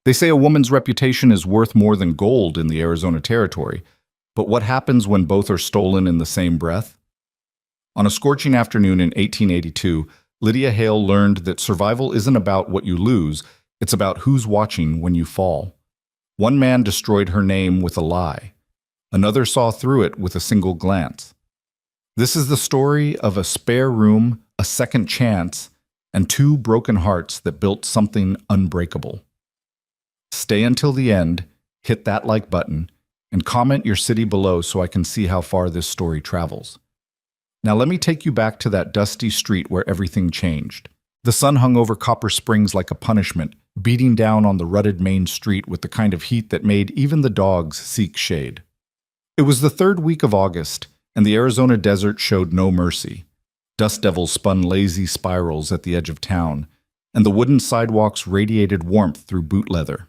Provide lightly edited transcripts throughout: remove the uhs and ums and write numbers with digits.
They say a woman's reputation is worth more than gold in the Arizona Territory, but what happens when both are stolen in the same breath? On a scorching afternoon in 1882, Lydia Hale learned that survival isn't about what you lose, it's about who's watching when you fall. One man destroyed her name with a lie. Another saw through it with a single glance. This is the story of a spare room, a second chance, and two broken hearts that built something unbreakable. Stay until the end, hit that like button, and comment your city below so I can see how far this story travels. Now let me take you back to that dusty street where everything changed. The sun hung over Copper Springs like a punishment, beating down on the rutted main street with the kind of heat that made even the dogs seek shade. It was the third week of August, and the Arizona desert showed no mercy. Dust devils spun lazy spirals at the edge of town, and the wooden sidewalks radiated warmth through boot leather.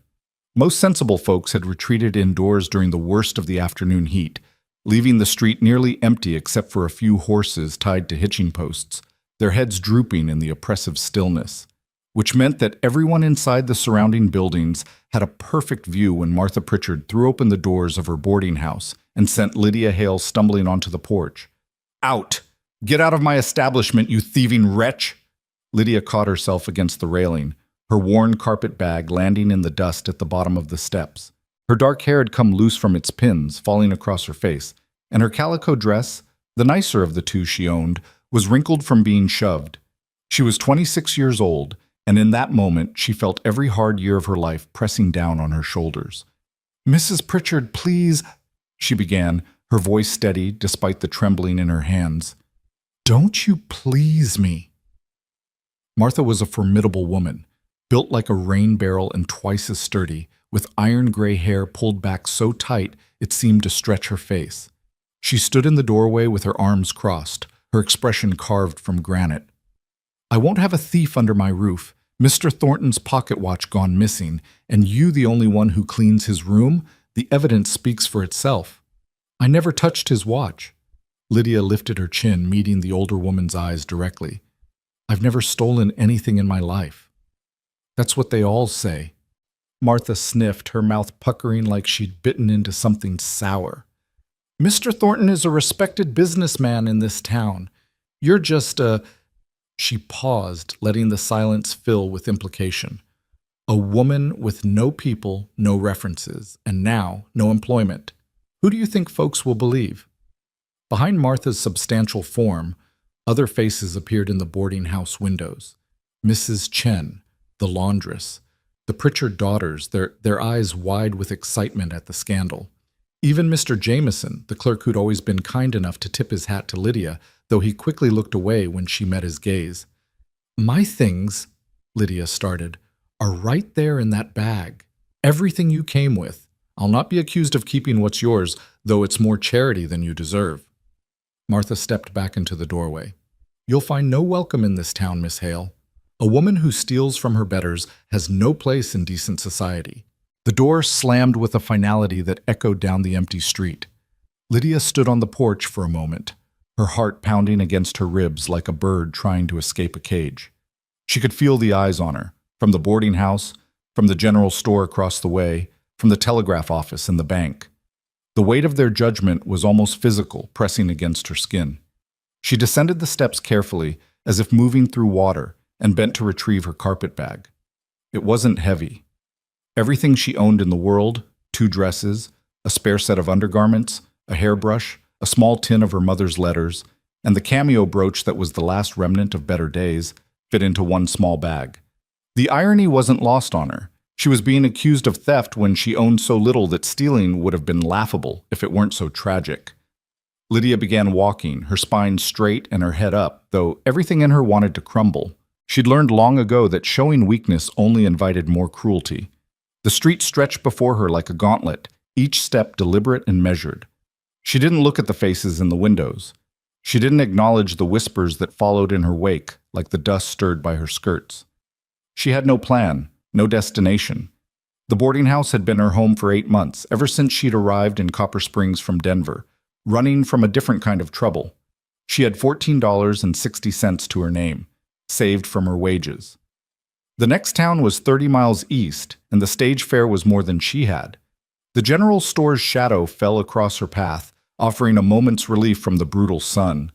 Most sensible folks had retreated indoors during the worst of the afternoon heat, leaving the street nearly empty except for a few horses tied to hitching posts, their heads drooping in the oppressive stillness, which meant that everyone inside the surrounding buildings had a perfect view when Martha Pritchard threw open the doors of her boarding house and sent Lydia Hale stumbling onto the porch. "Out! Get out of my establishment, you thieving wretch!" Lydia caught herself against the railing, her worn carpet bag landing in the dust at the bottom of the steps. Her dark hair had come loose from its pins, falling across her face, and her calico dress, the nicer of the two she owned, was wrinkled from being shoved. She was 26 years old, and in that moment she felt every hard year of her life pressing down on her shoulders. "Mrs. Pritchard, please," she began, her voice steady despite the trembling in her hands. "Don't you please me?" Martha was a formidable woman, built like a rain barrel and twice as sturdy, with iron gray hair pulled back so tight it seemed to stretch her face. She stood in the doorway with her arms crossed, her expression carved from granite. "I won't have a thief under my roof, Mr. Thornton's pocket watch gone missing, and you the only one who cleans his room. The evidence speaks for itself. I never touched his watch." Lydia lifted her chin, meeting the older woman's eyes directly. "I've never stolen anything in my life." "That's what they all say." Martha sniffed, her mouth puckering like she'd bitten into something sour. "Mr. Thornton is a respected businessman in this town. You're just a—" She paused, letting the silence fill with implication. "A woman with no people, no references, and now no employment. Who do you think folks will believe?" Behind Martha's substantial form, other faces appeared in the boarding house windows. Mrs. Chen, the laundress, the Pritchard daughters, their eyes wide with excitement at the scandal. Even Mr. Jameson, the clerk who'd always been kind enough to tip his hat to Lydia, though he quickly looked away when she met his gaze. "My things," Lydia started, "are right there in that bag. Everything you came with. I'll not be accused of keeping what's yours, though it's more charity than you deserve." Martha stepped back into the doorway. "You'll find no welcome in this town, Miss Hale. A woman who steals from her betters has no place in decent society." The door slammed with a finality that echoed down the empty street. Lydia stood on the porch for a moment, her heart pounding against her ribs like a bird trying to escape a cage. She could feel the eyes on her, from the boarding house, from the general store across the way, from the telegraph office and the bank. The weight of their judgment was almost physical, pressing against her skin. She descended the steps carefully, as if moving through water, and bent to retrieve her carpet bag. It wasn't heavy. Everything she owned in the world, 2 dresses, a spare set of undergarments, a hairbrush, a small tin of her mother's letters, and the cameo brooch that was the last remnant of better days, fit into one small bag. The irony wasn't lost on her. She was being accused of theft when she owned so little that stealing would have been laughable if it weren't so tragic. Lydia began walking, her spine straight and her head up, though everything in her wanted to crumble. She'd learned long ago that showing weakness only invited more cruelty. The street stretched before her like a gauntlet, each step deliberate and measured. She didn't look at the faces in the windows. She didn't acknowledge the whispers that followed in her wake, like the dust stirred by her skirts. She had no plan, no destination. The boarding house had been her home for 8 months, ever since she'd arrived in Copper Springs from Denver, running from a different kind of trouble. She had $14.60 to her name, saved from her wages. The next town was 30 miles east, and the stage fare was more than she had. The general store's shadow fell across her path, offering a moment's relief from the brutal sun.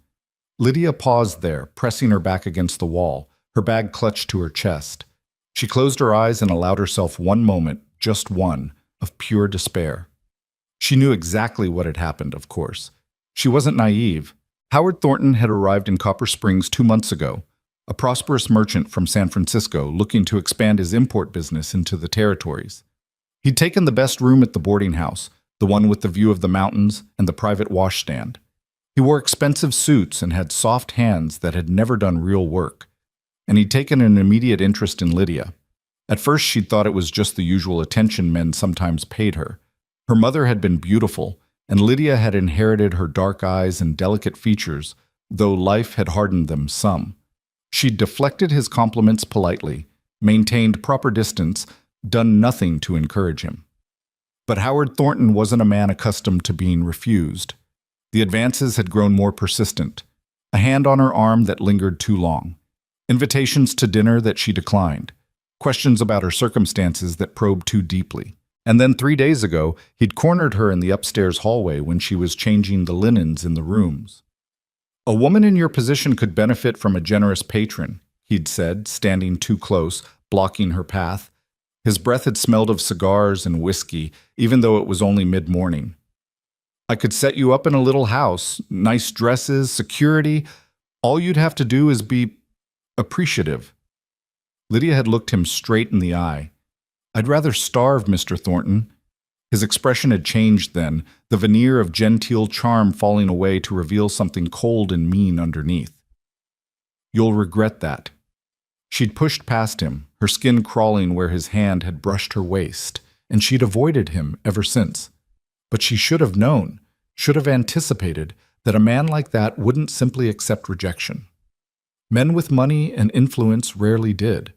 Lydia paused there, pressing her back against the wall, her bag clutched to her chest. She closed her eyes and allowed herself one moment, just one, of pure despair. She knew exactly what had happened, of course. She wasn't naive. Howard Thornton had arrived in Copper Springs 2 months ago, a prosperous merchant from San Francisco looking to expand his import business into the territories. He'd taken the best room at the boarding house, the one with the view of the mountains and the private washstand. He wore expensive suits and had soft hands that had never done real work. And he'd taken an immediate interest in Lydia. At first, she'd thought it was just the usual attention men sometimes paid her. Her mother had been beautiful, and Lydia had inherited her dark eyes and delicate features, though life had hardened them some. She'd deflected his compliments politely, maintained proper distance, done nothing to encourage him. But Howard Thornton wasn't a man accustomed to being refused. The advances had grown more persistent, a hand on her arm that lingered too long, invitations to dinner that she declined, questions about her circumstances that probed too deeply. And then 3 days ago, he'd cornered her in the upstairs hallway when she was changing the linens in the rooms. "A woman in your position could benefit from a generous patron," he'd said, standing too close, blocking her path. His breath had smelled of cigars and whiskey, even though it was only mid-morning. "I could set you up in a little house, nice dresses, security. All you'd have to do is be appreciative." Lydia had looked him straight in the eye. "I'd rather starve, Mr. Thornton." His expression had changed then, the veneer of genteel charm falling away to reveal something cold and mean underneath. "You'll regret that." She'd pushed past him, her skin crawling where his hand had brushed her waist, and she'd avoided him ever since. But she should have known, should have anticipated, that a man like that wouldn't simply accept rejection. Men with money and influence rarely did.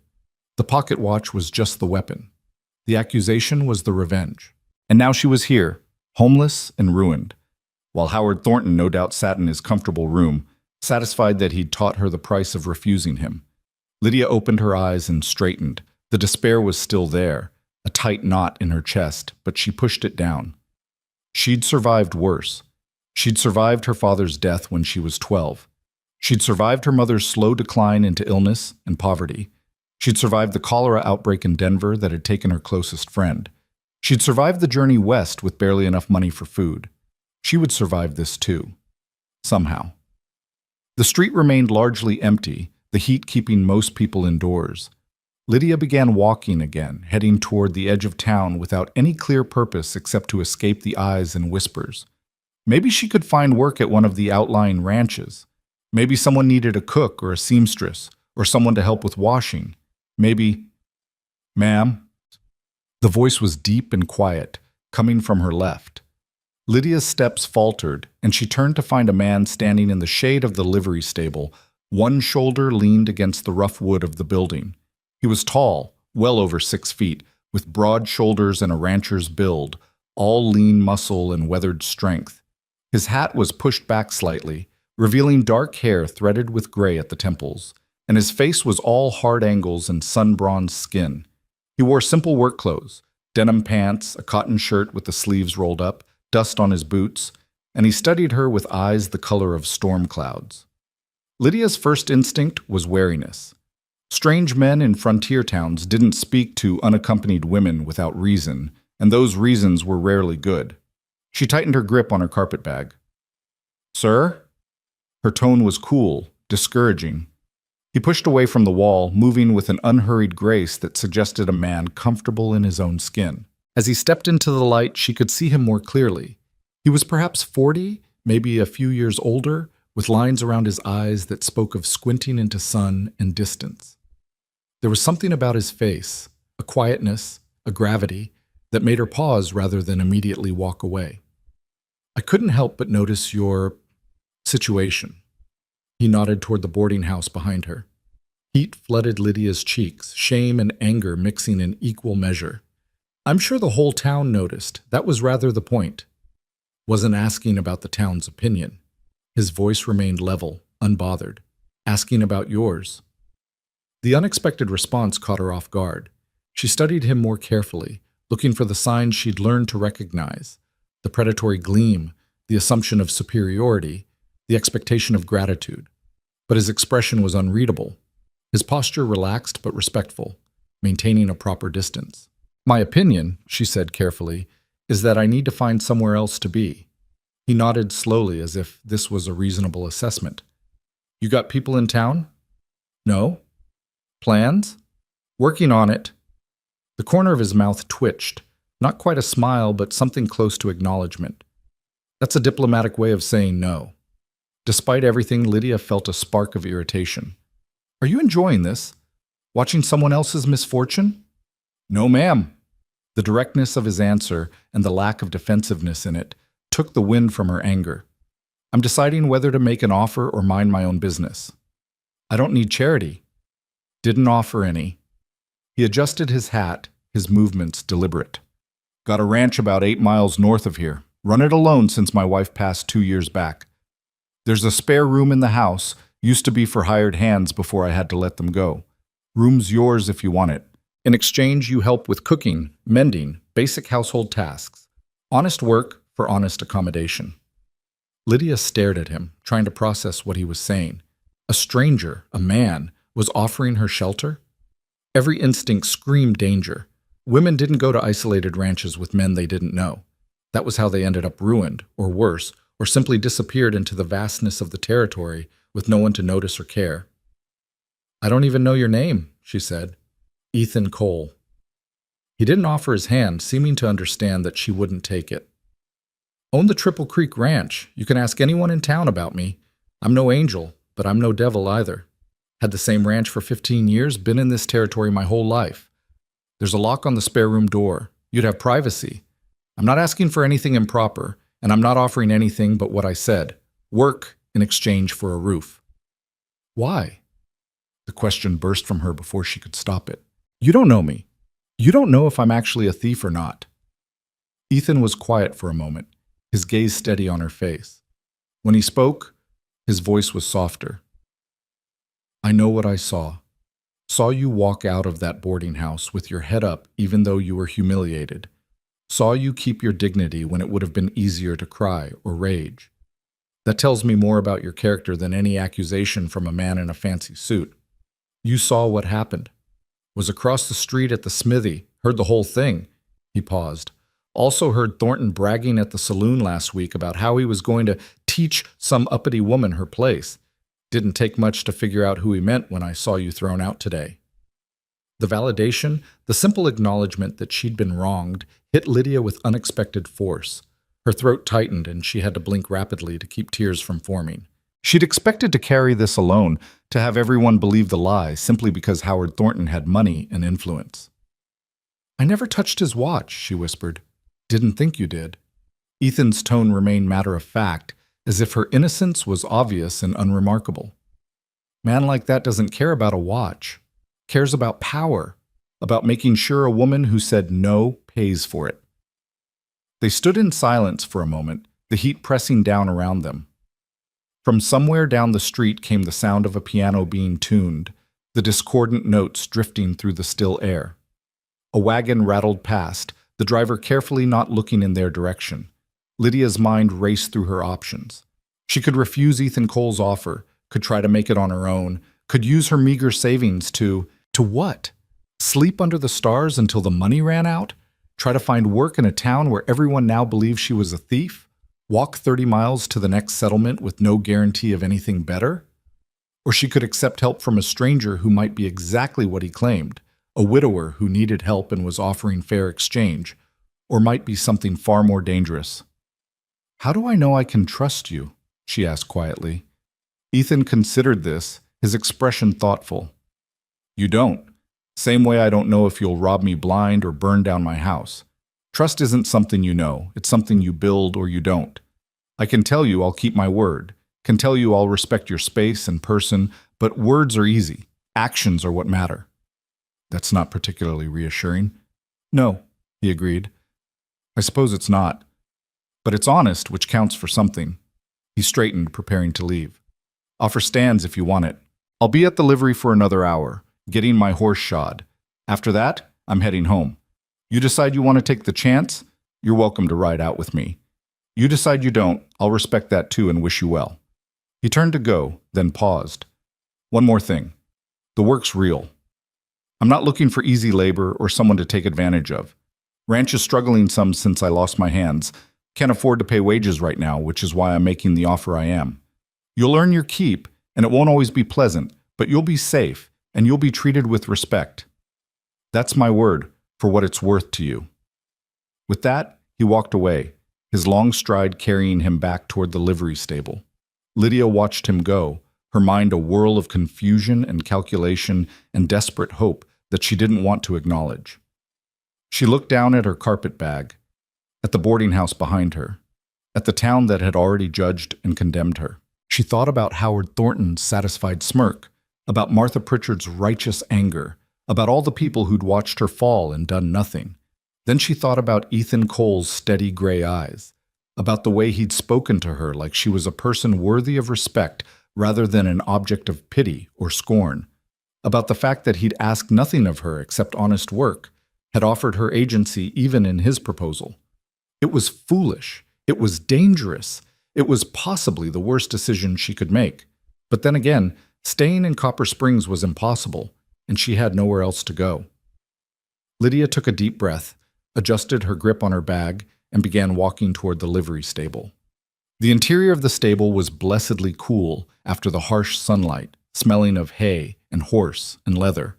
The pocket watch was just the weapon. The accusation was the revenge. And now she was here, homeless and ruined, while Howard Thornton no doubt sat in his comfortable room, satisfied that he'd taught her the price of refusing him. Lydia opened her eyes and straightened. The despair was still there, a tight knot in her chest, but she pushed it down. She'd survived worse. She'd survived her father's death when she was 12. She'd survived her mother's slow decline into illness and poverty. She'd survived the cholera outbreak in Denver that had taken her closest friend. She'd survived the journey west with barely enough money for food. She would survive this too. Somehow. The street remained largely empty, the heat keeping most people indoors. Lydia began walking again, heading toward the edge of town without any clear purpose except to escape the eyes and whispers. Maybe she could find work at one of the outlying ranches. Maybe someone needed a cook or a seamstress, or someone to help with washing. Maybe, "Ma'am?" The voice was deep and quiet, coming from her left. Lydia's steps faltered, and she turned to find a man standing in the shade of the livery stable. One shoulder leaned against the rough wood of the building. He was tall, well over 6 feet, with broad shoulders and a rancher's build, all lean muscle and weathered strength. His hat was pushed back slightly, revealing dark hair threaded with gray at the temples, and his face was all hard angles and sun-bronzed skin. He wore simple work clothes, denim pants, a cotton shirt with the sleeves rolled up, dust on his boots, and he studied her with eyes the color of storm clouds. Lydia's first instinct was wariness. Strange men in frontier towns didn't speak to unaccompanied women without reason, and those reasons were rarely good. She tightened her grip on her carpetbag. "Sir?" Her tone was cool, discouraging. He pushed away from the wall, moving with an unhurried grace that suggested a man comfortable in his own skin. As he stepped into the light, she could see him more clearly. He was perhaps 40, maybe a few years older, with lines around his eyes that spoke of squinting into sun and distance. There was something about his face, a quietness, a gravity, that made her pause rather than immediately walk away. "I couldn't help but notice your situation." He nodded toward the boarding house behind her. Heat flooded Lydia's cheeks, shame and anger mixing in equal measure. "I'm sure the whole town noticed. That was rather the point." Wasn't asking about the town's opinion. His voice remained level, unbothered. "Asking about yours." The unexpected response caught her off guard. She studied him more carefully, looking for the signs she'd learned to recognize: the predatory gleam, the assumption of superiority, the expectation of gratitude. But his expression was unreadable. His posture relaxed but respectful, maintaining a proper distance. "My opinion," she said carefully, "is that I need to find somewhere else to be." He nodded slowly as if this was a reasonable assessment. "You got people in town?" "No." "Plans?" "Working on it." The corner of his mouth twitched, not quite a smile, but something close to acknowledgement. That's a diplomatic way of saying no. Despite everything, Lydia felt a spark of irritation. "Are you enjoying this? Watching someone else's misfortune?" "No, ma'am." The directness of his answer and the lack of defensiveness in it took the wind from her anger. "I'm deciding whether to make an offer or mind my own business." "I don't need charity." "Didn't offer any." He adjusted his hat, his movements deliberate. "Got a ranch about 8 miles north of here. Run it alone since my wife passed 2 years back. There's a spare room in the house, used to be for hired hands before I had to let them go. Room's yours if you want it. In exchange, you help with cooking, mending, basic household tasks. Honest work for honest accommodation." Lydia stared at him, trying to process what he was saying. A stranger, a man, was offering her shelter? Every instinct screamed danger. Women didn't go to isolated ranches with men they didn't know. That was how they ended up ruined, or worse, or simply disappeared into the vastness of the territory with no one to notice or care. "I don't even know your name," she said. "Ethan Cole." He didn't offer his hand, seeming to understand that she wouldn't take it. "Own the Triple Creek Ranch. You can ask anyone in town about me. I'm no angel, but I'm no devil either. Had the same ranch for 15 years, been in this territory my whole life. There's a lock on the spare room door. You'd have privacy. I'm not asking for anything improper, and I'm not offering anything but what I said. Work in exchange for a roof." "Why?" The question burst from her before she could stop it. "You don't know me. You don't know if I'm actually a thief or not." Ethan was quiet for a moment, his gaze steady on her face. When he spoke, his voice was softer. "I know what I saw. Saw you walk out of that boarding house with your head up even though you were humiliated. Saw you keep your dignity when it would have been easier to cry or rage. That tells me more about your character than any accusation from a man in a fancy suit. You saw what happened. Was across the street at the smithy, heard the whole thing." He paused. "Also heard Thornton bragging at the saloon last week about how he was going to teach some uppity woman her place. Didn't take much to figure out who he meant when I saw you thrown out today." The validation, the simple acknowledgement that she'd been wronged, hit Lydia with unexpected force. Her throat tightened and she had to blink rapidly to keep tears from forming. She'd expected to carry this alone, to have everyone believe the lie simply because Howard Thornton had money and influence. "I never touched his watch," she whispered. "Didn't think you did." Ethan's tone remained matter-of-fact, as if her innocence was obvious and unremarkable. "Man like that doesn't care about a watch. Cares about power, about making sure a woman who said no pays for it." They stood in silence for a moment, the heat pressing down around them. From somewhere down the street came the sound of a piano being tuned, the discordant notes drifting through the still air. A wagon rattled past, the driver carefully not looking in their direction. Lydia's mind raced through her options. She could refuse Ethan Cole's offer, could try to make it on her own, could use her meager savings to what? Sleep under the stars until the money ran out? Try to find work in a town where everyone now believed she was a thief? Walk 30 miles to the next settlement with no guarantee of anything better? Or she could accept help from a stranger who might be exactly what he claimed, a widower who needed help and was offering fair exchange, or might be something far more dangerous. "How do I know I can trust you?" she asked quietly. Ethan considered this, his expression thoughtful. "You don't. Same way I don't know if you'll rob me blind or burn down my house. Trust isn't something you know, it's something you build or you don't. I can tell you I'll keep my word, can tell you I'll respect your space and person, but words are easy. Actions are what matter." "That's not particularly reassuring." "No," he agreed. "I suppose it's not. But it's honest, which counts for something." He straightened, preparing to leave. "Offer stands if you want it. I'll be at the livery for another hour. getting my horse shod. After that, I'm heading home. You decide you want to take the chance, you're welcome to ride out with me. You decide you don't, I'll respect that too and wish you well." He turned to go, then paused. "One more thing. The work's real. I'm not looking for easy labor or someone to take advantage of. Ranch is struggling some since I lost my hands. Can't afford to pay wages right now, which is why I'm making the offer I am. You'll earn your keep, and it won't always be pleasant, but you'll be safe, and you'll be treated with respect. That's my word for what it's worth to you." With that, he walked away, his long stride carrying him back toward the livery stable. Lydia watched him go, her mind a whirl of confusion and calculation and desperate hope that she didn't want to acknowledge. She looked down at her carpet bag, at the boarding house behind her, at the town that had already judged and condemned her. She thought about Howard Thornton's satisfied smirk, about Martha Pritchard's righteous anger, about all the people who'd watched her fall and done nothing. Then she thought about Ethan Cole's steady gray eyes, about the way he'd spoken to her like she was a person worthy of respect rather than an object of pity or scorn, about the fact that he'd asked nothing of her except honest work, had offered her agency even in his proposal. It was foolish. It was dangerous. It was possibly the worst decision she could make. But then again, staying in Copper Springs was impossible, and she had nowhere else to go. Lydia took a deep breath, adjusted her grip on her bag, and began walking toward the livery stable. The interior of the stable was blessedly cool after the harsh sunlight, smelling of hay and horse and leather.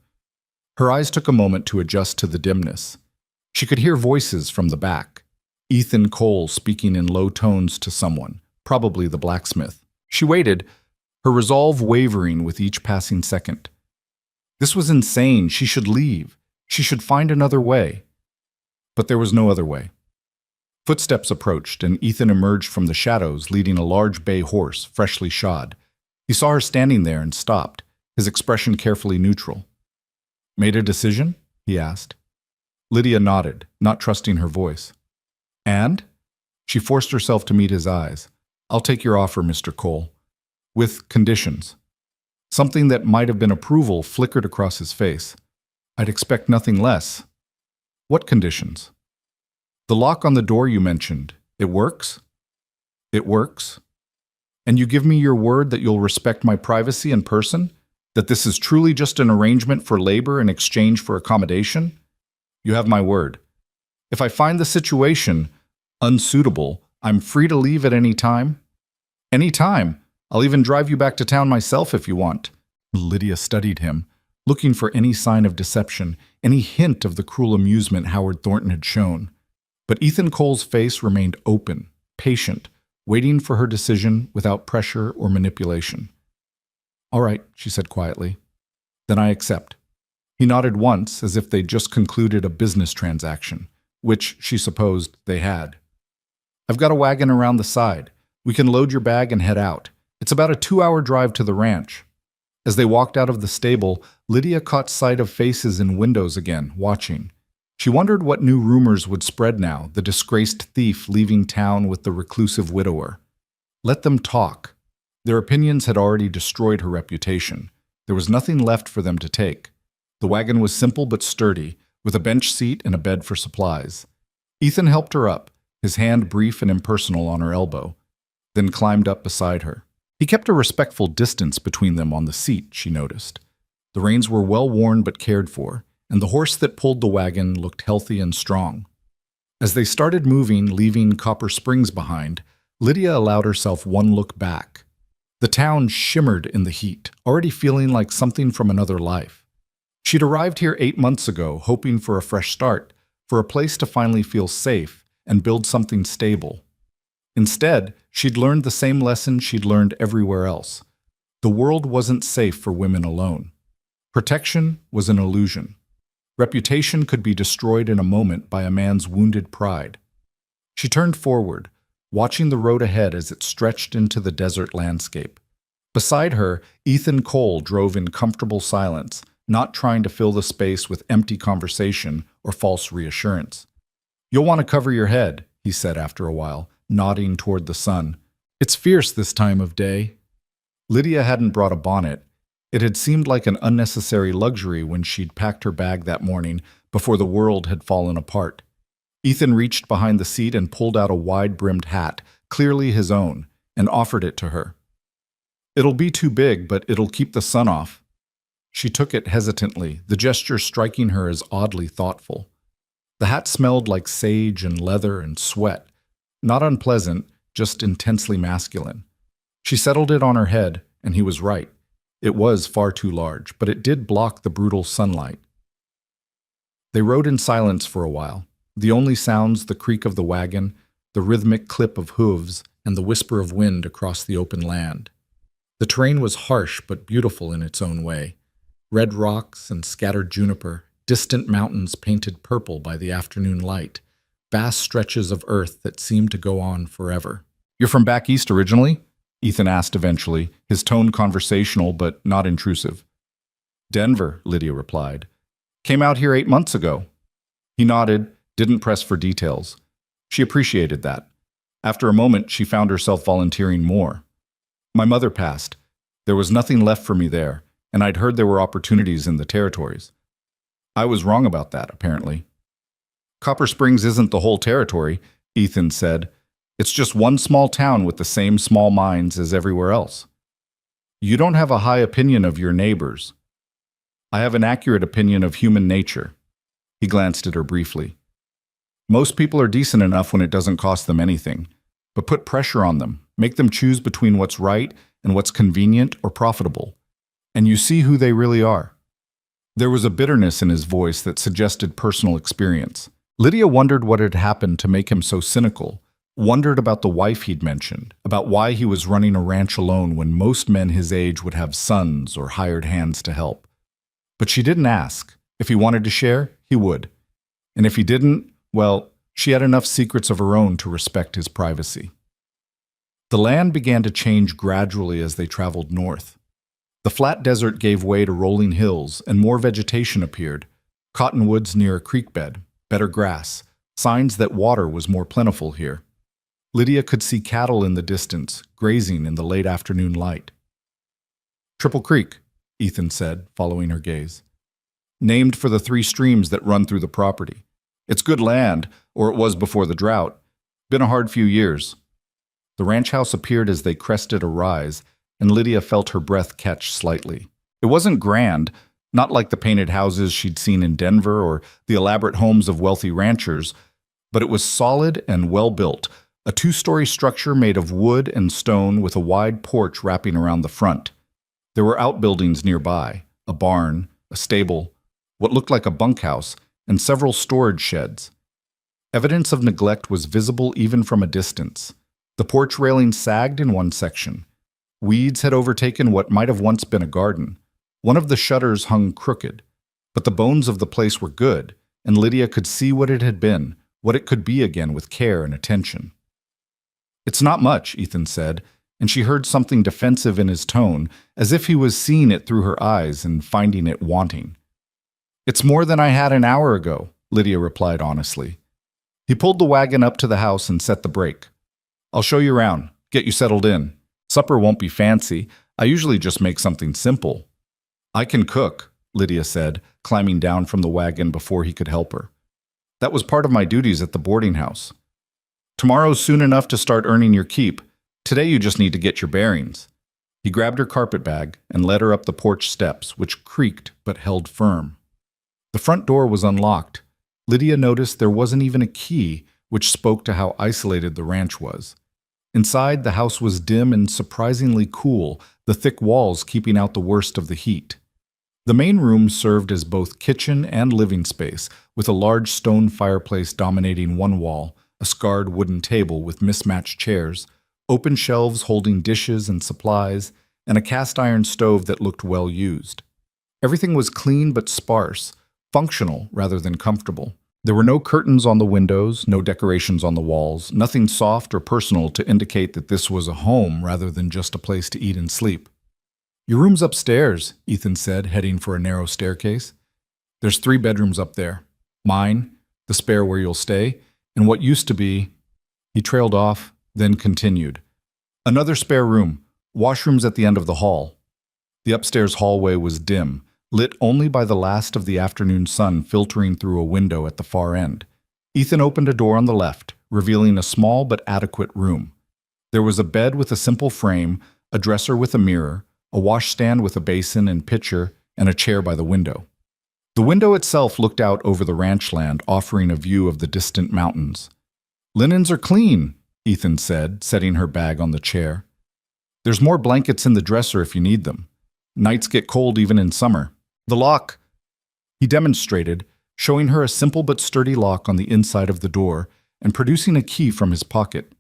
Her eyes took a moment to adjust to the dimness. She could hear voices from the back. Ethan Cole speaking in low tones to someone, probably the blacksmith. She waited, her resolve wavering with each passing second. This was insane. She should leave. She should find another way. But there was no other way. Footsteps approached, and Ethan emerged from the shadows leading a large bay horse, freshly shod. He saw her standing there and stopped, his expression carefully neutral. "Made a decision?" he asked. Lydia nodded, not trusting her voice. "And?" She forced herself to meet his eyes. "I'll take your offer, Mr. Cole. With conditions." Something that might have been approval flickered across his face. "I'd expect nothing less." "What conditions?" "The lock on the door you mentioned. It works?" "It works." "And you give me your word that you'll respect my privacy and person? That this is truly just an arrangement for labor in exchange for accommodation?" "You have my word. If I find the situation unsuitable, I'm free to leave at any time?" "Any time. I'll even drive you back to town myself if you want." Lydia studied him, looking for any sign of deception, any hint of the cruel amusement Howard Thornton had shown. But Ethan Cole's face remained open, patient, waiting for her decision without pressure or manipulation. "All right," she said quietly. "Then I accept." He nodded once, as if they'd just concluded a business transaction, which she supposed they had. "I've got a wagon around the side. We can load your bag and head out. It's about a 2-hour drive to the ranch." As they walked out of the stable, Lydia caught sight of faces in windows again, watching. She wondered what new rumors would spread now, the disgraced thief leaving town with the reclusive widower. Let them talk. Their opinions had already destroyed her reputation. There was nothing left for them to take. The wagon was simple but sturdy, with a bench seat and a bed for supplies. Ethan helped her up, his hand brief and impersonal on her elbow, then climbed up beside her. He kept a respectful distance between them on the seat, she noticed. The reins were well worn but cared for, and the horse that pulled the wagon looked healthy and strong. As they started moving, leaving Copper Springs behind, Lydia allowed herself one look back. The town shimmered in the heat, already feeling like something from another life. She'd arrived here 8 months ago, hoping for a fresh start, for a place to finally feel safe and build something stable. Instead, she'd learned the same lesson she'd learned everywhere else. The world wasn't safe for women alone. Protection was an illusion. Reputation could be destroyed in a moment by a man's wounded pride. She turned forward, watching the road ahead as it stretched into the desert landscape. Beside her, Ethan Cole drove in comfortable silence, not trying to fill the space with empty conversation or false reassurance. "You'll want to cover your head," he said after a while, nodding toward the sun. "It's fierce this time of day." Lydia hadn't brought a bonnet. It had seemed like an unnecessary luxury when she'd packed her bag that morning before the world had fallen apart. Ethan reached behind the seat and pulled out a wide-brimmed hat, clearly his own, and offered it to her. "It'll be too big, but it'll keep the sun off." She took it hesitantly, the gesture striking her as oddly thoughtful. The hat smelled like sage and leather and sweat. Not unpleasant, just intensely masculine. She settled it on her head, and he was right. It was far too large, but it did block the brutal sunlight. They rode in silence for a while. The only sounds the creak of the wagon, the rhythmic clip of hooves, and the whisper of wind across the open land. The terrain was harsh but beautiful in its own way. Red rocks and scattered juniper, distant mountains painted purple by the afternoon light, vast stretches of earth that seemed to go on forever. "You're from back east originally?" Ethan asked eventually, his tone conversational but not intrusive. "Denver," Lydia replied. "Came out here 8 months ago." He nodded, didn't press for details. She appreciated that. After a moment, she found herself volunteering more. "My mother passed. There was nothing left for me there, and I'd heard there were opportunities in the territories. I was wrong about that, apparently." "Copper Springs isn't the whole territory," Ethan said. "It's just one small town with the same small mines as everywhere else." "You don't have a high opinion of your neighbors." "I have an accurate opinion of human nature." He glanced at her briefly. "Most people are decent enough when it doesn't cost them anything, but put pressure on them, make them choose between what's right and what's convenient or profitable, and you see who they really are." There was a bitterness in his voice that suggested personal experience. Lydia wondered what had happened to make him so cynical, wondered about the wife he'd mentioned, about why he was running a ranch alone when most men his age would have sons or hired hands to help. But she didn't ask. If he wanted to share, he would. And if he didn't, well, she had enough secrets of her own to respect his privacy. The land began to change gradually as they traveled north. The flat desert gave way to rolling hills, and more vegetation appeared. Cottonwoods near a creek bed, better grass, signs that water was more plentiful here. Lydia could see cattle in the distance, grazing in the late afternoon light. "Triple Creek," Ethan said, following her gaze. "Named for the 3 streams that run through the property. It's good land, or it was before the drought. Been a hard few years." The ranch house appeared as they crested a rise, and Lydia felt her breath catch slightly. It wasn't grand, not like the painted houses she'd seen in Denver or the elaborate homes of wealthy ranchers, but it was solid and well-built, a 2-story structure made of wood and stone with a wide porch wrapping around the front. There were outbuildings nearby, a barn, a stable, what looked like a bunkhouse, and several storage sheds. Evidence of neglect was visible even from a distance. The porch railing sagged in one section. Weeds had overtaken what might have once been a garden. One of the shutters hung crooked, but the bones of the place were good, and Lydia could see what it had been, what it could be again with care and attention. "It's not much," Ethan said, and she heard something defensive in his tone, as if he was seeing it through her eyes and finding it wanting. "It's more than I had an hour ago," Lydia replied honestly. He pulled the wagon up to the house and set the brake. "I'll show you around, get you settled in. Supper won't be fancy. I usually just make something simple." "I can cook," Lydia said, climbing down from the wagon before he could help her. "That was part of my duties at the boarding house. Tomorrow's soon enough to start earning your keep. Today you just need to get your bearings." He grabbed her carpetbag and led her up the porch steps, which creaked but held firm. The front door was unlocked. Lydia noticed there wasn't even a key, which spoke to how isolated the ranch was. Inside, the house was dim and surprisingly cool, the thick walls keeping out the worst of the heat. The main room served as both kitchen and living space, with a large stone fireplace dominating one wall, a scarred wooden table with mismatched chairs, open shelves holding dishes and supplies, and a cast-iron stove that looked well used. Everything was clean but sparse, functional rather than comfortable. There were no curtains on the windows, no decorations on the walls, nothing soft or personal to indicate that this was a home rather than just a place to eat and sleep. "Your room's upstairs," Ethan said, heading for a narrow staircase. "There's 3 bedrooms up there. Mine, the spare where you'll stay, and what used to be—" He trailed off, then continued. "Another spare room, washrooms at the end of the hall." The upstairs hallway was dim, lit only by the last of the afternoon sun filtering through a window at the far end. Ethan opened a door on the left, revealing a small but adequate room. There was a bed with a simple frame, a dresser with a mirror, a washstand with a basin and pitcher, and a chair by the window. The window itself looked out over the ranch land, offering a view of the distant mountains. "Linens are clean," Ethan said, setting her bag on the chair. "There's more blankets in the dresser if you need them. Nights get cold even in summer. The lock." He demonstrated, showing her a simple but sturdy lock on the inside of the door and producing a key from his pocket.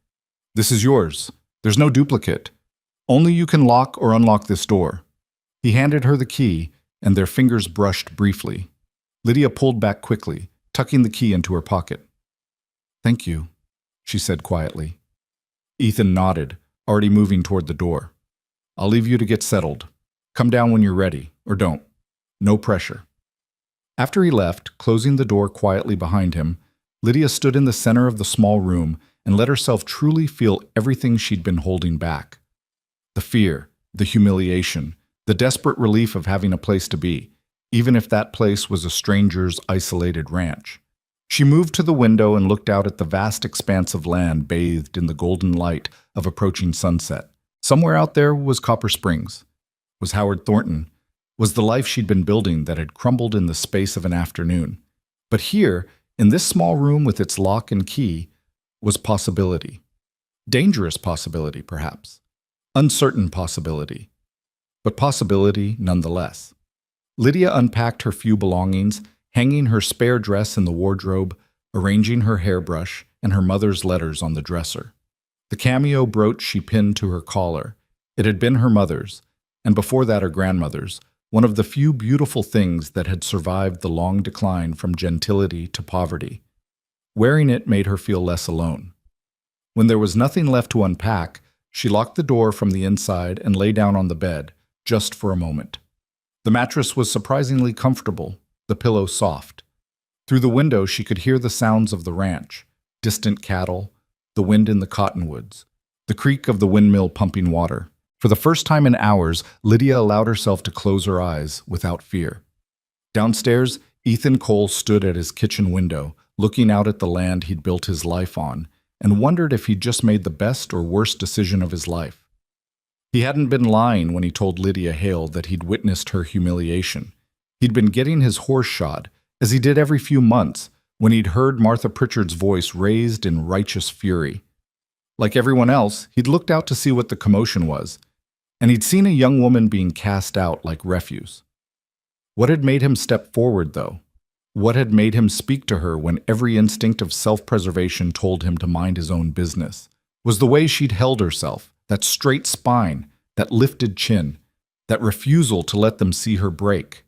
"This is yours. There's no duplicate. Only you can lock or unlock this door." He handed her the key, and their fingers brushed briefly. Lydia pulled back quickly, tucking the key into her pocket. "Thank you," she said quietly. Ethan nodded, already moving toward the door. "I'll leave you to get settled. Come down when you're ready, or don't. No pressure." After he left, closing the door quietly behind him, Lydia stood in the center of the small room and let herself truly feel everything she'd been holding back. The fear, the humiliation, the desperate relief of having a place to be, even if that place was a stranger's isolated ranch. She moved to the window and looked out at the vast expanse of land bathed in the golden light of approaching sunset. Somewhere out there was Copper Springs, was Howard Thornton, was the life she'd been building that had crumbled in the space of an afternoon. But here, in this small room with its lock and key, was possibility. Dangerous possibility, perhaps. Uncertain possibility. But possibility nonetheless. Lydia unpacked her few belongings, hanging her spare dress in the wardrobe, arranging her hairbrush and her mother's letters on the dresser. The cameo brooch she pinned to her collar. It had been her mother's, and before that her grandmother's, one of the few beautiful things that had survived the long decline from gentility to poverty. Wearing it made her feel less alone. When there was nothing left to unpack, she locked the door from the inside and lay down on the bed, just for a moment. The mattress was surprisingly comfortable, the pillow soft. Through the window she could hear the sounds of the ranch, distant cattle, the wind in the cottonwoods, the creak of the windmill pumping water. For the first time in hours, Lydia allowed herself to close her eyes without fear. Downstairs, Ethan Cole stood at his kitchen window, looking out at the land he'd built his life on, and wondered if he'd just made the best or worst decision of his life. He hadn't been lying when he told Lydia Hale that he'd witnessed her humiliation. He'd been getting his horse shod, as he did every few months, when he'd heard Martha Pritchard's voice raised in righteous fury. Like everyone else, he'd looked out to see what the commotion was, and he'd seen a young woman being cast out like refuse. What had made him step forward, though? What had made him speak to her when every instinct of self-preservation told him to mind his own business? Was the way she'd held herself, that straight spine, that lifted chin, that refusal to let them see her break.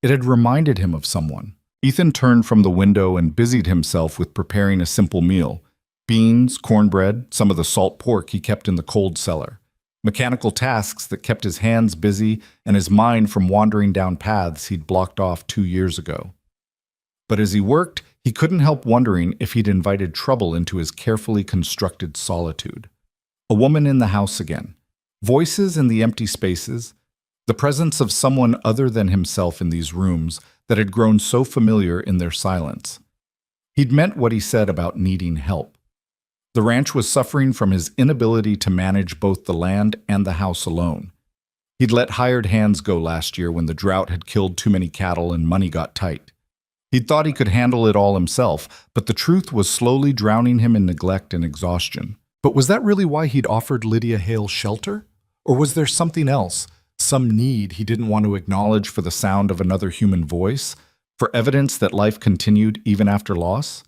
It had reminded him of someone. Ethan turned from the window and busied himself with preparing a simple meal. Beans, cornbread, some of the salt pork he kept in the cold cellar. Mechanical tasks that kept his hands busy and his mind from wandering down paths he'd blocked off 2 years ago. But as he worked, he couldn't help wondering if he'd invited trouble into his carefully constructed solitude. A woman in the house again. Voices in the empty spaces. The presence of someone other than himself in these rooms that had grown so familiar in their silence. He'd meant what he said about needing help. The ranch was suffering from his inability to manage both the land and the house alone. He'd let hired hands go last year when the drought had killed too many cattle and money got tight. He'd thought he could handle it all himself, but the truth was slowly drowning him in neglect and exhaustion. But was that really why he'd offered Lydia Hale shelter? Or was there something else, some need he didn't want to acknowledge for the sound of another human voice, for evidence that life continued even after loss?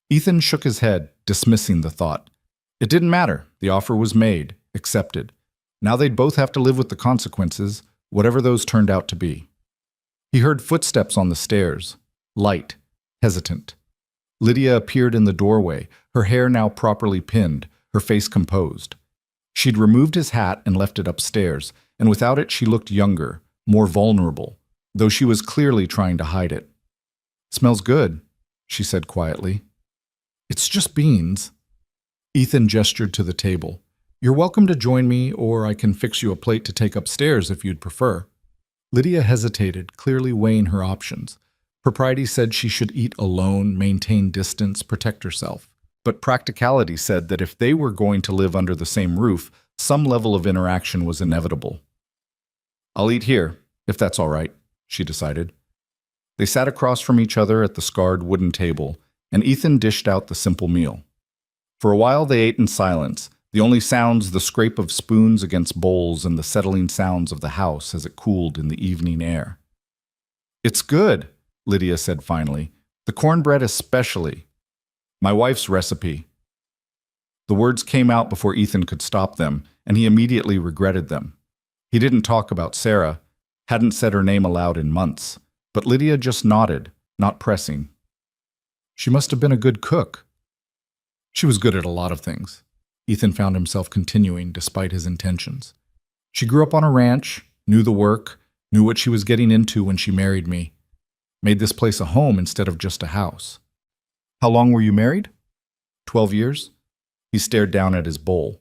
Ethan shook his head, dismissing the thought. It didn't matter. The offer was made, accepted. Now they'd both have to live with the consequences, whatever those turned out to be. He heard footsteps on the stairs, light, hesitant. Lydia appeared in the doorway, her hair now properly pinned, her face composed. She'd removed his hat and left it upstairs, and without it she looked younger, more vulnerable, though she was clearly trying to hide it. "Smells good," she said quietly. "It's just beans." Ethan gestured to the table. "You're welcome to join me, or I can fix you a plate to take upstairs if you'd prefer." Lydia hesitated, clearly weighing her options. Propriety said she should eat alone, maintain distance, protect herself. But practicality said that if they were going to live under the same roof, some level of interaction was inevitable. "I'll eat here, if that's all right," she decided. They sat across from each other at the scarred wooden table, and Ethan dished out the simple meal. For a while they ate in silence, the only sounds the scrape of spoons against bowls and the settling sounds of the house as it cooled in the evening air. "It's good," Lydia said finally. "The cornbread especially. My wife's recipe." The words came out before Ethan could stop them, and he immediately regretted them. He didn't talk about Sarah, hadn't said her name aloud in months, but Lydia just nodded, not pressing. She must have been a good cook. She was good at a lot of things. Ethan found himself continuing despite his intentions. She grew up on a ranch, knew the work, knew what she was getting into when she married me. Made this place a home instead of just a house. "How long were you married?" 12 years. He stared down at his bowl.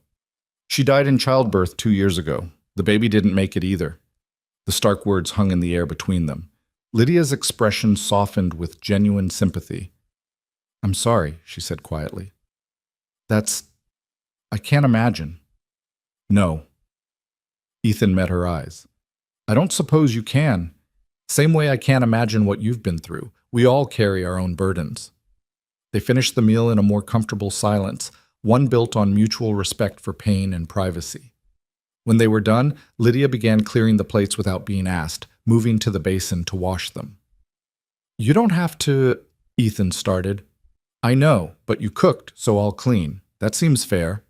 "She died in childbirth 2 years ago. The baby didn't make it either." The stark words hung in the air between them. Lydia's expression softened with genuine sympathy. "I'm sorry," she said quietly. I can't imagine." "No." Ethan met her eyes. "I don't suppose you can. Same way I can't imagine what you've been through. We all carry our own burdens." They finished the meal in a more comfortable silence, one built on mutual respect for pain and privacy. When they were done, Lydia began clearing the plates without being asked, moving to the basin to wash them. "You don't have to," Ethan started. "I know, but you cooked, so I'll clean. That seems fair."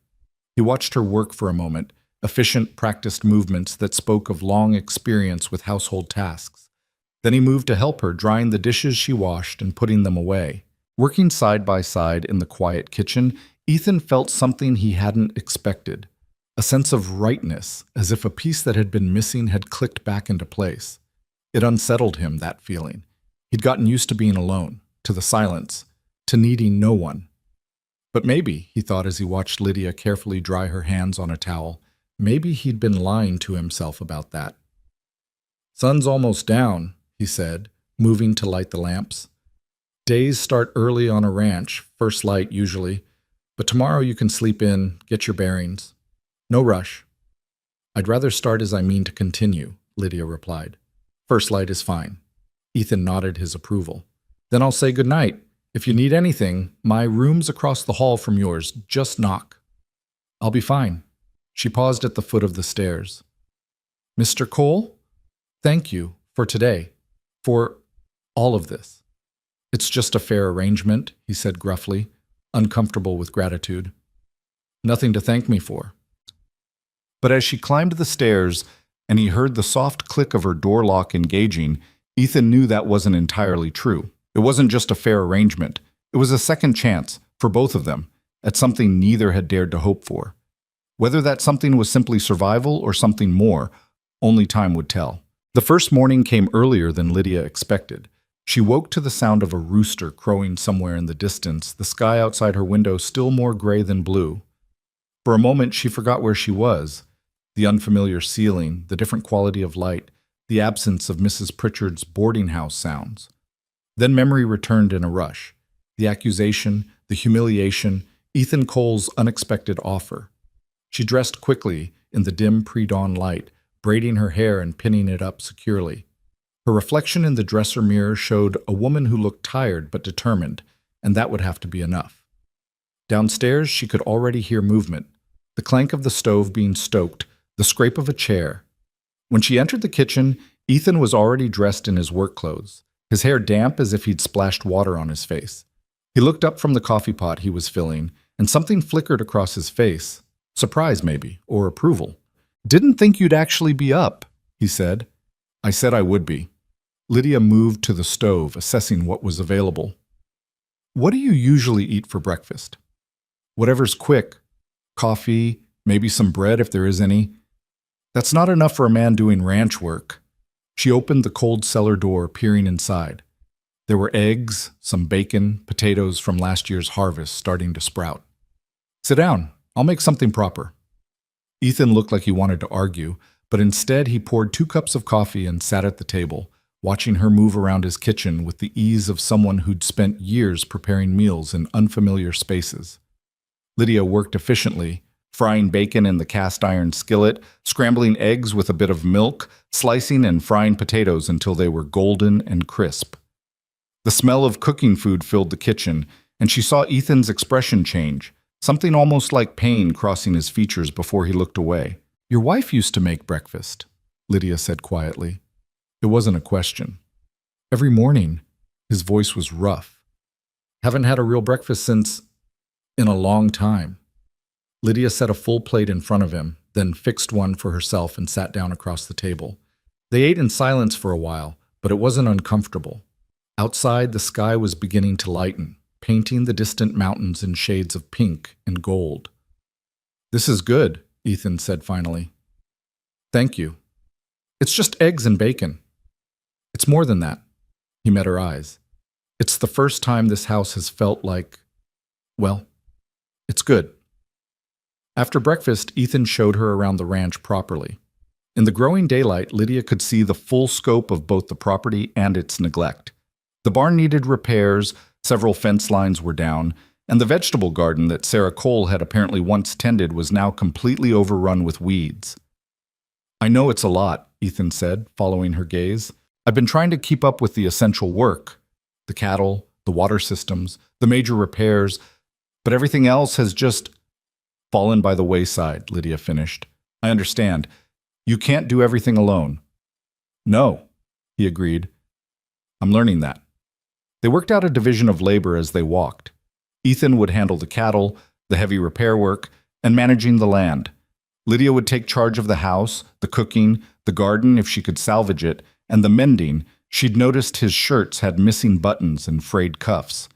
He watched her work for a moment, efficient, practiced movements that spoke of long experience with household tasks. Then he moved to help her, drying the dishes she washed and putting them away. Working side by side in the quiet kitchen, Ethan felt something he hadn't expected. A sense of rightness, as if a piece that had been missing had clicked back into place. It unsettled him, that feeling. He'd gotten used to being alone, to the silence, to needing no one. But maybe, he thought as he watched Lydia carefully dry her hands on a towel, maybe he'd been lying to himself about that. "Sun's almost down," he said, moving to light the lamps. "Days start early on a ranch, first light usually, but tomorrow you can sleep in, get your bearings. No rush." "I'd rather start as I mean to continue," Lydia replied. "First light is fine." Ethan nodded his approval. "Then I'll say good night. If you need anything, my room's across the hall from yours. Just knock." "I'll be fine." She paused at the foot of the stairs. "Mr. Cole, thank you for today, for all of this." "It's just a fair arrangement," he said gruffly, uncomfortable with gratitude. "Nothing to thank me for." But as she climbed the stairs and he heard the soft click of her door lock engaging, Ethan knew that wasn't entirely true. It wasn't just a fair arrangement. It was a second chance, for both of them, at something neither had dared to hope for. Whether that something was simply survival or something more, only time would tell. The first morning came earlier than Lydia expected. She woke to the sound of a rooster crowing somewhere in the distance, the sky outside her window still more gray than blue. For a moment she forgot where she was. The unfamiliar ceiling, the different quality of light, the absence of Mrs. Pritchard's boarding house sounds. Then memory returned in a rush. The accusation, the humiliation, Ethan Cole's unexpected offer. She dressed quickly in the dim pre-dawn light, braiding her hair and pinning it up securely. Her reflection in the dresser mirror showed a woman who looked tired but determined, and that would have to be enough. Downstairs, she could already hear movement, the clank of the stove being stoked, the scrape of a chair. When she entered the kitchen, Ethan was already dressed in his work clothes, his hair damp as if he'd splashed water on his face. He looked up from the coffee pot he was filling, and something flickered across his face. Surprise, maybe, or approval. "Didn't think you'd actually be up," he said. "I said I would be." Lydia moved to the stove, assessing what was available. "What do you usually eat for breakfast?" "Whatever's quick. Coffee, maybe some bread if there is any." "That's not enough for a man doing ranch work." She opened the cold cellar door, peering inside. There were eggs, some bacon, potatoes from last year's harvest starting to sprout. "Sit down. I'll make something proper." Ethan looked like he wanted to argue, but instead he poured 2 cups of coffee and sat at the table, watching her move around his kitchen with the ease of someone who'd spent years preparing meals in unfamiliar spaces. Lydia worked efficiently, frying bacon in the cast-iron skillet, scrambling eggs with a bit of milk, slicing and frying potatoes until they were golden and crisp. The smell of cooking food filled the kitchen, and she saw Ethan's expression change, something almost like pain crossing his features before he looked away. "Your wife used to make breakfast," Lydia said quietly. It wasn't a question. "Every morning." His voice was rough. "Haven't had a real breakfast since... in a long time." Lydia set a full plate in front of him, then fixed one for herself and sat down across the table. They ate in silence for a while, but it wasn't uncomfortable. Outside, the sky was beginning to lighten, painting the distant mountains in shades of pink and gold. "This is good," Ethan said finally. "Thank you. It's just eggs and bacon." "It's more than that." He met her eyes. "It's the first time this house has felt like... well, it's good." After breakfast, Ethan showed her around the ranch properly. In the growing daylight, Lydia could see the full scope of both the property and its neglect. The barn needed repairs, several fence lines were down, and the vegetable garden that Sarah Cole had apparently once tended was now completely overrun with weeds. "I know it's a lot," Ethan said, following her gaze. "I've been trying to keep up with the essential work, the cattle, the water systems, the major repairs, but everything else has just fallen by the wayside," Lydia finished. "I understand. You can't do everything alone." "No," he agreed. "I'm learning that." They worked out a division of labor as they walked. Ethan would handle the cattle, the heavy repair work, and managing the land. Lydia would take charge of the house, the cooking, the garden if she could salvage it, and the mending. She'd noticed his shirts had missing buttons and frayed cuffs.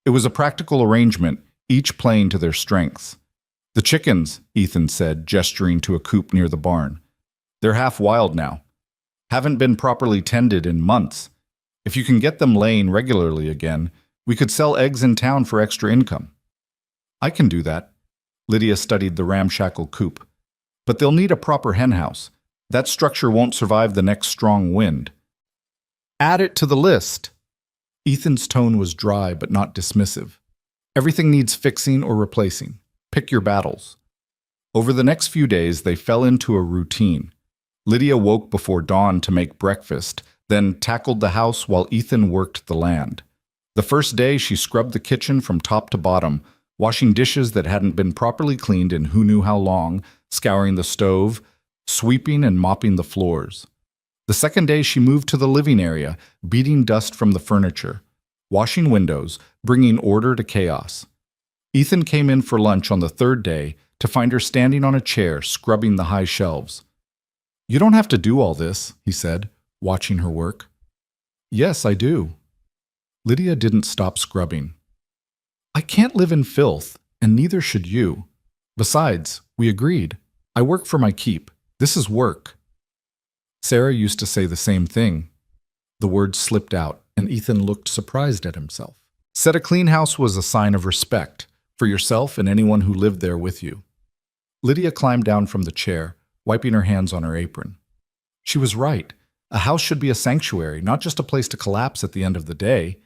It was a practical arrangement, each playing to their strengths. "The chickens," Ethan said, gesturing to a coop near the barn. "They're half wild now. Haven't been properly tended in months. If you can get them laying regularly again, we could sell eggs in town for extra income." "I can do that." Lydia studied the ramshackle coop. "But they'll need a proper henhouse. That structure won't survive the next strong wind." "Add it to the list." Ethan's tone was dry but not dismissive. "Everything needs fixing or replacing. Pick your battles." Over the next few days, they fell into a routine. Lydia woke before dawn to make breakfast, then tackled the house while Ethan worked the land. The first day, she scrubbed the kitchen from top to bottom, washing dishes that hadn't been properly cleaned in who knew how long, scouring the stove, sweeping and mopping the floors. The second day, she moved to the living area, beating dust from the furniture, washing windows, bringing order to chaos. Ethan came in for lunch on the third day to find her standing on a chair, scrubbing the high shelves. "You don't have to do all this," he said, watching her work. "Yes, I do." Lydia didn't stop scrubbing. "I can't live in filth, and neither should you. Besides, we agreed. I work for my keep. This is work." Sarah used to say the same thing. The words slipped out, and Ethan looked surprised at himself. Said a clean house was a sign of respect for yourself and anyone who lived there with you. Lydia climbed down from the chair, wiping her hands on her apron. She was right. A house should be a sanctuary, not just a place to collapse at the end of the day.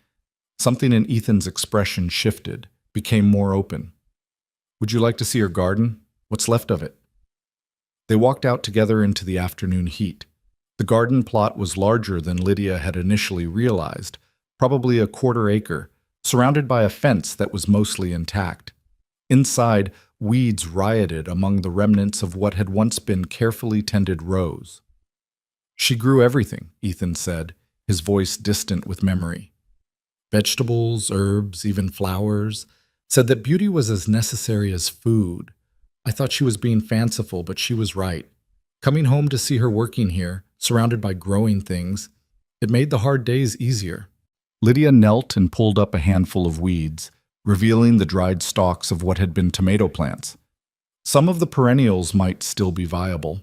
Something in Ethan's expression shifted, became more open. "Would you like to see your garden? What's left of it?" They walked out together into the afternoon heat. The garden plot was larger than Lydia had initially realized, probably a quarter acre, surrounded by a fence that was mostly intact. Inside, weeds rioted among the remnants of what had once been carefully tended rows. "She grew everything," Ethan said, his voice distant with memory. "Vegetables, herbs, even flowers. Said that beauty was as necessary as food. I thought she was being fanciful, but she was right. Coming home to see her working here, surrounded by growing things, it made the hard days easier." Lydia knelt and pulled up a handful of weeds, revealing the dried stalks of what had been tomato plants. Some of the perennials might still be viable.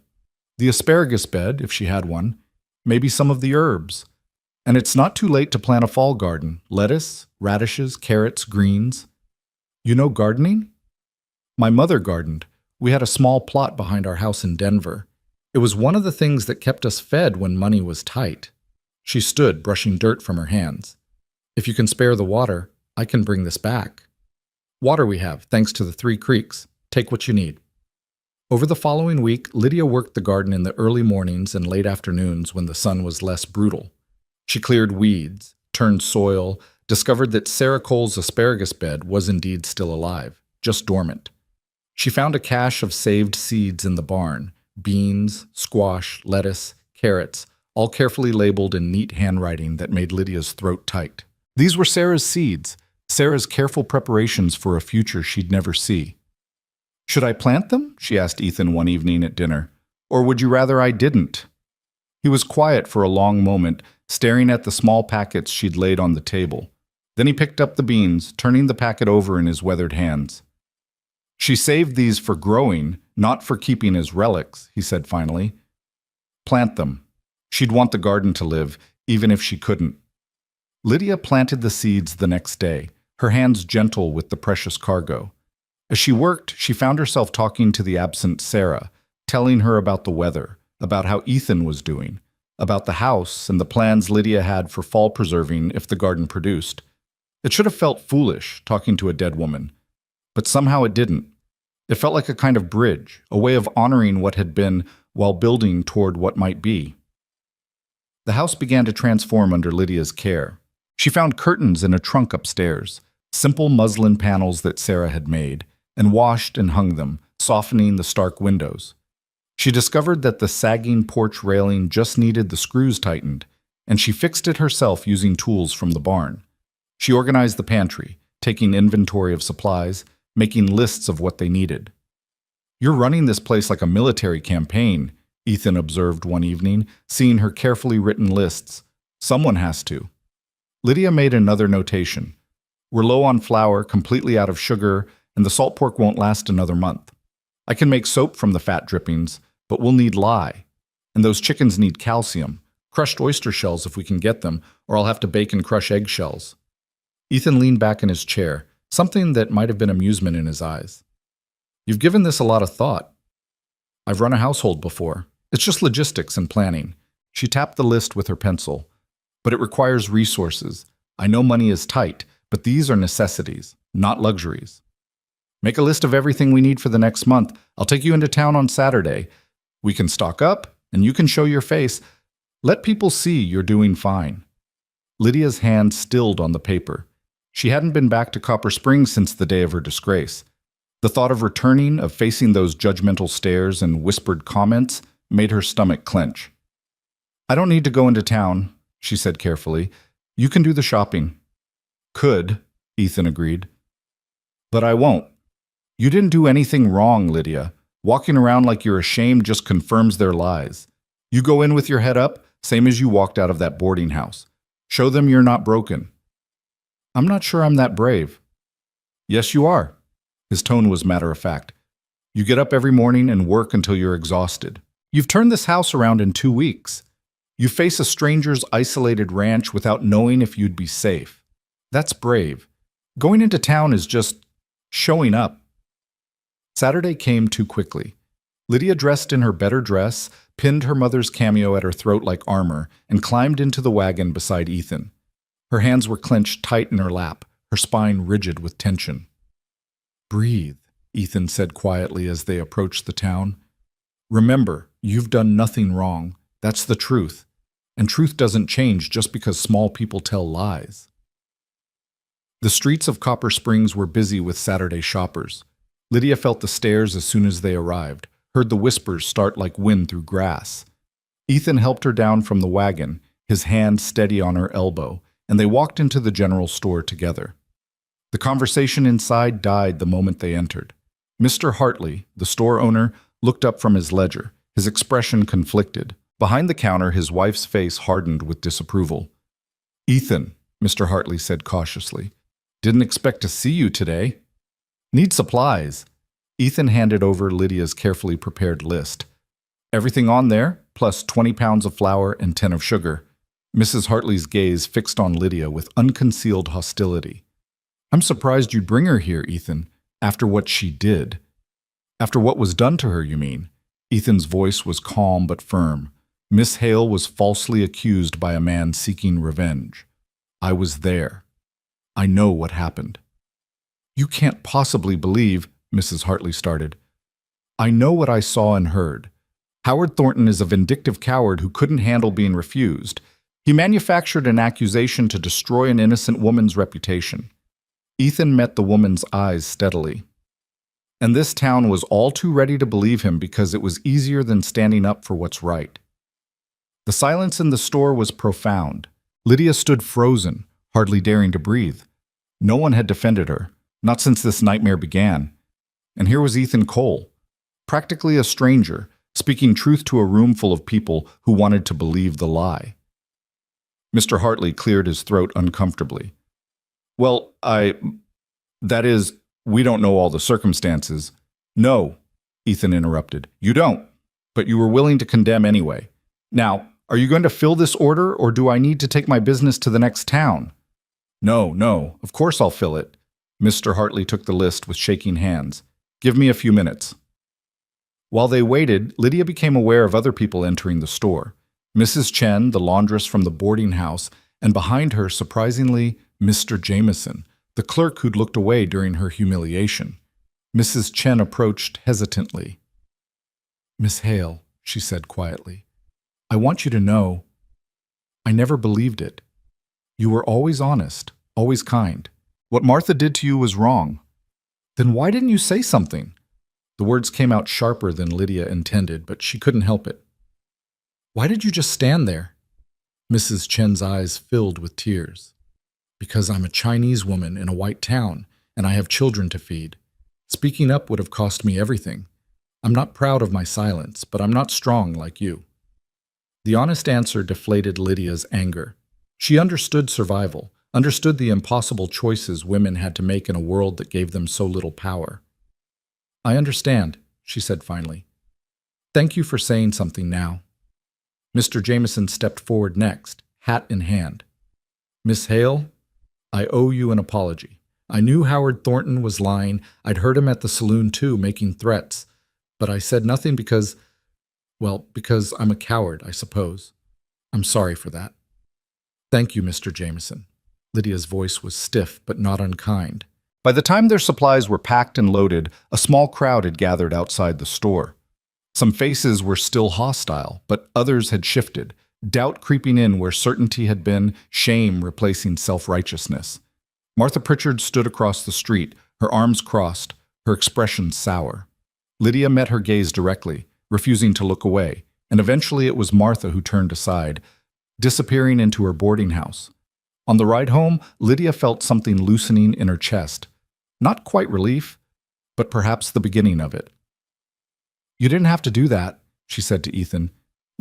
The asparagus bed, if she had one, maybe some of the herbs. And it's not too late to plant a fall garden, lettuce, radishes, carrots, greens. "You know gardening?" "My mother gardened. We had a small plot behind our house in Denver. It was one of the things that kept us fed when money was tight. She stood, brushing dirt from her hands. If you can spare the water, I can bring this back. Water we have, thanks to the 3 creeks. Take what you need. Over the following week, Lydia worked the garden in the early mornings and late afternoons when the sun was less brutal. She cleared weeds, turned soil, discovered that Sarah Cole's asparagus bed was indeed still alive, just dormant. She found a cache of saved seeds in the barn: beans, squash, lettuce, carrots, all carefully labeled in neat handwriting that made Lydia's throat tight. These were Sarah's seeds, Sarah's careful preparations for a future she'd never see. "Should I plant them?" she asked Ethan one evening at dinner. "Or would you rather I didn't?" He was quiet for a long moment, staring at the small packets she'd laid on the table. Then he picked up the beans, turning the packet over in his weathered hands. "She saved these for growing, not for keeping as relics," he said finally. "Plant them. She'd want the garden to live, even if she couldn't." Lydia planted the seeds the next day, her hands gentle with the precious cargo. As she worked, she found herself talking to the absent Sarah, telling her about the weather, about how Ethan was doing, about the house and the plans Lydia had for fall preserving if the garden produced. It should have felt foolish, talking to a dead woman, but somehow it didn't. It felt like a kind of bridge, a way of honoring what had been while building toward what might be. The house began to transform under Lydia's care. She found curtains in a trunk upstairs, simple muslin panels that Sarah had made, and washed and hung them, softening the stark windows. She discovered that the sagging porch railing just needed the screws tightened, and she fixed it herself using tools from the barn. She organized the pantry, taking inventory of supplies, making lists of what they needed. "You're running this place like a military campaign," Ethan observed one evening, seeing her carefully written lists. "Someone has to." Lydia made another notation. "We're low on flour, completely out of sugar, and the salt pork won't last another month. I can make soap from the fat drippings, but we'll need lye. And those chickens need calcium, crushed oyster shells if we can get them, or I'll have to bake and crush eggshells." Ethan leaned back in his chair, something that might have been amusement in his eyes. "You've given this a lot of thought." "I've run a household before. It's just logistics and planning." She tapped the list with her pencil. "But it requires resources. I know money is tight, but these are necessities, not luxuries. Make a list of everything we need for the next month. I'll take you into town on Saturday. We can stock up, and you can show your face. Let people see you're doing fine." Lydia's hand stilled on the paper. She hadn't been back to Copper Springs since the day of her disgrace. The thought of returning, of facing those judgmental stares and whispered comments, made her stomach clench. "I don't need to go into town," she said carefully. "You can do the shopping." "Could," Ethan agreed. "But I won't. You didn't do anything wrong, Lydia. Walking around like you're ashamed just confirms their lies. You go in with your head up, same as you walked out of that boarding house. Show them you're not broken." "I'm not sure I'm that brave." "Yes, you are." His tone was matter-of-fact. "You get up every morning and work until you're exhausted. You've turned this house around in 2 weeks. You face a stranger's isolated ranch without knowing if you'd be safe. That's brave. Going into town is just showing up." Saturday came too quickly. Lydia dressed in her better dress, pinned her mother's cameo at her throat like armor, and climbed into the wagon beside Ethan. Her hands were clenched tight in her lap, her spine rigid with tension. "Breathe," Ethan said quietly as they approached the town. "Remember, you've done nothing wrong. That's the truth. And truth doesn't change just because small people tell lies." The streets of Copper Springs were busy with Saturday shoppers. Lydia felt the stares as soon as they arrived, heard the whispers start like wind through grass. Ethan helped her down from the wagon, his hand steady on her elbow, and they walked into the general store together. The conversation inside died the moment they entered. Mr. Hartley, the store owner, looked up from his ledger, his expression conflicted. Behind the counter, his wife's face hardened with disapproval. "Ethan," Mr. Hartley said cautiously, "didn't expect to see you today. Need supplies." Ethan handed over Lydia's carefully prepared list. "Everything on there, plus 20 pounds of flour and 10 of sugar." Mrs. Hartley's gaze fixed on Lydia with unconcealed hostility. "I'm surprised you'd bring her here, Ethan, after what she did." "After what was done to her, you mean?" Ethan's voice was calm but firm. Miss Hale was falsely accused by a man seeking revenge. I was there. I know what happened. You can't possibly believe, Mrs. Hartley started. I know what I saw and heard. Howard Thornton is a vindictive coward who couldn't handle being refused. He manufactured an accusation to destroy an innocent woman's reputation. Ethan met the woman's eyes steadily. And this town was all too ready to believe him because it was easier than standing up for what's right. The silence in the store was profound. Lydia stood frozen, hardly daring to breathe. No one had defended her, not since this nightmare began. And here was Ethan Cole, practically a stranger, speaking truth to a room full of people who wanted to believe the lie. Mr. Hartley cleared his throat uncomfortably. Well, that is, we don't know all the circumstances. No, Ethan interrupted. You don't, but you were willing to condemn anyway. Now, are you going to fill this order, or do I need to take my business to the next town? No, of course I'll fill it. Mr. Hartley took the list with shaking hands. Give me a few minutes. While they waited, Lydia became aware of other people entering the store. Mrs. Chen, the laundress from the boarding house, and behind her, surprisingly, Mr. Jameson, the clerk who'd looked away during her humiliation. Mrs. Chen approached hesitantly. Miss Hale, she said quietly, I want you to know, I never believed it. You were always honest, always kind. What Martha did to you was wrong. Then why didn't you say something? The words came out sharper than Lydia intended, but she couldn't help it. Why did you just stand there? Mrs. Chen's eyes filled with tears. Because I'm a Chinese woman in a white town, and I have children to feed. Speaking up would have cost me everything. I'm not proud of my silence, but I'm not strong like you. The honest answer deflated Lydia's anger. She understood survival, understood the impossible choices women had to make in a world that gave them so little power. I understand, she said finally. Thank you for saying something now. Mr. Jameson stepped forward next, hat in hand. Miss Hale, I owe you an apology. I knew Howard Thornton was lying. I'd heard him at the saloon too, making threats. But I said nothing because I'm a coward, I suppose. I'm sorry for that. Thank you, Mr. Jameson. Lydia's voice was stiff but not unkind. By the time their supplies were packed and loaded, a small crowd had gathered outside the store. Some faces were still hostile, but others had shifted, doubt creeping in where certainty had been, shame replacing self-righteousness. Martha Pritchard stood across the street, her arms crossed, her expression sour. Lydia met her gaze directly, refusing to look away, and eventually it was Martha who turned aside, disappearing into her boarding house. On the ride home, Lydia felt something loosening in her chest. Not quite relief, but perhaps the beginning of it. You didn't have to do that, she said to Ethan.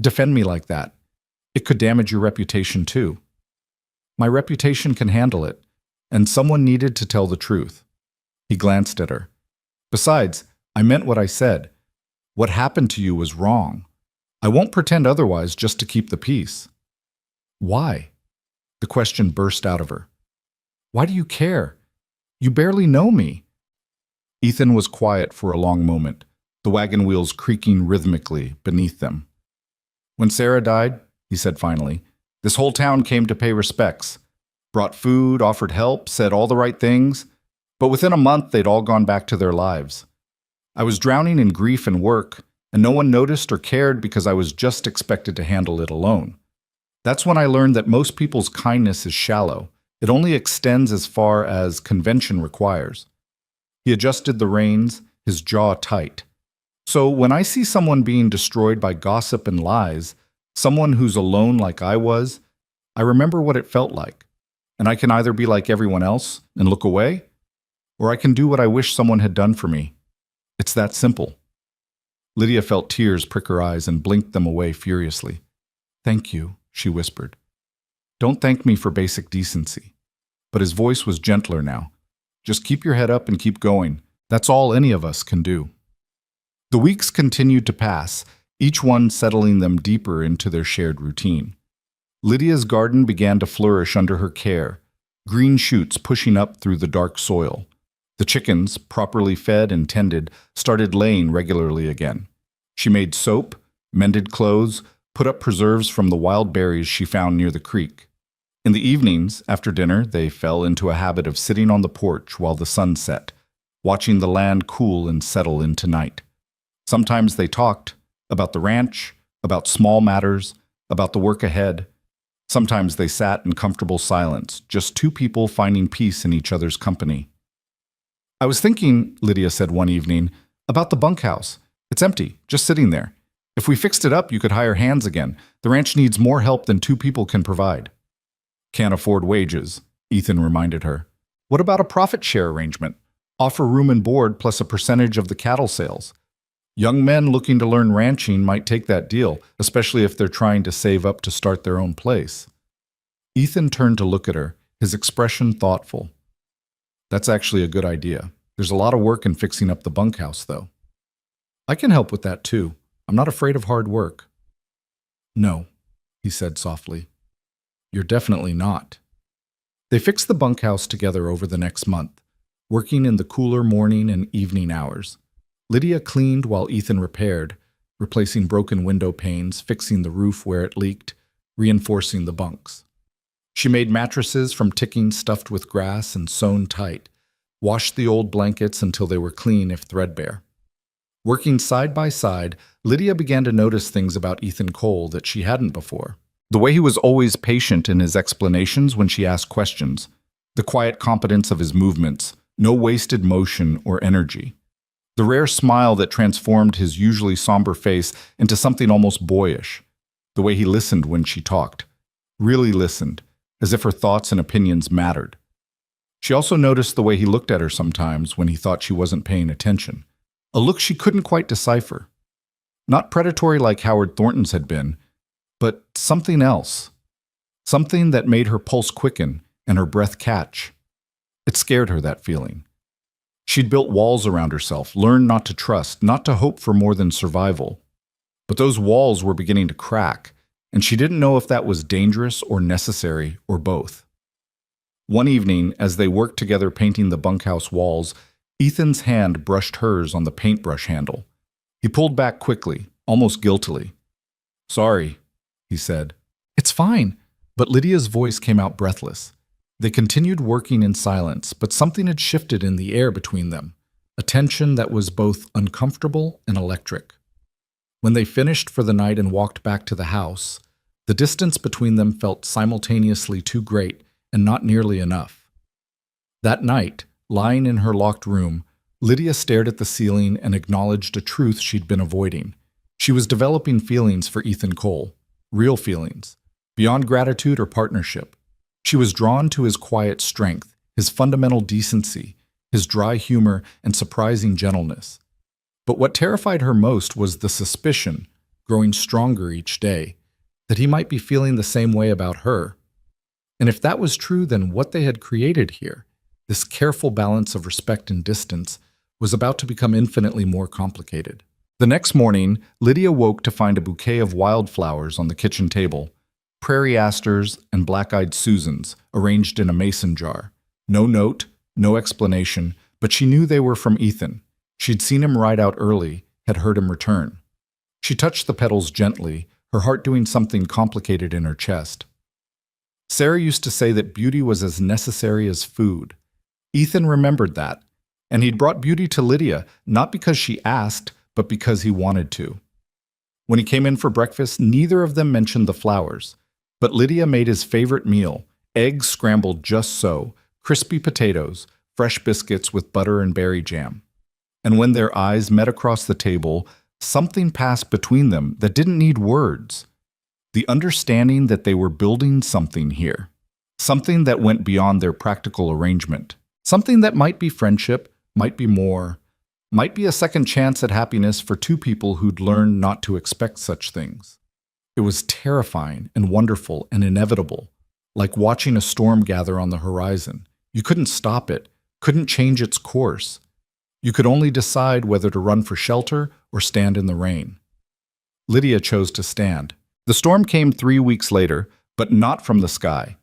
Defend me like that. It could damage your reputation too. My reputation can handle it, and someone needed to tell the truth. He glanced at her. Besides, I meant what I said. What happened to you was wrong. I won't pretend otherwise just to keep the peace. Why? The question burst out of her. Why do you care? You barely know me. Ethan was quiet for a long moment, the wagon wheels creaking rhythmically beneath them. When Sarah died, he said finally, this whole town came to pay respects, brought food, offered help, said all the right things, but within a month they'd all gone back to their lives. I was drowning in grief and work, and no one noticed or cared because I was just expected to handle it alone. That's when I learned that most people's kindness is shallow. It only extends as far as convention requires. He adjusted the reins, his jaw tight. So when I see someone being destroyed by gossip and lies, someone who's alone like I was, I remember what it felt like. And I can either be like everyone else and look away, or I can do what I wish someone had done for me. It's that simple. Lydia felt tears prick her eyes and blinked them away furiously. Thank you, she whispered. Don't thank me for basic decency. But his voice was gentler now. Just keep your head up and keep going. That's all any of us can do. The weeks continued to pass, each one settling them deeper into their shared routine. Lydia's garden began to flourish under her care, green shoots pushing up through the dark soil. The chickens, properly fed and tended, started laying regularly again. She made soap, mended clothes, put up preserves from the wild berries she found near the creek. In the evenings, after dinner, they fell into a habit of sitting on the porch while the sun set, watching the land cool and settle into night. Sometimes they talked about the ranch, about small matters, about the work ahead. Sometimes they sat in comfortable silence, just two people finding peace in each other's company. "I was thinking," Lydia said one evening, "about the bunkhouse. It's empty, just sitting there. If we fixed it up, you could hire hands again. The ranch needs more help than two people can provide." "Can't afford wages," Ethan reminded her. "What about a profit share arrangement? Offer room and board plus a percentage of the cattle sales. Young men looking to learn ranching might take that deal, especially if they're trying to save up to start their own place." Ethan turned to look at her, his expression thoughtful. "That's actually a good idea. There's a lot of work in fixing up the bunkhouse, though." "I can help with that, too. I'm not afraid of hard work." "No," he said softly. "You're definitely not." They fixed the bunkhouse together over the next month, working in the cooler morning and evening hours. Lydia cleaned while Ethan repaired, replacing broken window panes, fixing the roof where it leaked, reinforcing the bunks. She made mattresses from ticking stuffed with grass and sewn tight, washed the old blankets until they were clean if threadbare. Working side by side, Lydia began to notice things about Ethan Cole that she hadn't before. The way he was always patient in his explanations when she asked questions, the quiet competence of his movements, no wasted motion or energy. The rare smile that transformed his usually somber face into something almost boyish. The way he listened when she talked. Really listened, as if her thoughts and opinions mattered. She also noticed the way he looked at her sometimes when he thought she wasn't paying attention. A look she couldn't quite decipher. Not predatory like Howard Thornton's had been, but something else. Something that made her pulse quicken and her breath catch. It scared her, that feeling. She'd built walls around herself, learned not to trust, not to hope for more than survival. But those walls were beginning to crack, and she didn't know if that was dangerous or necessary or both. One evening, as they worked together painting the bunkhouse walls, Ethan's hand brushed hers on the paintbrush handle. He pulled back quickly, almost guiltily. "Sorry," he said. "It's fine," but Lydia's voice came out breathless. They continued working in silence, but something had shifted in the air between them, a tension that was both uncomfortable and electric. When they finished for the night and walked back to the house, the distance between them felt simultaneously too great and not nearly enough. That night, lying in her locked room, Lydia stared at the ceiling and acknowledged a truth she'd been avoiding. She was developing feelings for Ethan Cole, real feelings, beyond gratitude or partnership. She was drawn to his quiet strength, his fundamental decency, his dry humor, and surprising gentleness. But what terrified her most was the suspicion, growing stronger each day, that he might be feeling the same way about her. And if that was true, then what they had created here, this careful balance of respect and distance, was about to become infinitely more complicated. The next morning, Lydia woke to find a bouquet of wildflowers on the kitchen table. Prairie asters and black-eyed Susans arranged in a mason jar. No note, no explanation, but she knew they were from Ethan. She'd seen him ride out early, had heard him return. She touched the petals gently, her heart doing something complicated in her chest. Sarah used to say that beauty was as necessary as food. Ethan remembered that, and he'd brought beauty to Lydia, not because she asked, but because he wanted to. When he came in for breakfast, neither of them mentioned the flowers. But Lydia made his favorite meal, eggs scrambled just so, crispy potatoes, fresh biscuits with butter and berry jam. And when their eyes met across the table, something passed between them that didn't need words. The understanding that they were building something here. Something that went beyond their practical arrangement. Something that might be friendship, might be more, might be a second chance at happiness for two people who'd learned not to expect such things. It was terrifying and wonderful and inevitable, like watching a storm gather on the horizon. You couldn't stop it, couldn't change its course. You could only decide whether to run for shelter or stand in the rain. Lydia chose to stand. The storm came 3 weeks later, but not from the sky.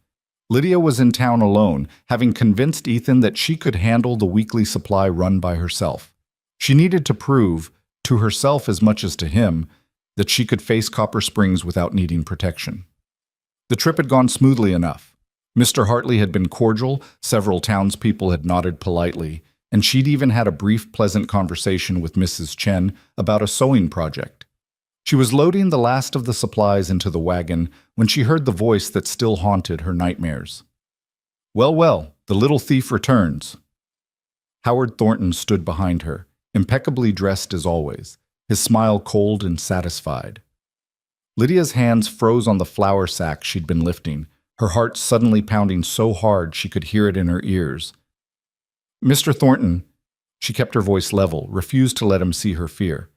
Lydia was in town alone, having convinced Ethan that she could handle the weekly supply run by herself. She needed to prove, to herself as much as to him, that she could face Copper Springs without needing protection. The trip had gone smoothly enough. Mr. Hartley had been cordial, several townspeople had nodded politely, and she'd even had a brief, pleasant conversation with Mrs. Chen about a sewing project. She was loading the last of the supplies into the wagon when she heard the voice that still haunted her nightmares. "Well, well, the little thief returns." Howard Thornton stood behind her, impeccably dressed as always, his smile cold and satisfied. Lydia's hands froze on the flour sack she'd been lifting, her heart suddenly pounding so hard she could hear it in her ears. "Mr. Thornton," she kept her voice level, refused to let him see her fear.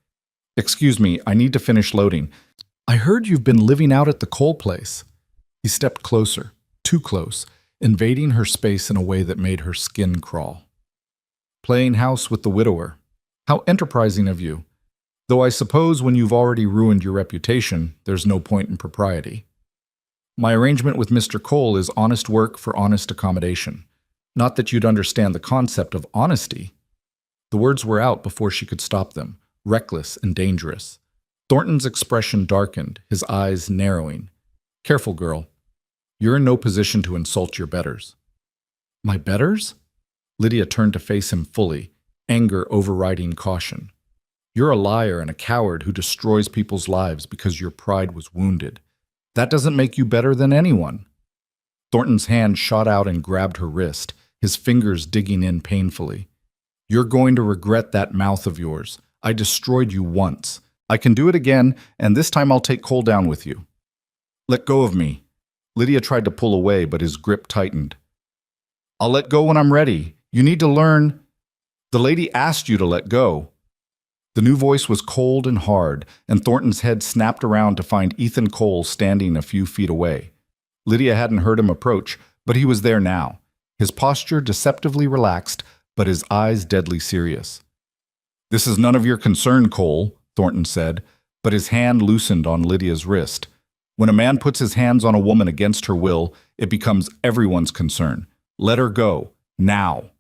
"Excuse me, I need to finish loading. I heard you've been living out at the coal place." He stepped closer, too close, invading her space in a way that made her skin crawl. "Playing house with the widower. How enterprising of you. Though I suppose when you've already ruined your reputation, there's no point in propriety. My arrangement with Mr. Cole is honest work for honest accommodation. Not that you'd understand the concept of honesty." The words were out before she could stop them, reckless and dangerous. Thornton's expression darkened, his eyes narrowing. "Careful, girl. You're in no position to insult your betters." "My betters?" Lydia turned to face him fully, anger overriding caution. "You're a liar and a coward who destroys people's lives because your pride was wounded. That doesn't make you better than anyone." Thornton's hand shot out and grabbed her wrist, his fingers digging in painfully. "You're going to regret that mouth of yours. I destroyed you once. I can do it again, and this time I'll take Cole down with you." "Let go of me." Lydia tried to pull away, but his grip tightened. "I'll let go when I'm ready. You need to learn." "The lady asked you to let go." The new voice was cold and hard, and Thornton's head snapped around to find Ethan Cole standing a few feet away. Lydia hadn't heard him approach, but he was there now, his posture deceptively relaxed, but his eyes deadly serious. "This is none of your concern, Cole," Thornton said, but his hand loosened on Lydia's wrist. "When a man puts his hands on a woman against her will, it becomes everyone's concern. Let her go, now."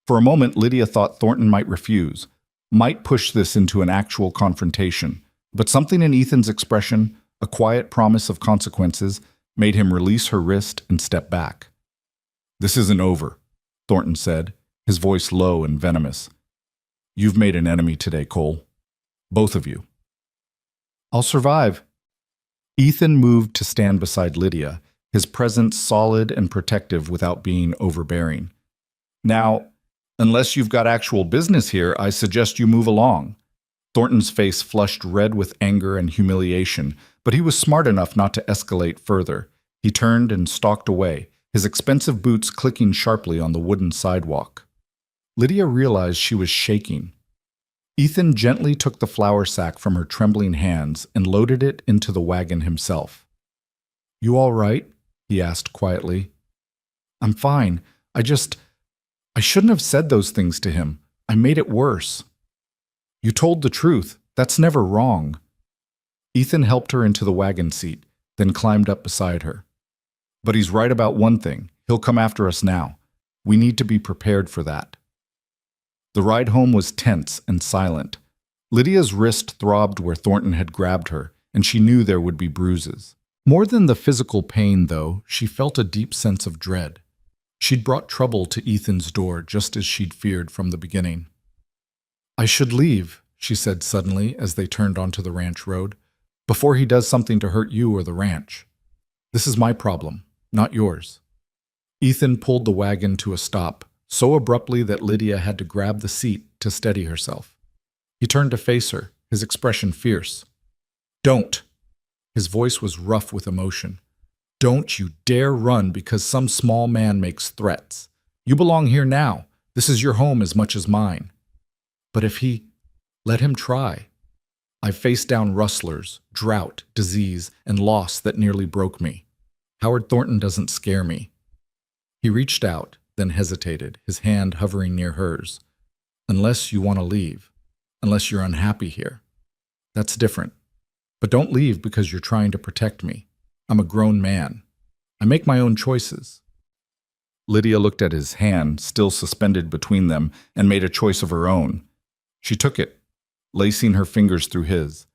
For a moment, Lydia thought Thornton might refuse, might push this into an actual confrontation, but something in Ethan's expression, a quiet promise of consequences, made him release her wrist and step back. "This isn't over," Thornton said, his voice low and venomous. "You've made an enemy today, Cole. Both of you." "I'll survive." Ethan moved to stand beside Lydia, his presence solid and protective without being overbearing. "Now, unless you've got actual business here, I suggest you move along." Thornton's face flushed red with anger and humiliation, but he was smart enough not to escalate further. He turned and stalked away, his expensive boots clicking sharply on the wooden sidewalk. Lydia realized she was shaking. Ethan gently took the flour sack from her trembling hands and loaded it into the wagon himself. "You all right?" he asked quietly. "I'm fine. I shouldn't have said those things to him. I made it worse." "You told the truth. That's never wrong." Ethan helped her into the wagon seat, then climbed up beside her. "But he's right about one thing. He'll come after us now. We need to be prepared for that." The ride home was tense and silent. Lydia's wrist throbbed where Thornton had grabbed her, and she knew there would be bruises. More than the physical pain, though, she felt a deep sense of dread. She'd brought trouble to Ethan's door just as she'd feared from the beginning. "I should leave," she said suddenly as they turned onto the ranch road, "before he does something to hurt you or the ranch. This is my problem, not yours." Ethan pulled the wagon to a stop, so abruptly that Lydia had to grab the seat to steady herself. He turned to face her, his expression fierce. "Don't!" His voice was rough with emotion. "Don't you dare run because some small man makes threats. You belong here now. This is your home as much as mine." "But if he... let him try. I've faced down rustlers, drought, disease, and loss that nearly broke me. Howard Thornton doesn't scare me." He reached out, then hesitated, his hand hovering near hers. "Unless you want to leave. Unless you're unhappy here. That's different. But don't leave because you're trying to protect me. I'm a grown man. I make my own choices." Lydia looked at his hand, still suspended between them, and made a choice of her own. She took it, lacing her fingers through his.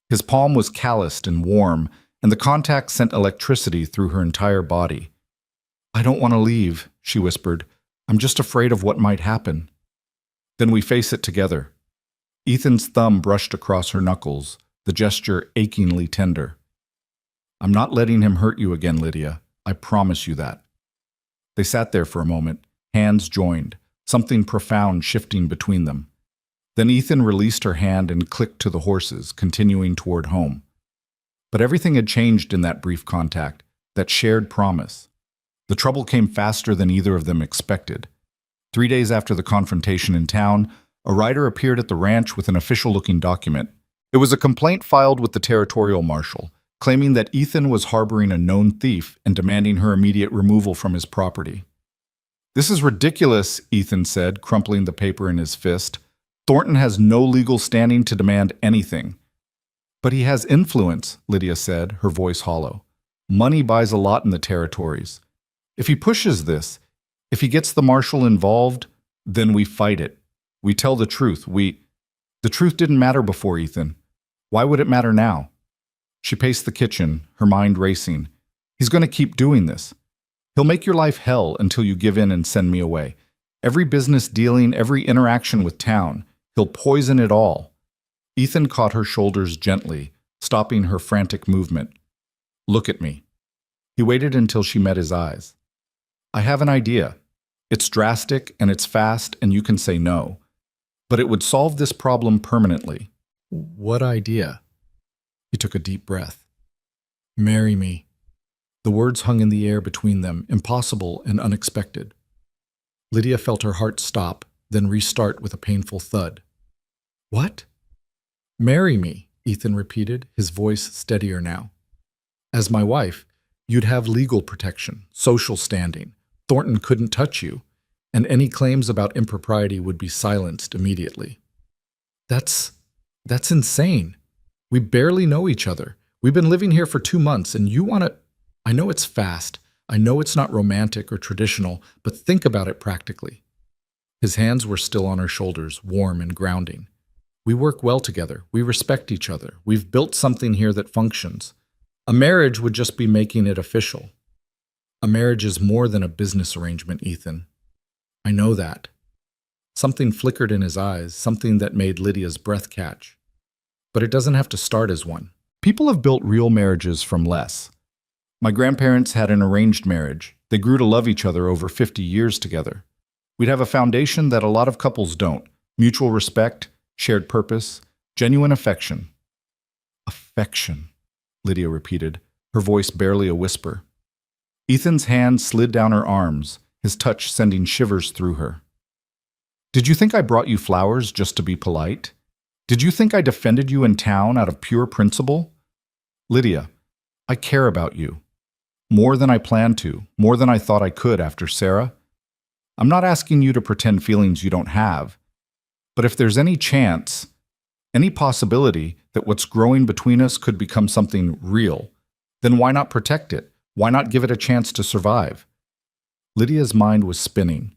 His palm was calloused and warm, and the contact sent electricity through her entire body. "I don't want to leave," she whispered. "I'm just afraid of what might happen." "Then we face it together." Ethan's thumb brushed across her knuckles, the gesture achingly tender. "I'm not letting him hurt you again, Lydia. I promise you that." They sat there for a moment, hands joined, something profound shifting between them. Then Ethan released her hand and clicked to the horses, continuing toward home. But everything had changed in that brief contact, that shared promise. The trouble came faster than either of them expected. 3 days after the confrontation in town, a writer appeared at the ranch with an official-looking document. It was a complaint filed with the territorial marshal, claiming that Ethan was harboring a known thief and demanding her immediate removal from his property. "This is ridiculous," Ethan said, crumpling the paper in his fist. "Thornton has no legal standing to demand anything." "But he has influence," Lydia said, her voice hollow. "Money buys a lot in the territories. If he pushes this, if he gets the marshal involved, then we fight it. We tell the truth. The truth didn't matter before, Ethan. Why would it matter now?" She paced the kitchen, her mind racing. "He's going to keep doing this. He'll make your life hell until you give in and send me away. Every business dealing, every interaction with town, he'll poison it all." Ethan caught her shoulders gently, stopping her frantic movement. "Look at me." He waited until she met his eyes. "I have an idea. It's drastic and it's fast and you can say no. But it would solve this problem permanently." "What idea?" He took a deep breath. "Marry me." The words hung in the air between them, impossible and unexpected. Lydia felt her heart stop, then restart with a painful thud. "What?" "Marry me," Ethan repeated, his voice steadier now. "As my wife, you'd have legal protection, social standing. Thornton couldn't touch you, and any claims about impropriety would be silenced immediately." That's insane. We barely know each other. We've been living here for 2 months, and you want to... I know it's fast. I know it's not romantic or traditional, but think about it practically. His hands were still on her shoulders, warm and grounding. "We work well together. We respect each other. We've built something here that functions. A marriage would just be making it official." "A marriage is more than a business arrangement, Ethan. I know that." Something flickered in his eyes, something that made Lydia's breath catch. "But it doesn't have to start as one. People have built real marriages from less. My grandparents had an arranged marriage. They grew to love each other over 50 years together. We'd have a foundation that a lot of couples don't. Mutual respect, shared purpose, genuine affection." "Affection," Lydia repeated, her voice barely a whisper. Ethan's hand slid down her arms, his touch sending shivers through her. "Did you think I brought you flowers just to be polite? Did you think I defended you in town out of pure principle? Lydia, I care about you. More than I planned to, more than I thought I could after Sarah. I'm not asking you to pretend feelings you don't have. But if there's any chance, any possibility that what's growing between us could become something real, then why not protect it? Why not give it a chance to survive?" Lydia's mind was spinning.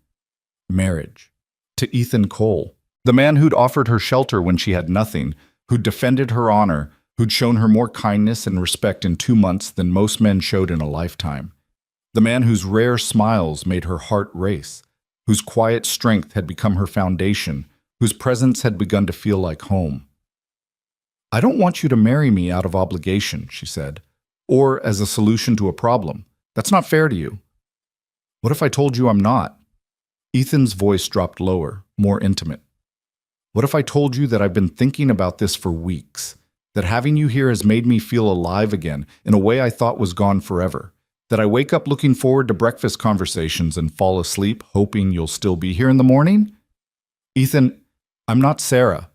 Marriage. To Ethan Cole, the man who'd offered her shelter when she had nothing, who'd defended her honor, who'd shown her more kindness and respect in 2 months than most men showed in a lifetime. The man whose rare smiles made her heart race, whose quiet strength had become her foundation, whose presence had begun to feel like home. "I don't want you to marry me out of obligation," she said, "or as a solution to a problem. That's not fair to you." "What if I told you I'm not?" Ethan's voice dropped lower, more intimate. "What if I told you that I've been thinking about this for weeks? That having you here has made me feel alive again in a way I thought was gone forever? That I wake up looking forward to breakfast conversations and fall asleep hoping you'll still be here in the morning?" "Ethan, I'm not Sarah.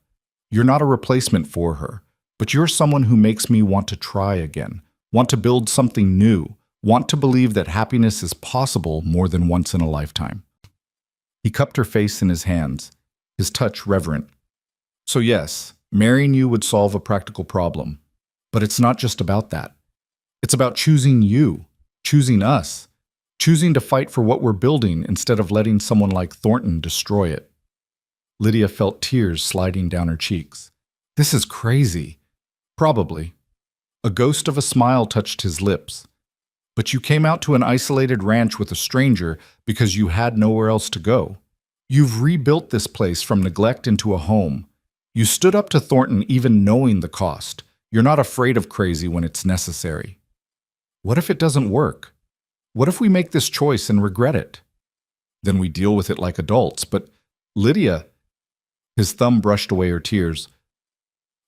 You're not a replacement for her, but you're someone who makes me want to try again, want to build something new, want to believe that happiness is possible more than once in a lifetime." He cupped her face in his hands, his touch reverent. "So yes, marrying you would solve a practical problem. But it's not just about that. It's about choosing you, choosing us, choosing to fight for what we're building instead of letting someone like Thornton destroy it." Lydia felt tears sliding down her cheeks. This is crazy. Probably. A ghost of a smile touched his lips. But you came out to an isolated ranch with a stranger because you had nowhere else to go. You've rebuilt this place from neglect into a home. You stood up to Thornton even knowing the cost. You're not afraid of crazy when it's necessary. What if it doesn't work? What if we make this choice and regret it? Then we deal with it like adults. But Lydia, his thumb brushed away her tears.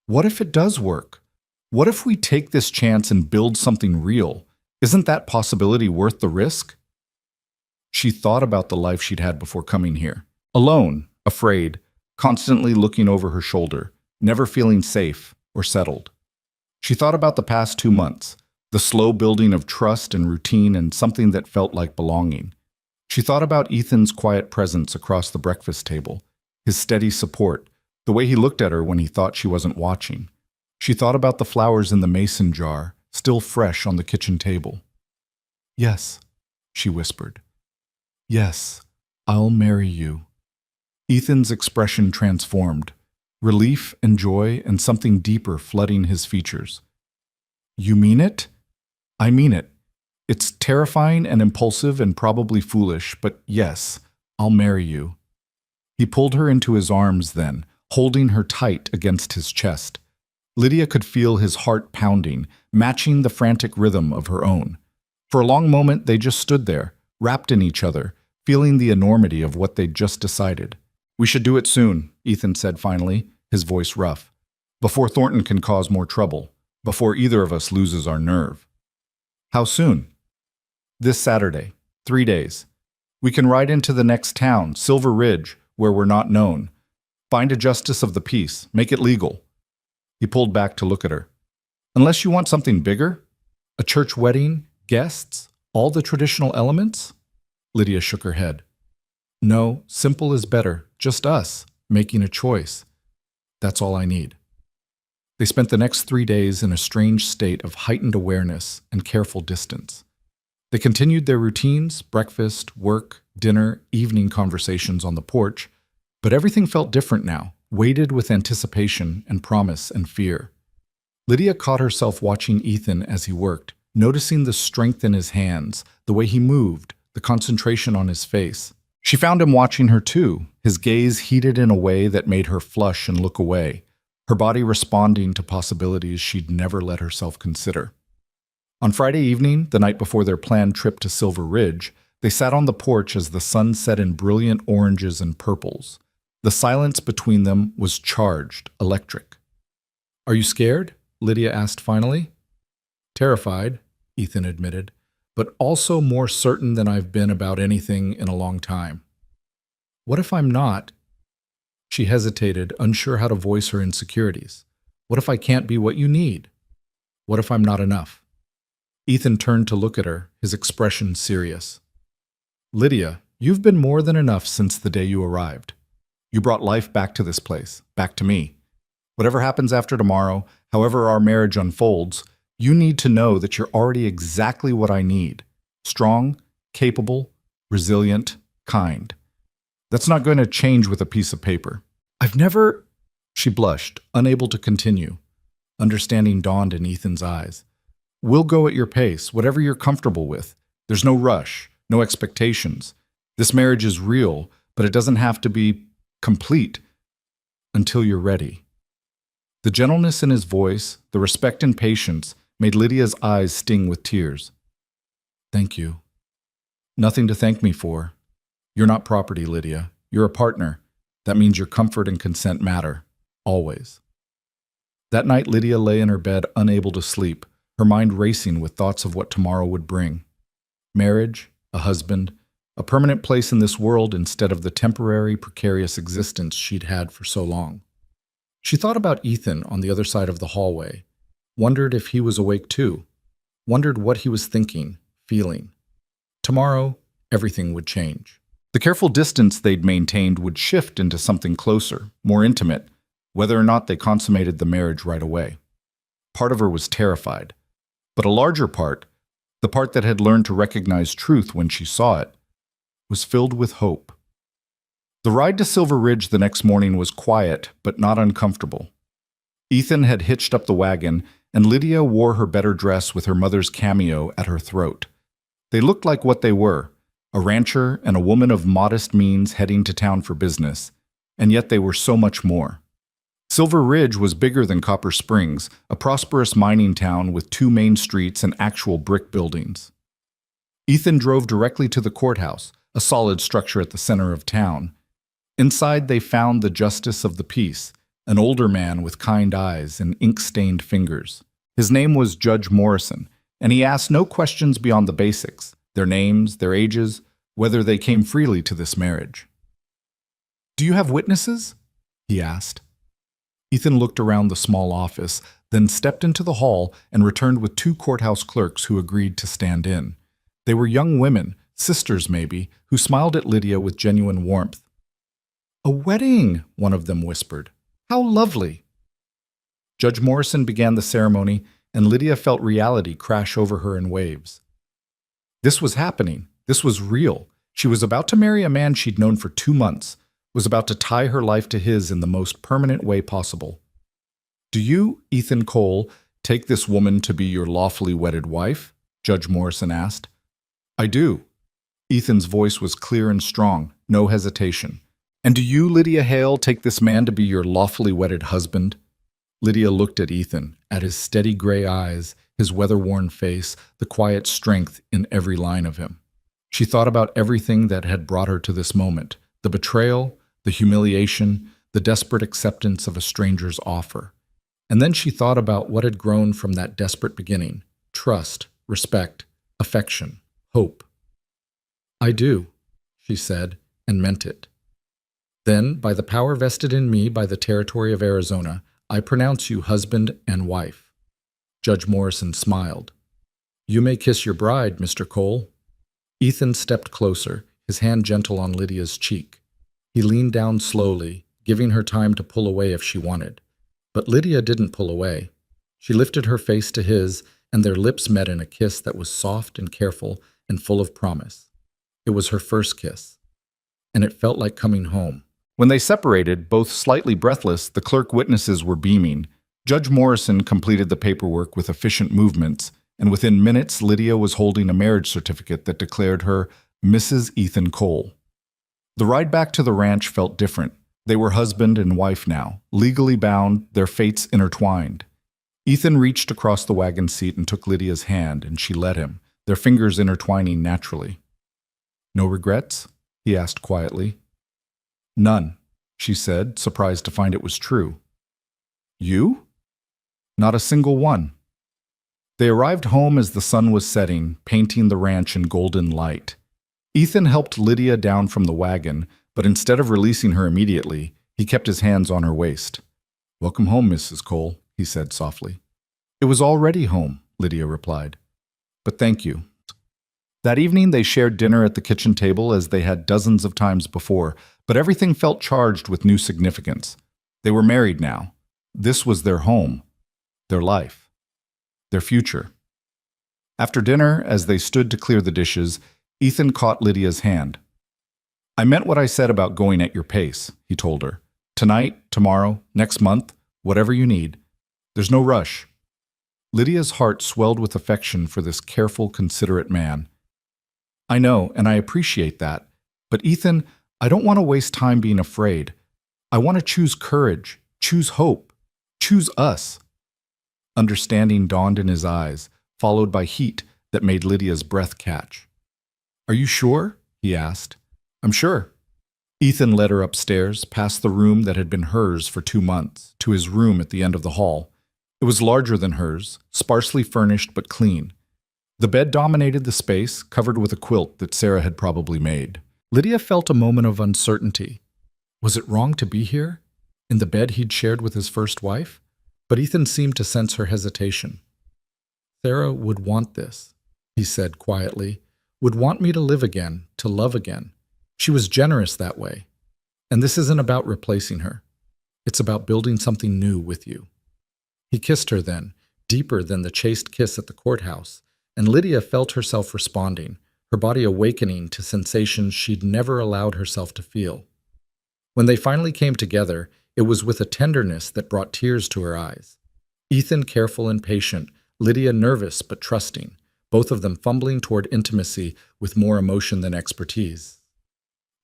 What if it does work? What if we take this chance and build something real? Isn't that possibility worth the risk? She thought about the life she'd had before coming here. Alone, afraid, constantly looking over her shoulder, never feeling safe or settled. She thought about the past 2 months, the slow building of trust and routine and something that felt like belonging. She thought about Ethan's quiet presence across the breakfast table, his steady support, the way he looked at her when he thought she wasn't watching. She thought about the flowers in the mason jar, still fresh on the kitchen table. "Yes," she whispered. "Yes, I'll marry you." Ethan's expression transformed, relief and joy and something deeper flooding his features. "You mean it?" "I mean it. It's terrifying and impulsive and probably foolish, but yes, I'll marry you." He pulled her into his arms then, holding her tight against his chest. Lydia could feel his heart pounding, matching the frantic rhythm of her own. For a long moment, they just stood there, wrapped in each other, feeling the enormity of what they'd just decided. "We should do it soon," Ethan said finally, his voice rough. "Before Thornton can cause more trouble, before either of us loses our nerve." "How soon?" "This Saturday. 3 days. We can ride into the next town, Silver Ridge, where we're not known. Find a justice of the peace, make it legal." He pulled back to look at her. "Unless you want something bigger? A church wedding, guests, all the traditional elements?" Lydia shook her head. "No, simple is better. Just us, making a choice. That's all I need." They spent the next 3 days in a strange state of heightened awareness and careful distance. They continued their routines, breakfast, work, dinner, evening conversations on the porch, but everything felt different now, weighted with anticipation and promise and fear. Lydia caught herself watching Ethan as he worked, noticing the strength in his hands, the way he moved, the concentration on his face. She found him watching her too, his gaze heated in a way that made her flush and look away, her body responding to possibilities she'd never let herself consider. On Friday evening, the night before their planned trip to Silver Ridge, they sat on the porch as the sun set in brilliant oranges and purples. The silence between them was charged, electric. "Are you scared?" Lydia asked finally. "Terrified," Ethan admitted, "but also more certain than I've been about anything in a long time." "What if I'm not?" She hesitated, unsure how to voice her insecurities. "What if I can't be what you need? What if I'm not enough?" Ethan turned to look at her, his expression serious. "Lydia, you've been more than enough since the day you arrived. You brought life back to this place, back to me. Whatever happens after tomorrow, however our marriage unfolds, you need to know that you're already exactly what I need. Strong, capable, resilient, kind. That's not going to change with a piece of paper." "I've never—" She blushed, unable to continue. Understanding dawned in Ethan's eyes. "We'll go at your pace, whatever you're comfortable with. There's no rush, no expectations. This marriage is real, but it doesn't have to be complete until you're ready." The gentleness in his voice, the respect and patience, made Lydia's eyes sting with tears. "Thank you." "Nothing to thank me for. You're not property, Lydia. You're a partner. That means your comfort and consent matter. Always." That night, Lydia lay in her bed unable to sleep, her mind racing with thoughts of what tomorrow would bring. Marriage, a husband, a permanent place in this world instead of the temporary, precarious existence she'd had for so long. She thought about Ethan on the other side of the hallway, wondered if he was awake too, wondered what he was thinking, feeling. Tomorrow, everything would change. The careful distance they'd maintained would shift into something closer, more intimate, whether or not they consummated the marriage right away. Part of her was terrified, but a larger part, the part that had learned to recognize truth when she saw it, was filled with hope. The ride to Silver Ridge the next morning was quiet, but not uncomfortable. Ethan had hitched up the wagon, and Lydia wore her better dress with her mother's cameo at her throat. They looked like what they were, a rancher and a woman of modest means heading to town for business, and yet they were so much more. Silver Ridge was bigger than Copper Springs, a prosperous mining town with 2 main streets and actual brick buildings. Ethan drove directly to the courthouse, a solid structure at the center of town. Inside they found the justice of the peace, an older man with kind eyes and ink-stained fingers. His name was Judge Morrison, and he asked no questions beyond the basics, their names, their ages, whether they came freely to this marriage. "Do you have witnesses?" he asked. Ethan looked around the small office, then stepped into the hall and returned with 2 courthouse clerks who agreed to stand in. They were young women, sisters maybe, who smiled at Lydia with genuine warmth. "A wedding," one of them whispered. "How lovely." Judge Morrison began the ceremony, and Lydia felt reality crash over her in waves. This was happening. This was real. She was about to marry a man she'd known for 2 months, was about to tie her life to his in the most permanent way possible. "Do you, Ethan Cole, take this woman to be your lawfully wedded wife?" Judge Morrison asked. "I do." Ethan's voice was clear and strong, no hesitation. "And do you, Lydia Hale, take this man to be your lawfully wedded husband?" Lydia looked at Ethan, at his steady gray eyes, his weather-worn face, the quiet strength in every line of him. She thought about everything that had brought her to this moment, the betrayal, the humiliation, the desperate acceptance of a stranger's offer. And then she thought about what had grown from that desperate beginning: trust, respect, affection, hope. "I do," she said, and meant it. "Then, by the power vested in me by the territory of Arizona, I pronounce you husband and wife." Judge Morrison smiled. "You may kiss your bride, Mr. Cole." Ethan stepped closer, his hand gentle on Lydia's cheek. He leaned down slowly, giving her time to pull away if she wanted. But Lydia didn't pull away. She lifted her face to his, and their lips met in a kiss that was soft and careful and full of promise. It was her first kiss, and it felt like coming home. When they separated, both slightly breathless, the clerk witnesses were beaming. Judge Morrison completed the paperwork with efficient movements, and within minutes Lydia was holding a marriage certificate that declared her Mrs. Ethan Cole. The ride back to the ranch felt different. They were husband and wife now, legally bound, their fates intertwined. Ethan reached across the wagon seat and took Lydia's hand, and she let him, their fingers intertwining naturally. "No regrets?" he asked quietly. "None," she said, surprised to find it was true. "You?" "Not a single one." They arrived home as the sun was setting, painting the ranch in golden light. Ethan helped Lydia down from the wagon, but instead of releasing her immediately, he kept his hands on her waist. "Welcome home, Mrs. Cole," he said softly. "It was already home," Lydia replied. "But thank you." That evening they shared dinner at the kitchen table as they had dozens of times before, but everything felt charged with new significance. They were married now. This was their home, their life, their future. After dinner, as they stood to clear the dishes, Ethan caught Lydia's hand. "I meant what I said about going at your pace," he told her. "Tonight, tomorrow, next month, whatever you need. There's no rush." Lydia's heart swelled with affection for this careful, considerate man. "I know, and I appreciate that. But Ethan, I don't want to waste time being afraid. I want to choose courage, choose hope, choose us." Understanding dawned in his eyes, followed by heat that made Lydia's breath catch. "Are you sure?" he asked. "I'm sure." Ethan led her upstairs, past the room that had been hers for 2 months, to his room at the end of the hall. It was larger than hers, sparsely furnished but clean. The bed dominated the space, covered with a quilt that Sarah had probably made. Lydia felt a moment of uncertainty. Was it wrong to be here, in the bed he'd shared with his first wife? But Ethan seemed to sense her hesitation. "Sarah would want this," he said quietly, "would want me to live again, to love again. She was generous that way. And this isn't about replacing her. It's about building something new with you." He kissed her then, deeper than the chaste kiss at the courthouse, and Lydia felt herself responding, her body awakening to sensations she'd never allowed herself to feel. When they finally came together, It was with a tenderness that brought tears to her eyes. Ethan careful and patient, Lydia nervous but trusting, both of them fumbling toward intimacy with more emotion than expertise.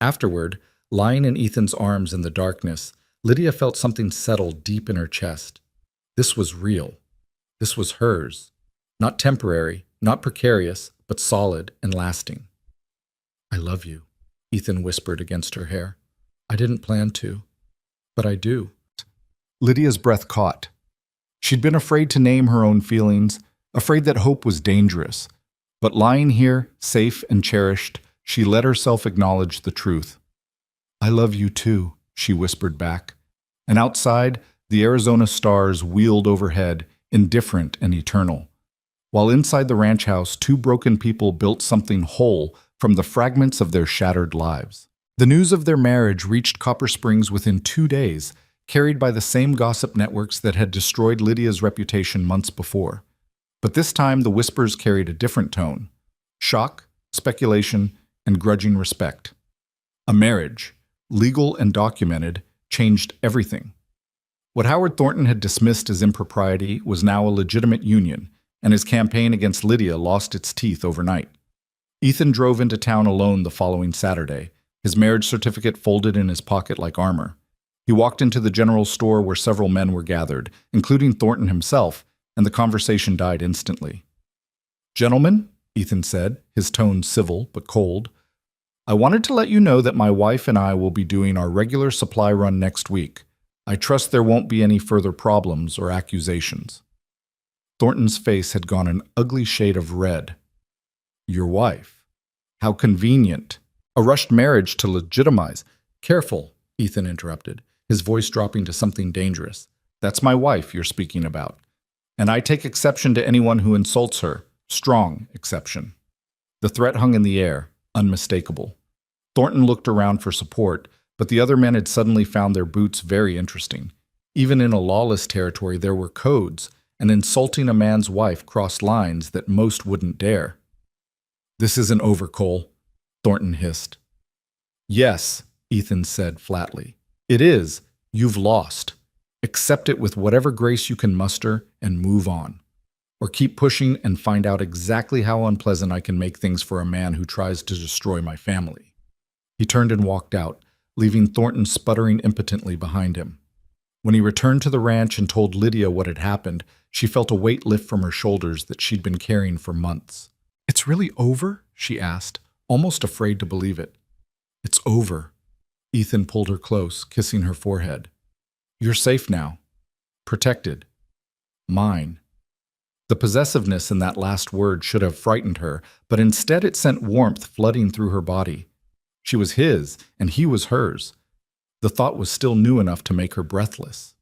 Afterward, lying in Ethan's arms in the darkness, Lydia felt something settle deep in her chest. This was real. This was hers. Not temporary, not precarious, but solid and lasting. "I love you," Ethan whispered against her hair. "I didn't plan to, but I do." Lydia's breath caught. She'd been afraid to name her own feelings, afraid that hope was dangerous. But lying here, safe and cherished, she let herself acknowledge the truth. "I love you too," she whispered back. And outside, the Arizona stars wheeled overhead, indifferent and eternal. While inside the ranch house, two broken people built something whole from the fragments of their shattered lives. The news of their marriage reached Copper Springs within 2 days, carried by the same gossip networks that had destroyed Lydia's reputation months before. But this time the whispers carried a different tone: shock, speculation, and grudging respect. A marriage, legal and documented, changed everything. What Howard Thornton had dismissed as impropriety was now a legitimate union, and his campaign against Lydia lost its teeth overnight. Ethan drove into town alone the following Saturday, his marriage certificate folded in his pocket like armor. He walked into the general store where several men were gathered, including Thornton himself, and the conversation died instantly. "Gentlemen," Ethan said, his tone civil but cold, "I wanted to let you know that my wife and I will be doing our regular supply run next week. I trust there won't be any further problems or accusations." Thornton's face had gone an ugly shade of red. "Your wife? How convenient. A rushed marriage to legitimize." "Careful," Ethan interrupted, his voice dropping to something dangerous. "That's my wife you're speaking about. And I take exception to anyone who insults her. Strong exception." The threat hung in the air, unmistakable. Thornton looked around for support, but the other men had suddenly found their boots very interesting. Even in a lawless territory, there were codes, and insulting a man's wife crossed lines that most wouldn't dare. "This isn't over, Cole," Thornton hissed. "Yes," Ethan said flatly. "It is. You've lost. Accept it with whatever grace you can muster and move on. Or keep pushing and find out exactly how unpleasant I can make things for a man who tries to destroy my family." He turned and walked out, leaving Thornton sputtering impotently behind him. When he returned to the ranch and told Lydia what had happened, she felt a weight lift from her shoulders that she'd been carrying for months. "It's really over?" she asked, almost afraid to believe it. "It's over." Ethan pulled her close, kissing her forehead. "You're safe now. Protected. Mine." The possessiveness in that last word should have frightened her, but instead it sent warmth flooding through her body. She was his, and he was hers. The thought was still new enough to make her breathless.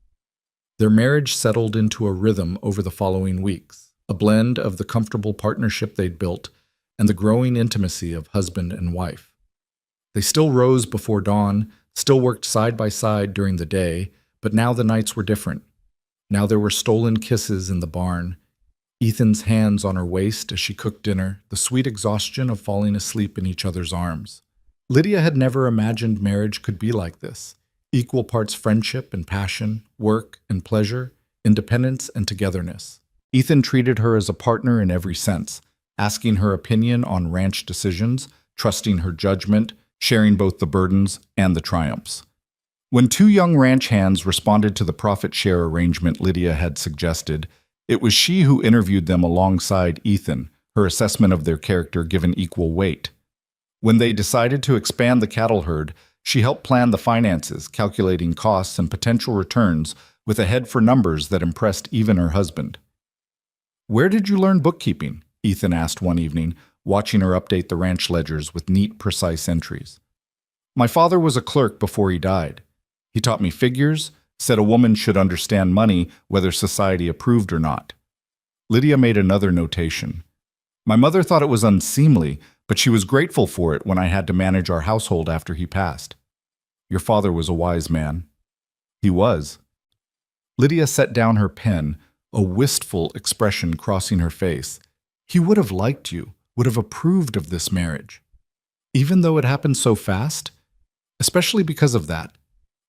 Their marriage settled into a rhythm over the following weeks, a blend of the comfortable partnership they'd built and the growing intimacy of husband and wife. They still rose before dawn, still worked side by side during the day, but now the nights were different. Now there were stolen kisses in the barn, Ethan's hands on her waist as she cooked dinner, the sweet exhaustion of falling asleep in each other's arms. Lydia had never imagined marriage could be like this. Equal parts friendship and passion, work and pleasure, independence and togetherness. Ethan treated her as a partner in every sense, asking her opinion on ranch decisions, trusting her judgment, sharing both the burdens and the triumphs. When two young ranch hands responded to the profit share arrangement Lydia had suggested, it was she who interviewed them alongside Ethan, her assessment of their character given equal weight. When they decided to expand the cattle herd, she helped plan the finances, calculating costs and potential returns with a head for numbers that impressed even her husband. "Where did you learn bookkeeping?" Ethan asked one evening, watching her update the ranch ledgers with neat, precise entries. "My father was a clerk before he died. He taught me figures, said a woman should understand money whether society approved or not." Lydia made another notation. "My mother thought it was unseemly, but she was grateful for it when I had to manage our household after he passed. Your father was a wise man." "He was." Lydia set down her pen, a wistful expression crossing her face. "He would have liked you, would have approved of this marriage. Even though it happened so fast? Especially because of that.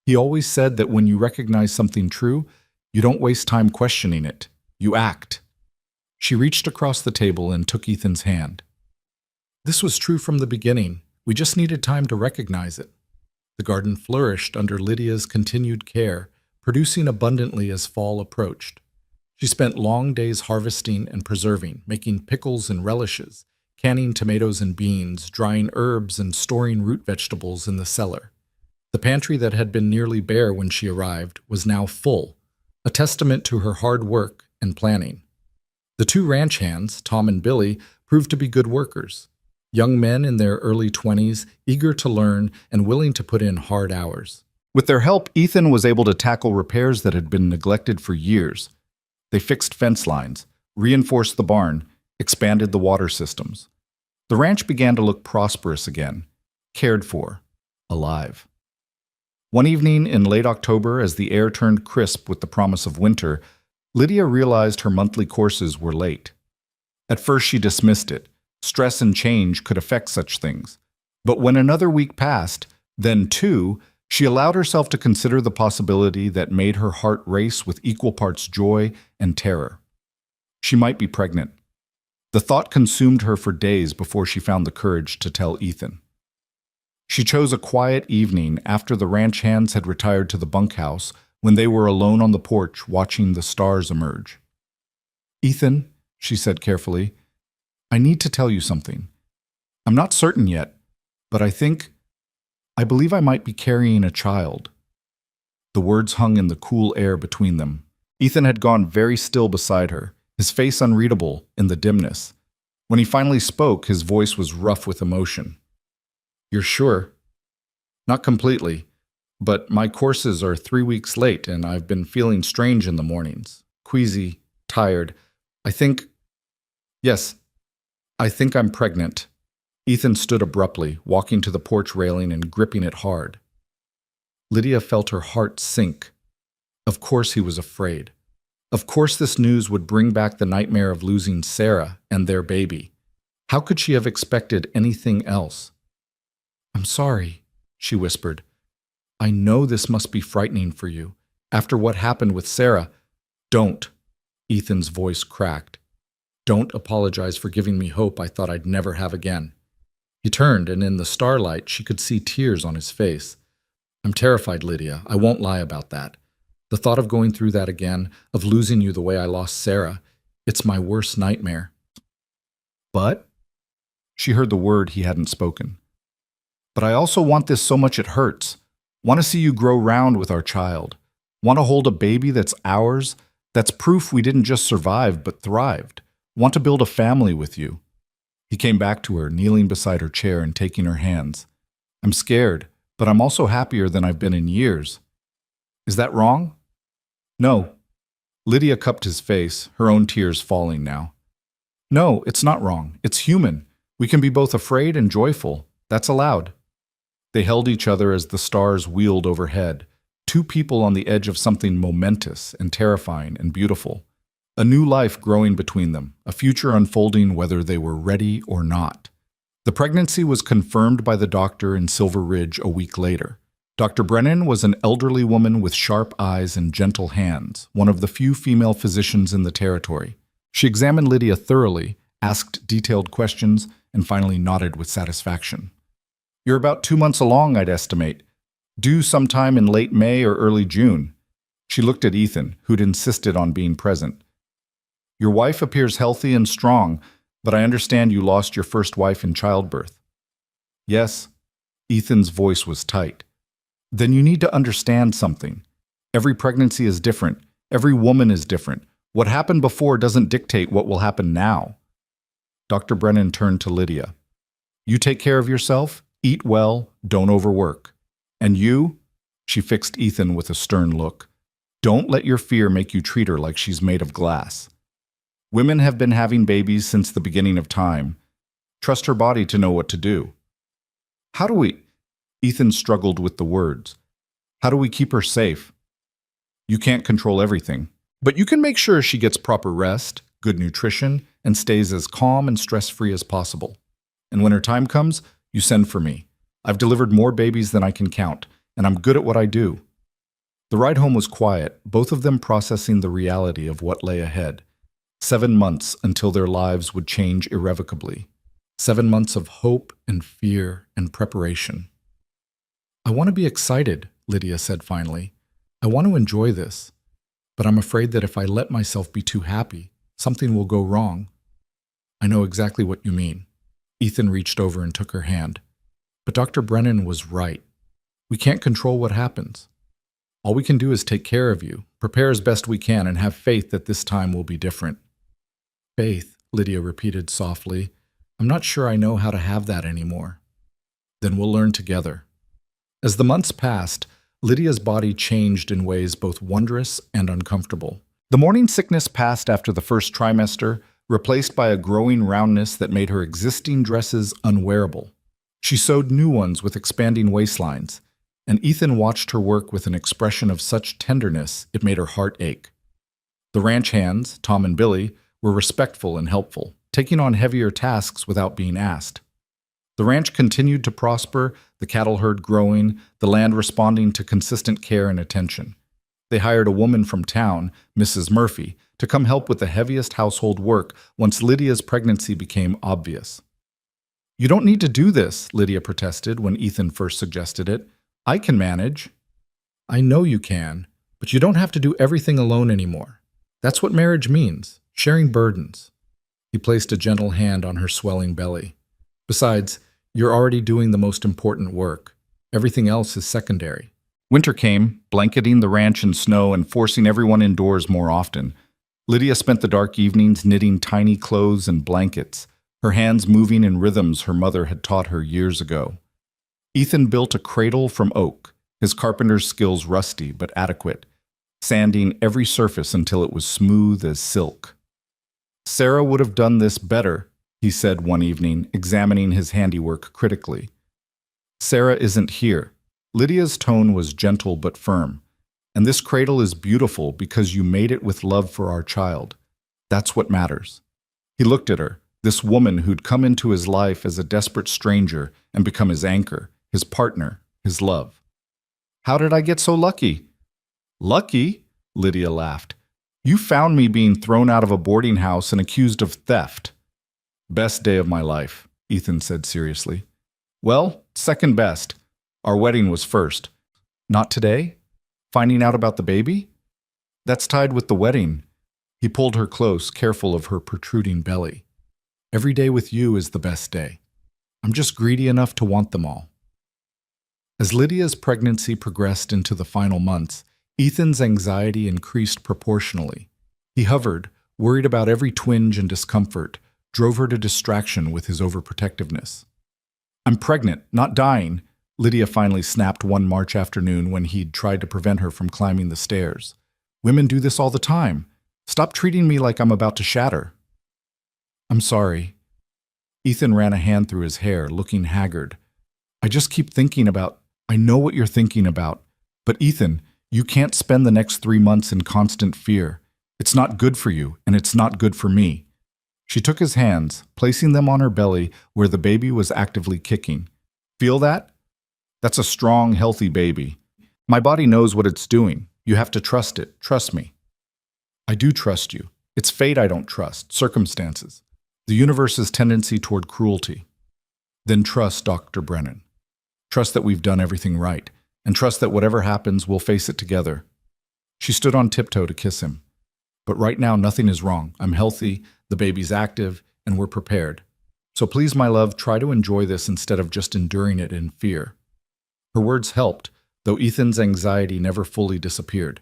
He always said that when you recognize something true, you don't waste time questioning it. You act. She reached across the table and took Ethan's hand. This was true from the beginning. We just needed time to recognize it. The garden flourished under Lydia's continued care, producing abundantly as fall approached. She spent long days harvesting and preserving, making pickles and relishes, canning tomatoes and beans, drying herbs, and storing root vegetables in the cellar. The pantry that had been nearly bare when she arrived was now full, a testament to her hard work and planning. The two ranch hands, Tom and Billy, proved to be good workers. Young men in their early 20s, eager to learn and willing to put in hard hours. With their help, Ethan was able to tackle repairs that had been neglected for years. They fixed fence lines, reinforced the barn, expanded the water systems. The ranch began to look prosperous again, cared for, alive. One evening in late October, as the air turned crisp with the promise of winter, Lydia realized her monthly courses were late. At first she dismissed it. Stress and change could affect such things. But when another week passed, then two, she allowed herself to consider the possibility that made her heart race with equal parts joy and terror. She might be pregnant. The thought consumed her for days before she found the courage to tell Ethan. She chose a quiet evening after the ranch hands had retired to the bunkhouse when they were alone on the porch watching the stars emerge. "Ethan," she said carefully, "I need to tell you something. I'm not certain yet, but I believe I might be carrying a child." The words hung in the cool air between them. Ethan had gone very still beside her, his face unreadable in the dimness. When he finally spoke, his voice was rough with emotion. "You're sure?" "Not completely, but my courses are 3 weeks late and I've been feeling strange in the mornings. Queasy, tired. Yes, I think I'm pregnant." Ethan stood abruptly, walking to the porch railing and gripping it hard. Lydia felt her heart sink. Of course he was afraid. Of course this news would bring back the nightmare of losing Sarah and their baby. How could she have expected anything else? "I'm sorry," she whispered. "I know this must be frightening for you. After what happened with Sarah." "Don't," Ethan's voice cracked. "Don't apologize for giving me hope I thought I'd never have again." He turned, and in the starlight she could see tears on his face. "I'm terrified, Lydia. I won't lie about that. The thought of going through that again, of losing you the way I lost Sarah, it's my worst nightmare." "But?" She heard the word he hadn't spoken. "But I also want this so much it hurts. Want to see you grow round with our child. Want to hold a baby that's ours, that's proof we didn't just survive but thrived. Want to build a family with you." He came back to her, kneeling beside her chair and taking her hands. "I'm scared, but I'm also happier than I've been in years. Is that wrong?" "No." Lydia cupped his face, her own tears falling now. "No, it's not wrong. It's human. We can be both afraid and joyful. That's allowed." They held each other as the stars wheeled overhead, two people on the edge of something momentous and terrifying and beautiful. A new life growing between them, a future unfolding whether they were ready or not. The pregnancy was confirmed by the doctor in Silver Ridge a week later. Dr. Brennan was an elderly woman with sharp eyes and gentle hands, one of the few female physicians in the territory. She examined Lydia thoroughly, asked detailed questions, and finally nodded with satisfaction. "You're about 2 months along, I'd estimate. Due sometime in late May or early June." She looked at Ethan, who'd insisted on being present. "Your wife appears healthy and strong, but I understand you lost your first wife in childbirth." "Yes." Ethan's voice was tight. "Then you need to understand something. Every pregnancy is different. Every woman is different. What happened before doesn't dictate what will happen now." Dr. Brennan turned to Lydia. "You take care of yourself, eat well, don't overwork. And you," she fixed Ethan with a stern look, "don't let your fear make you treat her like she's made of glass. Women have been having babies since the beginning of time. Trust her body to know what to do." "How do we—" Ethan struggled with the words. "How do we keep her safe?" "You can't control everything, but you can make sure she gets proper rest, good nutrition, and stays as calm and stress-free as possible. And when her time comes, you send for me. I've delivered more babies than I can count, and I'm good at what I do. The ride home was quiet, both of them processing the reality of what lay ahead. 7 months until their lives would change irrevocably. 7 months of hope and fear and preparation. "I want to be excited," Lydia said finally. "I want to enjoy this. But I'm afraid that if I let myself be too happy, something will go wrong." "I know exactly what you mean." Ethan reached over and took her hand. "But Dr. Brennan was right. We can't control what happens. All we can do is take care of you, prepare as best we can, and have faith that this time will be different." "Faith," Lydia repeated softly. "I'm not sure I know how to have that anymore." "Then we'll learn together." As the months passed, Lydia's body changed in ways both wondrous and uncomfortable. The morning sickness passed after the first trimester, replaced by a growing roundness that made her existing dresses unwearable. She sewed new ones with expanding waistlines, and Ethan watched her work with an expression of such tenderness it made her heart ache. The ranch hands, Tom and Billy, were respectful and helpful, taking on heavier tasks without being asked. The ranch continued to prosper, the cattle herd growing, the land responding to consistent care and attention. They hired a woman from town, Mrs. Murphy, to come help with the heaviest household work once Lydia's pregnancy became obvious. "You don't need to do this," Lydia protested when Ethan first suggested it. "I can manage." "I know you can, but you don't have to do everything alone anymore. That's what marriage means, sharing burdens." He placed a gentle hand on her swelling belly. "Besides, you're already doing the most important work. Everything else is secondary." Winter came, blanketing the ranch in snow and forcing everyone indoors more often. Lydia spent the dark evenings knitting tiny clothes and blankets, her hands moving in rhythms her mother had taught her years ago. Ethan built a cradle from oak, his carpenter's skills rusty but adequate, sanding every surface until it was smooth as silk. "Sarah would have done this better," he said one evening, examining his handiwork critically. "Sarah isn't here." Lydia's tone was gentle but firm. "And this cradle is beautiful because you made it with love for our child. That's what matters." He looked at her, this woman who'd come into his life as a desperate stranger and become his anchor, his partner, his love. "How did I get so lucky?" "Lucky?" Lydia laughed. "You found me being thrown out of a boarding house and accused of theft." "Best day of my life," Ethan said seriously. "Well, second best. Our wedding was first." "Not today? Finding out about the baby?" "That's tied with the wedding." He pulled her close, careful of her protruding belly. "Every day with you is the best day. I'm just greedy enough to want them all." As Lydia's pregnancy progressed into the final months, Ethan's anxiety increased proportionally. He hovered, worried about every twinge and discomfort, drove her to distraction with his overprotectiveness. "I'm pregnant, not dying," Lydia finally snapped one March afternoon when he'd tried to prevent her from climbing the stairs. "Women do this all the time. Stop treating me like I'm about to shatter." "I'm sorry." Ethan ran a hand through his hair, looking haggard. "I just keep thinking about—" "I know what you're thinking about. But Ethan, you can't spend the next 3 months in constant fear. It's not good for you, and it's not good for me." She took his hands, placing them on her belly where the baby was actively kicking. "Feel that? That's a strong, healthy baby. My body knows what it's doing. You have to trust it. Trust me." "I do trust you. It's fate I don't trust, circumstances. The universe's tendency toward cruelty." "Then trust Dr. Brennan. Trust that we've done everything right, and trust that whatever happens, we'll face it together." She stood on tiptoe to kiss him. "But right now, nothing is wrong. I'm healthy, the baby's active, and we're prepared. So please, my love, try to enjoy this instead of just enduring it in fear." Her words helped, though Ethan's anxiety never fully disappeared.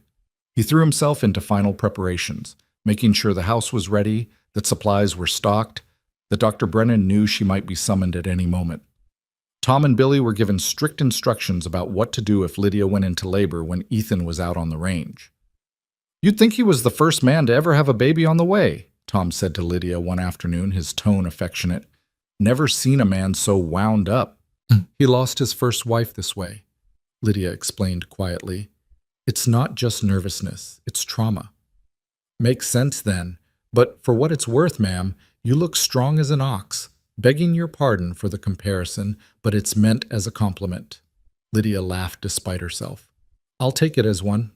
He threw himself into final preparations, making sure the house was ready, that supplies were stocked, that Dr. Brennan knew she might be summoned at any moment. Tom and Billy were given strict instructions about what to do if Lydia went into labor when Ethan was out on the range. "You'd think he was the first man to ever have a baby on the way," Tom said to Lydia one afternoon, his tone affectionate. "Never seen a man so wound up." "He lost his first wife this way," Lydia explained quietly. "It's not just nervousness, it's trauma." "Makes sense then. But for what it's worth, ma'am, you look strong as an ox. Begging your pardon for the comparison, but it's meant as a compliment." Lydia laughed despite herself. "I'll take it as one.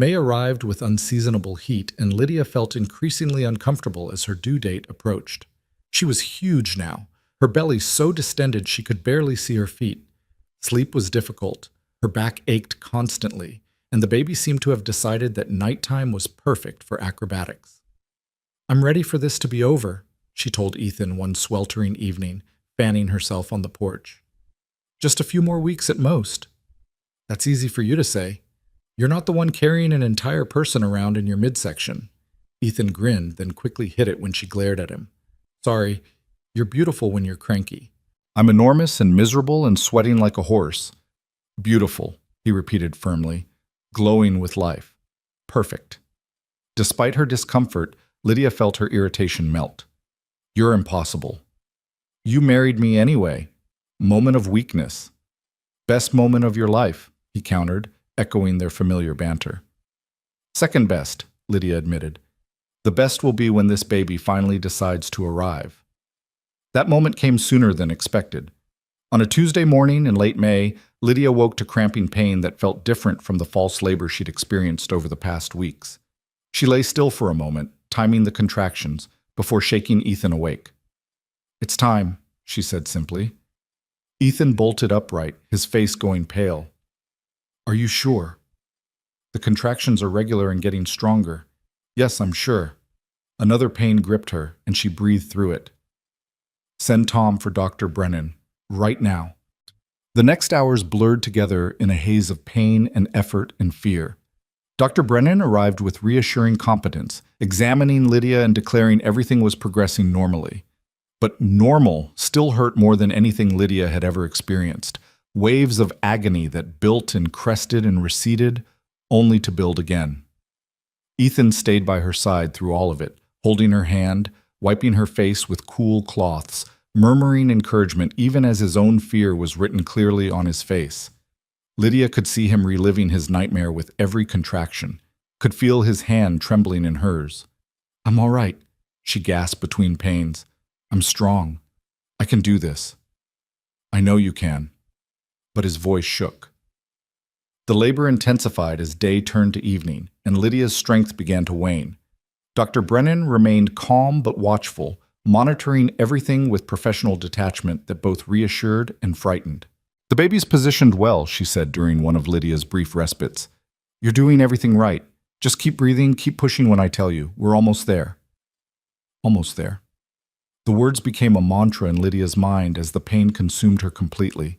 May arrived with unseasonable heat, and Lydia felt increasingly uncomfortable as her due date approached. She was huge now, her belly so distended she could barely see her feet. Sleep was difficult, her back ached constantly, and the baby seemed to have decided that nighttime was perfect for acrobatics. "I'm ready for this to be over," she told Ethan one sweltering evening, fanning herself on the porch. "Just a few more weeks at most." "That's easy for you to say. You're not the one carrying an entire person around in your midsection." Ethan grinned, then quickly hid it when she glared at him. "Sorry, you're beautiful when you're cranky." "I'm enormous and miserable and sweating like a horse." "Beautiful," he repeated firmly, glowing with life. "Perfect." Despite her discomfort, Lydia felt her irritation melt. "You're impossible." "You married me anyway." "Moment of weakness." "Best moment of your life," he countered, echoing their familiar banter. "Second best," Lydia admitted. "The best will be when this baby finally decides to arrive." That moment came sooner than expected. On a Tuesday morning in late May, Lydia woke to cramping pain that felt different from the false labor she'd experienced over the past weeks. She lay still for a moment, timing the contractions, before shaking Ethan awake. "It's time," she said simply. Ethan bolted upright, his face going pale. "Are you sure?" "The contractions are regular and getting stronger." "Yes, I'm sure." Another pain gripped her, and she breathed through it. "Send Tom for Dr. Brennan, right now." The next hours blurred together in a haze of pain and effort and fear. Dr. Brennan arrived with reassuring competence, examining Lydia and declaring everything was progressing normally. But normal still hurt more than anything Lydia had ever experienced. Waves of agony that built and crested and receded, only to build again. Ethan stayed by her side through all of it, holding her hand, wiping her face with cool cloths, murmuring encouragement even as his own fear was written clearly on his face. Lydia could see him reliving his nightmare with every contraction, could feel his hand trembling in hers. "I'm all right," she gasped between pains. "I'm strong. I can do this." "I know you can." But his voice shook. The labor intensified as day turned to evening, and Lydia's strength began to wane. Dr. Brennan remained calm but watchful, monitoring everything with professional detachment that both reassured and frightened. "The baby's positioned well," she said during one of Lydia's brief respites. "You're doing everything right. Just keep breathing, keep pushing when I tell you. We're almost there." Almost there. The words became a mantra in Lydia's mind as the pain consumed her completely.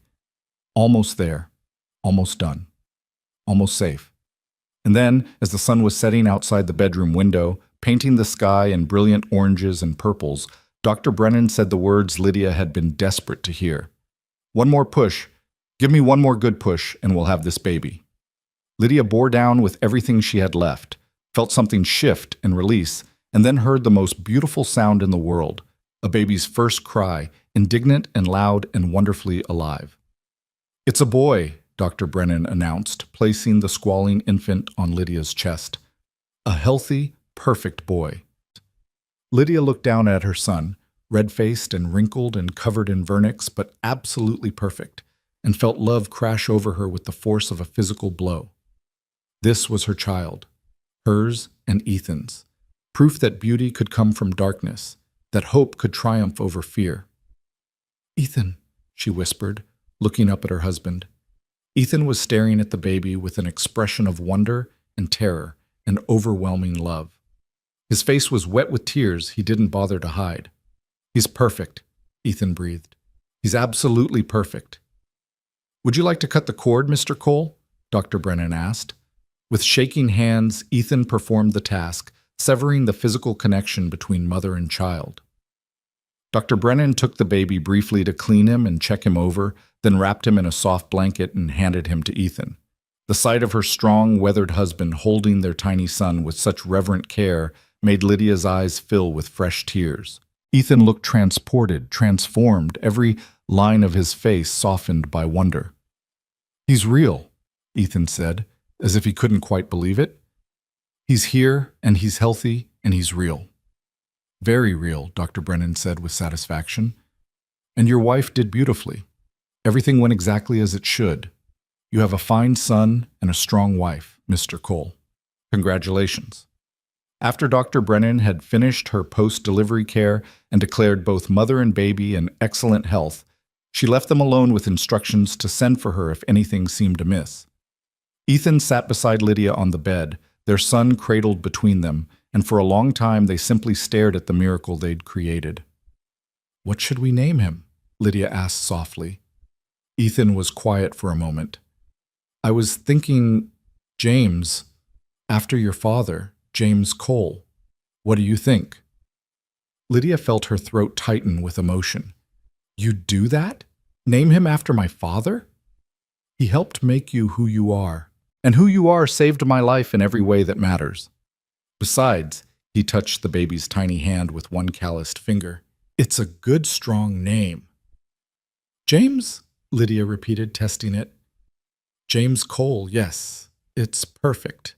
Almost there. Almost done. Almost safe. And then, as the sun was setting outside the bedroom window, painting the sky in brilliant oranges and purples, Dr. Brennan said the words Lydia had been desperate to hear. "One more push. Give me one more good push, and we'll have this baby." Lydia bore down with everything she had left, felt something shift and release, and then heard the most beautiful sound in the world, a baby's first cry, indignant and loud and wonderfully alive. "It's a boy," Dr. Brennan announced, placing the squalling infant on Lydia's chest. "A healthy, perfect boy." Lydia looked down at her son, red-faced and wrinkled and covered in vernix, but absolutely perfect, and felt love crash over her with the force of a physical blow. This was her child, hers and Ethan's, proof that beauty could come from darkness, that hope could triumph over fear. "Ethan," she whispered, looking up at her husband. Ethan was staring at the baby with an expression of wonder and terror and overwhelming love. His face was wet with tears he didn't bother to hide. "He's perfect," Ethan breathed. "He's absolutely perfect." "Would you like to cut the cord, Mr. Cole?" Dr. Brennan asked. With shaking hands, Ethan performed the task, severing the physical connection between mother and child. Dr. Brennan took the baby briefly to clean him and check him over, then wrapped him in a soft blanket and handed him to Ethan. The sight of her strong, weathered husband holding their tiny son with such reverent care made Lydia's eyes fill with fresh tears. Ethan looked transported, transformed, every line of his face softened by wonder. "He's real," Ethan said, as if he couldn't quite believe it. "He's here, and he's healthy, and he's real." "Very real," Dr. Brennan said with satisfaction. "And your wife did beautifully. Everything went exactly as it should. You have a fine son and a strong wife, Mr. Cole." Congratulations. After Dr. Brennan had finished her post-delivery care and declared both mother and baby in excellent health, she left them alone with instructions to send for her if anything seemed amiss. Ethan sat beside Lydia on the bed, their son cradled between them, and for a long time they simply stared at the miracle they'd created. "What should we name him?" Lydia asked softly. Ethan was quiet for a moment. "I was thinking, James, after your father, James Cole. What do you think?" Lydia felt her throat tighten with emotion. "You'd do that? Name him after my father? He helped make you who you are, and who you are saved my life in every way that matters. Besides," he touched the baby's tiny hand with one calloused finger, "it's a good, strong name." "James?" Lydia repeated, testing it. "James Cole, yes. It's perfect."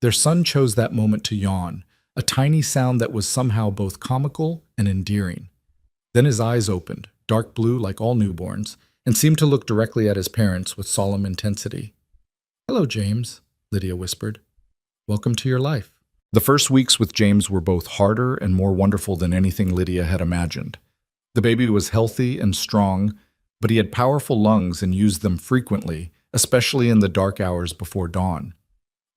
Their son chose that moment to yawn, a tiny sound that was somehow both comical and endearing. Then his eyes opened, dark blue like all newborns, and seemed to look directly at his parents with solemn intensity. "Hello, James," Lydia whispered. "Welcome to your life." The first weeks with James were both harder and more wonderful than anything Lydia had imagined. The baby was healthy and strong, but he had powerful lungs and used them frequently, especially in the dark hours before dawn.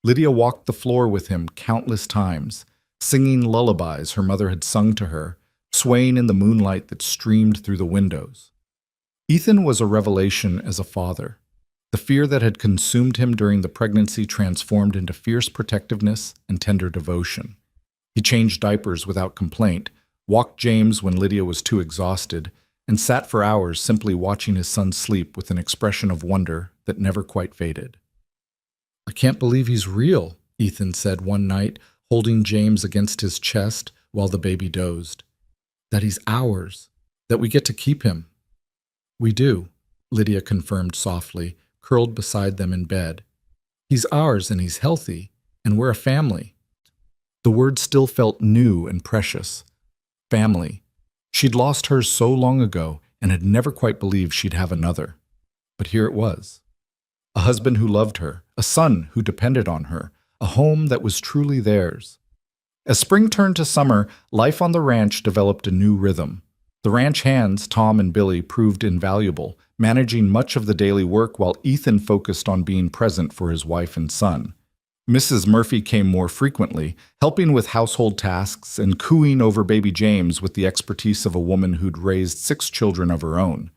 Lydia walked the floor with him countless times, singing lullabies her mother had sung to her, swaying in the moonlight that streamed through the windows. Ethan was a revelation as a father. The fear that had consumed him during the pregnancy transformed into fierce protectiveness and tender devotion. He changed diapers without complaint, walked James when Lydia was too exhausted, and sat for hours simply watching his son sleep with an expression of wonder that never quite faded. "I can't believe he's real," Ethan said one night, holding James against his chest while the baby dozed. "That he's ours, that we get to keep him." "We do," Lydia confirmed softly, curled beside them in bed. "He's ours and he's healthy, and we're a family." The word still felt new and precious. Family. She'd lost hers so long ago and had never quite believed she'd have another. But here it was. A husband who loved her, a son who depended on her, a home that was truly theirs. As spring turned to summer, life on the ranch developed a new rhythm. The ranch hands, Tom and Billy, proved invaluable, managing much of the daily work while Ethan focused on being present for his wife and son. Mrs. Murphy came more frequently, helping with household tasks and cooing over baby James with the expertise of a woman who'd raised 6 children of her own.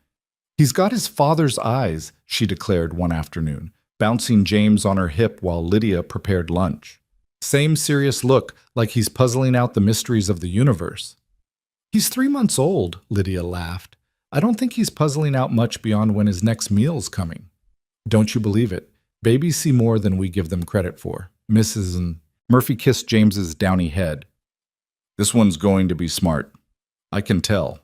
"He's got his father's eyes," she declared one afternoon, bouncing James on her hip while Lydia prepared lunch. "Same serious look, like he's puzzling out the mysteries of the universe." "He's 3 months old," Lydia laughed. "I don't think he's puzzling out much beyond when his next meal's coming." "Don't you believe it? Babies see more than we give them credit for." Mrs. Murphy kissed James's downy head. "This one's going to be smart. I can tell."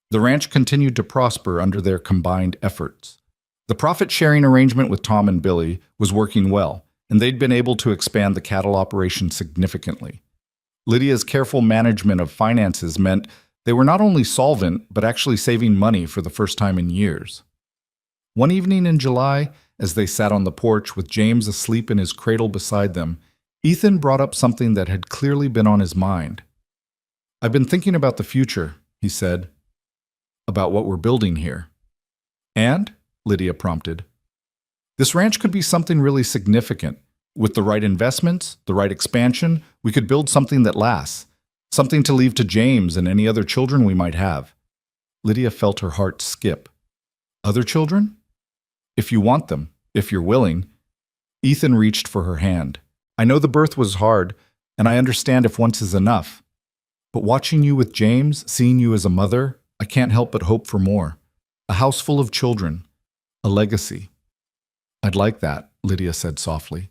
The ranch continued to prosper under their combined efforts. The profit-sharing arrangement with Tom and Billy was working well, and they'd been able to expand the cattle operation significantly. Lydia's careful management of finances meant they were not only solvent, but actually saving money for the first time in years. One evening in July, as they sat on the porch with James asleep in his cradle beside them, Ethan brought up something that had clearly been on his mind. "I've been thinking about the future," he said. "About what we're building here." "And?" Lydia prompted. "This ranch could be something really significant. With the right investments, the right expansion, we could build something that lasts, something to leave to James and any other children we might have." Lydia felt her heart skip. "Other children?" "If you want them, if you're willing." Ethan reached for her hand. "I know the birth was hard, and I understand if once is enough. But watching you with James, seeing you as a mother, I can't help but hope for more. A house full of children. A legacy." "I'd like that," Lydia said softly.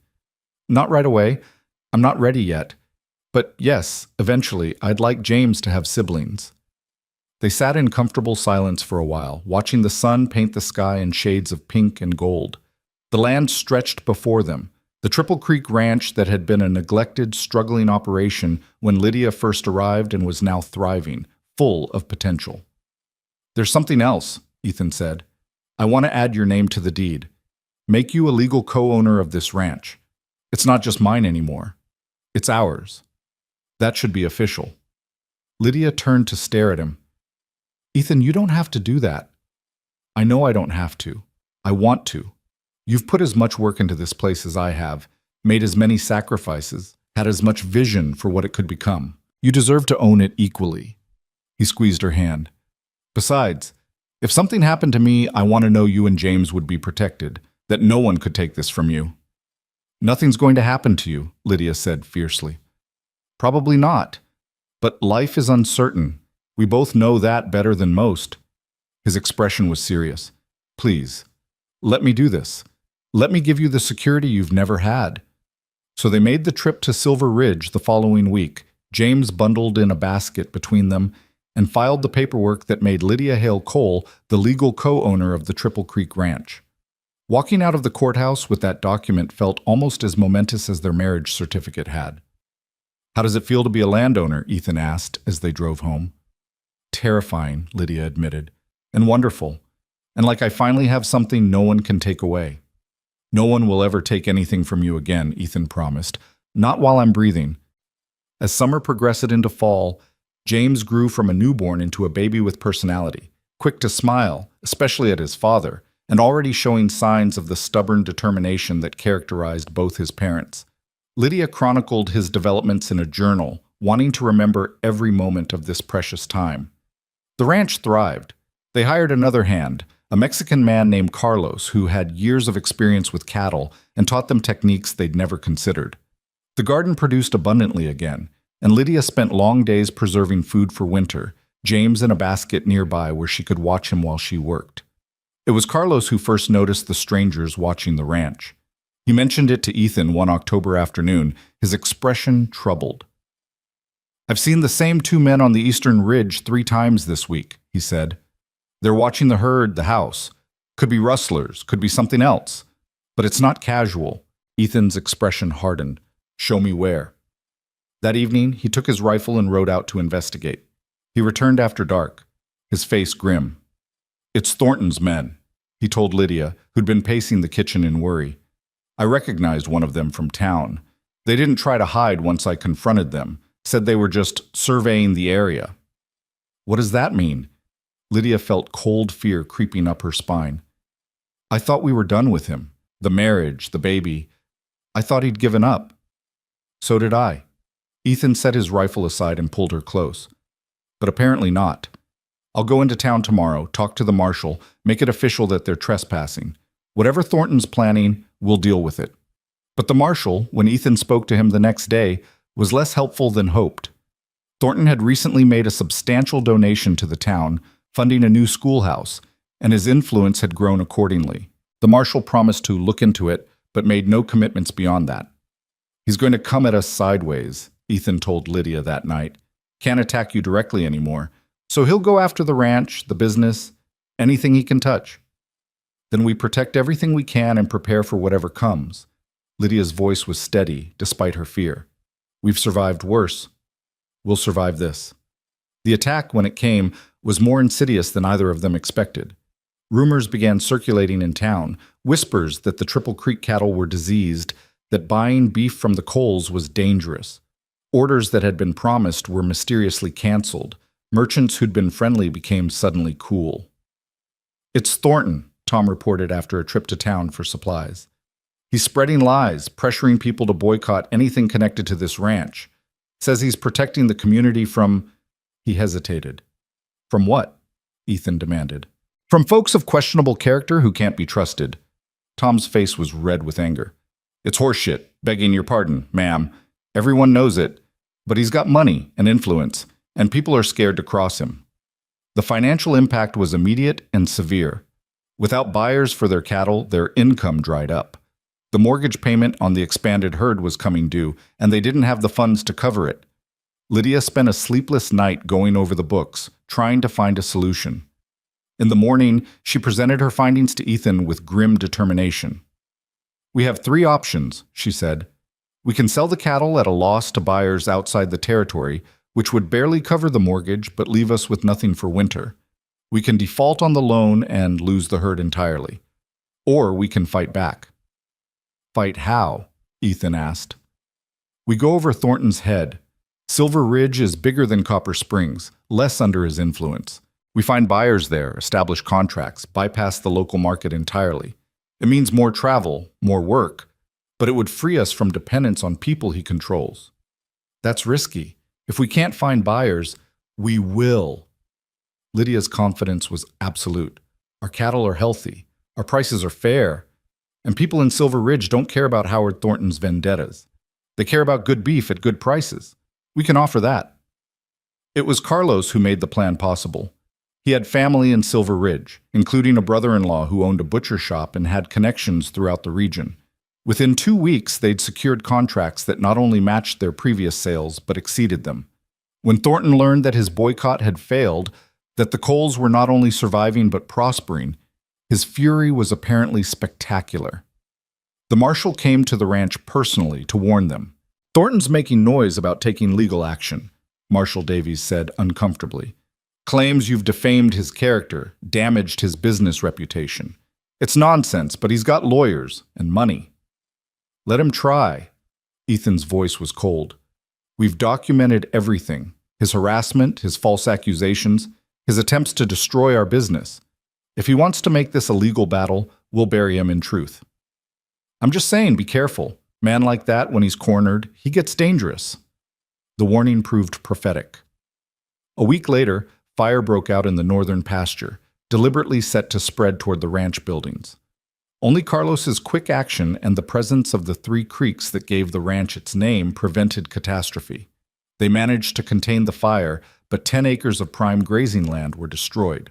"Not right away. I'm not ready yet. But yes, eventually, I'd like James to have siblings." They sat in comfortable silence for a while, watching the sun paint the sky in shades of pink and gold. The land stretched before them, the Triple Creek Ranch that had been a neglected, struggling operation when Lydia first arrived and was now thriving, full of potential. "There's something else," Ethan said. "I want to add your name to the deed. Make you a legal co-owner of this ranch. It's not just mine anymore. It's ours. That should be official. Lydia turned to stare at him. Ethan, you don't have to do that. I know I don't have to. I want to. You've put as much work into this place as I have, made as many sacrifices, had as much vision for what it could become. You deserve to own it equally. He squeezed her hand. Besides, if something happened to me, I want to know you and James would be protected, that no one could take this from you. Nothing's going to happen to you, Lydia said fiercely. Probably not. But life is uncertain. We both know that better than most. His expression was serious. Please, let me do this. Let me give you the security you've never had. So they made the trip to Silver Ridge the following week. James bundled in a basket between them and filed the paperwork that made Lydia Hale Cole the legal co-owner of the Triple Creek Ranch. Walking out of the courthouse with that document felt almost as momentous as their marriage certificate had. How does it feel to be a landowner? Ethan asked as they drove home. Terrifying, Lydia admitted, and wonderful, and like I finally have something no one can take away. No one will ever take anything from you again, Ethan promised, not while I'm breathing. As summer progressed into fall, James grew from a newborn into a baby with personality, quick to smile, especially at his father, and already showing signs of the stubborn determination that characterized both his parents. Lydia chronicled his developments in a journal, wanting to remember every moment of this precious time. The ranch thrived. They hired another hand, a Mexican man named Carlos who had years of experience with cattle and taught them techniques they'd never considered. The garden produced abundantly again, and Lydia spent long days preserving food for winter, James in a basket nearby where she could watch him while she worked. It was Carlos who first noticed the strangers watching the ranch. He mentioned it to Ethan one October afternoon, his expression troubled. I've seen the same two men on the eastern ridge 3 times this week, he said. They're watching the herd, the house. Could be rustlers, could be something else. But it's not casual. Ethan's expression hardened. Show me where. That evening, he took his rifle and rode out to investigate. He returned after dark, his face grim. It's Thornton's men, he told Lydia, who'd been pacing the kitchen in worry. I recognized one of them from town. They didn't try to hide once I confronted them, said they were just surveying the area. What does that mean? Lydia felt cold fear creeping up her spine. I thought we were done with him. The marriage, the baby. I thought he'd given up. So did I. Ethan set his rifle aside and pulled her close. But apparently not. I'll go into town tomorrow, talk to the marshal, make it official that they're trespassing. Whatever Thornton's planning, we'll deal with it. But the marshal, when Ethan spoke to him the next day, was less helpful than hoped. Thornton had recently made a substantial donation to the town, funding a new schoolhouse, and his influence had grown accordingly. The marshal promised to look into it, but made no commitments beyond that. He's going to come at us sideways, Ethan told Lydia that night. Can't attack you directly anymore, so he'll go after the ranch, the business, anything he can touch. Then we protect everything we can and prepare for whatever comes. Lydia's voice was steady, despite her fear. We've survived worse. We'll survive this. The attack, when it came, was more insidious than either of them expected. Rumors began circulating in town, whispers that the Triple Creek cattle were diseased, that buying beef from the Coles was dangerous. Orders that had been promised were mysteriously canceled. Merchants who'd been friendly became suddenly cool. It's Thornton, Tom reported after a trip to town for supplies. He's spreading lies, pressuring people to boycott anything connected to this ranch. Says he's protecting the community from... He hesitated. From what? Ethan demanded. From folks of questionable character who can't be trusted. Tom's face was red with anger. It's horseshit, begging your pardon, ma'am. Everyone knows it. But he's got money and influence, and people are scared to cross him. The financial impact was immediate and severe. Without buyers for their cattle, their income dried up. The mortgage payment on the expanded herd was coming due, and they didn't have the funds to cover it. Lydia spent a sleepless night going over the books, trying to find a solution. In the morning, she presented her findings to Ethan with grim determination. We have 3 options, she said. We can sell the cattle at a loss to buyers outside the territory, which would barely cover the mortgage but leave us with nothing for winter. We can default on the loan and lose the herd entirely. Or we can fight back. Fight how? Ethan asked. We go over Thornton's head. Silver Ridge is bigger than Copper Springs, less under his influence. We find buyers there, establish contracts, bypass the local market entirely. It means more travel, more work, but it would free us from dependence on people he controls. That's risky. If we can't find buyers, we will. Lydia's confidence was absolute. Our cattle are healthy. Our prices are fair. And people in Silver Ridge don't care about Howard Thornton's vendettas. They care about good beef at good prices. We can offer that. It was Carlos who made the plan possible. He had family in Silver Ridge, including a brother-in-law who owned a butcher shop and had connections throughout the region. Within 2 weeks, they'd secured contracts that not only matched their previous sales, but exceeded them. When Thornton learned that his boycott had failed, that the Coles were not only surviving but prospering, his fury was apparently spectacular. The marshal came to the ranch personally to warn them. Thornton's making noise about taking legal action, Marshal Davies said uncomfortably. Claims you've defamed his character, damaged his business reputation. It's nonsense, but he's got lawyers and money. Let him try. Ethan's voice was cold. We've documented everything. His harassment, his false accusations, his attempts to destroy our business. If he wants to make this a legal battle, we'll bury him in truth. I'm just saying, be careful. Man like that, when he's cornered, he gets dangerous. The warning proved prophetic. A week later, fire broke out in the northern pasture, deliberately set to spread toward the ranch buildings. Only Carlos's quick action and the presence of the 3 creeks that gave the ranch its name prevented catastrophe. They managed to contain the fire, but 10 acres of prime grazing land were destroyed.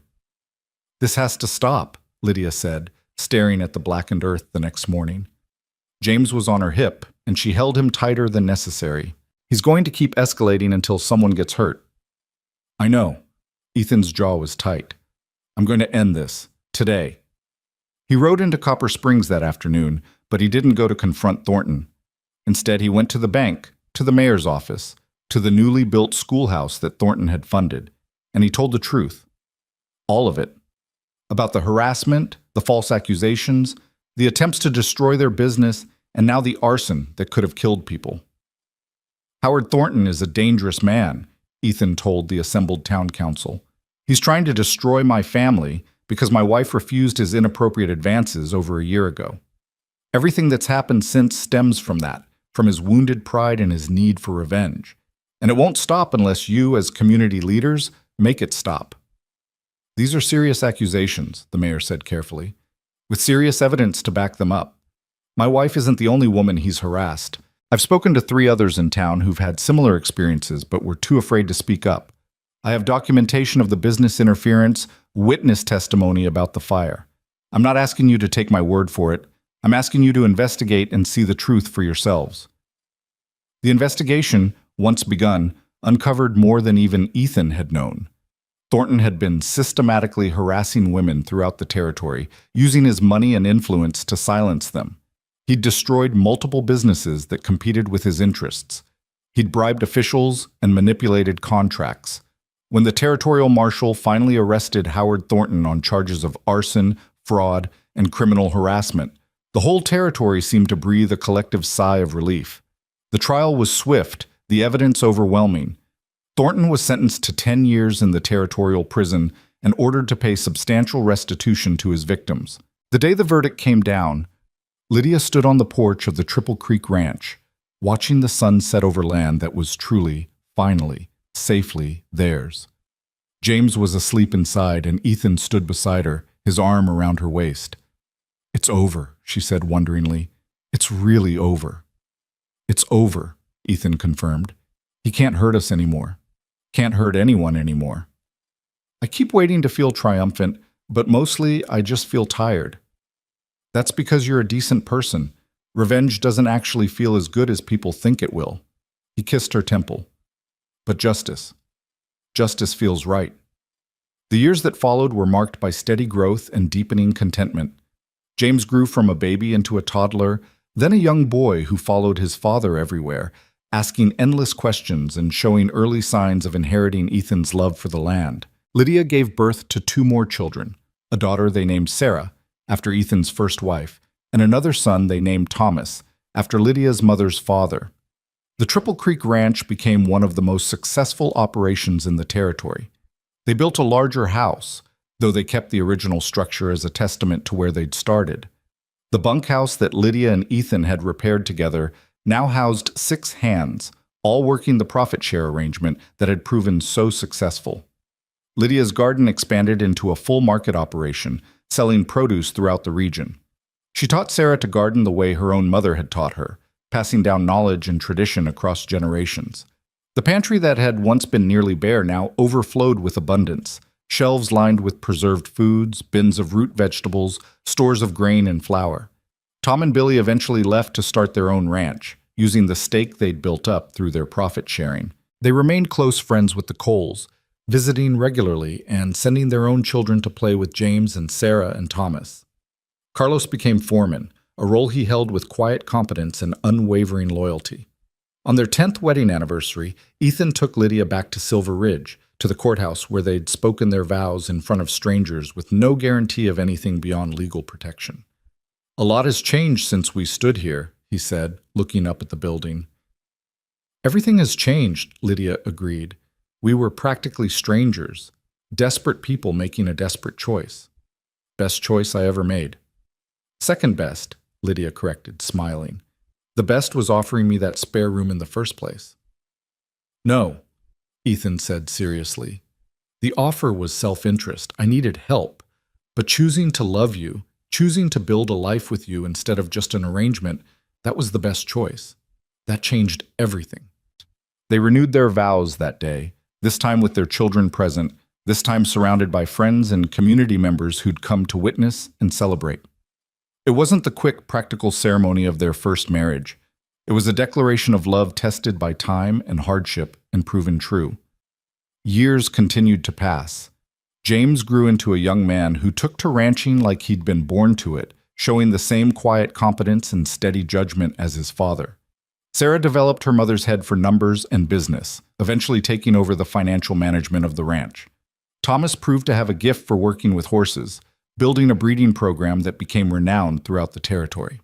This has to stop, Lydia said, staring at the blackened earth the next morning. James was on her hip, and she held him tighter than necessary. He's going to keep escalating until someone gets hurt. I know. Ethan's jaw was tight. I'm going to end this, today. He rode into Copper Springs that afternoon, but he didn't go to confront Thornton. Instead, he went to the bank, to the mayor's office, to the newly built schoolhouse that Thornton had funded, and he told the truth. All of it. About the harassment, the false accusations, the attempts to destroy their business, and now the arson that could have killed people. Howard Thornton is a dangerous man, Ethan told the assembled town council. He's trying to destroy my family because my wife refused his inappropriate advances over a year ago. Everything that's happened since stems from that, from his wounded pride and his need for revenge. And it won't stop unless you, as community leaders, make it stop. These are serious accusations, the mayor said carefully, with serious evidence to back them up. My wife isn't the only woman he's harassed. I've spoken to 3 others in town who've had similar experiences but were too afraid to speak up. I have documentation of the business interference, witness testimony about the fire. I'm not asking you to take my word for it. I'm asking you to investigate and see the truth for yourselves. The investigation, once begun, uncovered more than even Ethan had known. Thornton had been systematically harassing women throughout the territory, using his money and influence to silence them. He'd destroyed multiple businesses that competed with his interests. He'd bribed officials and manipulated contracts. When the territorial marshal finally arrested Howard Thornton on charges of arson, fraud, and criminal harassment, the whole territory seemed to breathe a collective sigh of relief. The trial was swift, the evidence overwhelming. Thornton was sentenced to 10 years in the territorial prison and ordered to pay substantial restitution to his victims. The day the verdict came down, Lydia stood on the porch of the Triple Creek Ranch, watching the sun set over land that was truly, finally, safely theirs. James was asleep inside, and Ethan stood beside her, his arm around her waist. "It's over," she said wonderingly. "It's really over." "It's over," Ethan confirmed. "He can't hurt us anymore. Can't hurt anyone anymore. I keep waiting to feel triumphant, but mostly I just feel tired." "That's because you're a decent person. Revenge doesn't actually feel as good as people think it will." He kissed her temple. "But justice feels right." The years that followed were marked by steady growth and deepening contentment. James grew from a baby into a toddler, then a young boy who followed his father everywhere, asking endless questions and showing early signs of inheriting Ethan's love for the land. Lydia gave birth to 2 more children, a daughter they named Sarah, after Ethan's first wife, and another son they named Thomas, after Lydia's mother's father. The Triple Creek Ranch became one of the most successful operations in the territory. They built a larger house, though they kept the original structure as a testament to where they'd started. The bunkhouse that Lydia and Ethan had repaired together now housed 6 hands, all working the profit share arrangement that had proven so successful. Lydia's garden expanded into a full market operation, selling produce throughout the region. She taught Sarah to garden the way her own mother had taught her, passing down knowledge and tradition across generations. The pantry that had once been nearly bare now overflowed with abundance. Shelves lined with preserved foods, bins of root vegetables, stores of grain and flour. Tom and Billy eventually left to start their own ranch, using the stake they'd built up through their profit sharing. They remained close friends with the Coles, visiting regularly and sending their own children to play with James and Sarah and Thomas. Carlos became foreman, a role he held with quiet competence and unwavering loyalty. On their 10th wedding anniversary, Ethan took Lydia back to Silver Ridge, to the courthouse where they'd spoken their vows in front of strangers with no guarantee of anything beyond legal protection. "A lot has changed since we stood here," he said, looking up at the building. "Everything has changed," Lydia agreed. "We were practically strangers, desperate people making a desperate choice. Best choice I ever made." "Second best," Lydia corrected, smiling. "The best was offering me that spare room in the first place." "No," Ethan said seriously. "The offer was self-interest. I needed help. But choosing to love you, choosing to build a life with you instead of just an arrangement, that was the best choice. That changed everything." They renewed their vows that day, this time with their children present, this time surrounded by friends and community members who'd come to witness and celebrate. It wasn't the quick, practical ceremony of their first marriage. It was a declaration of love tested by time and hardship and proven true. Years continued to pass. James grew into a young man who took to ranching like he'd been born to it, showing the same quiet competence and steady judgment as his father. Sarah developed her mother's head for numbers and business, eventually taking over the financial management of the ranch. Thomas proved to have a gift for working with horses, building a breeding program that became renowned throughout the territory.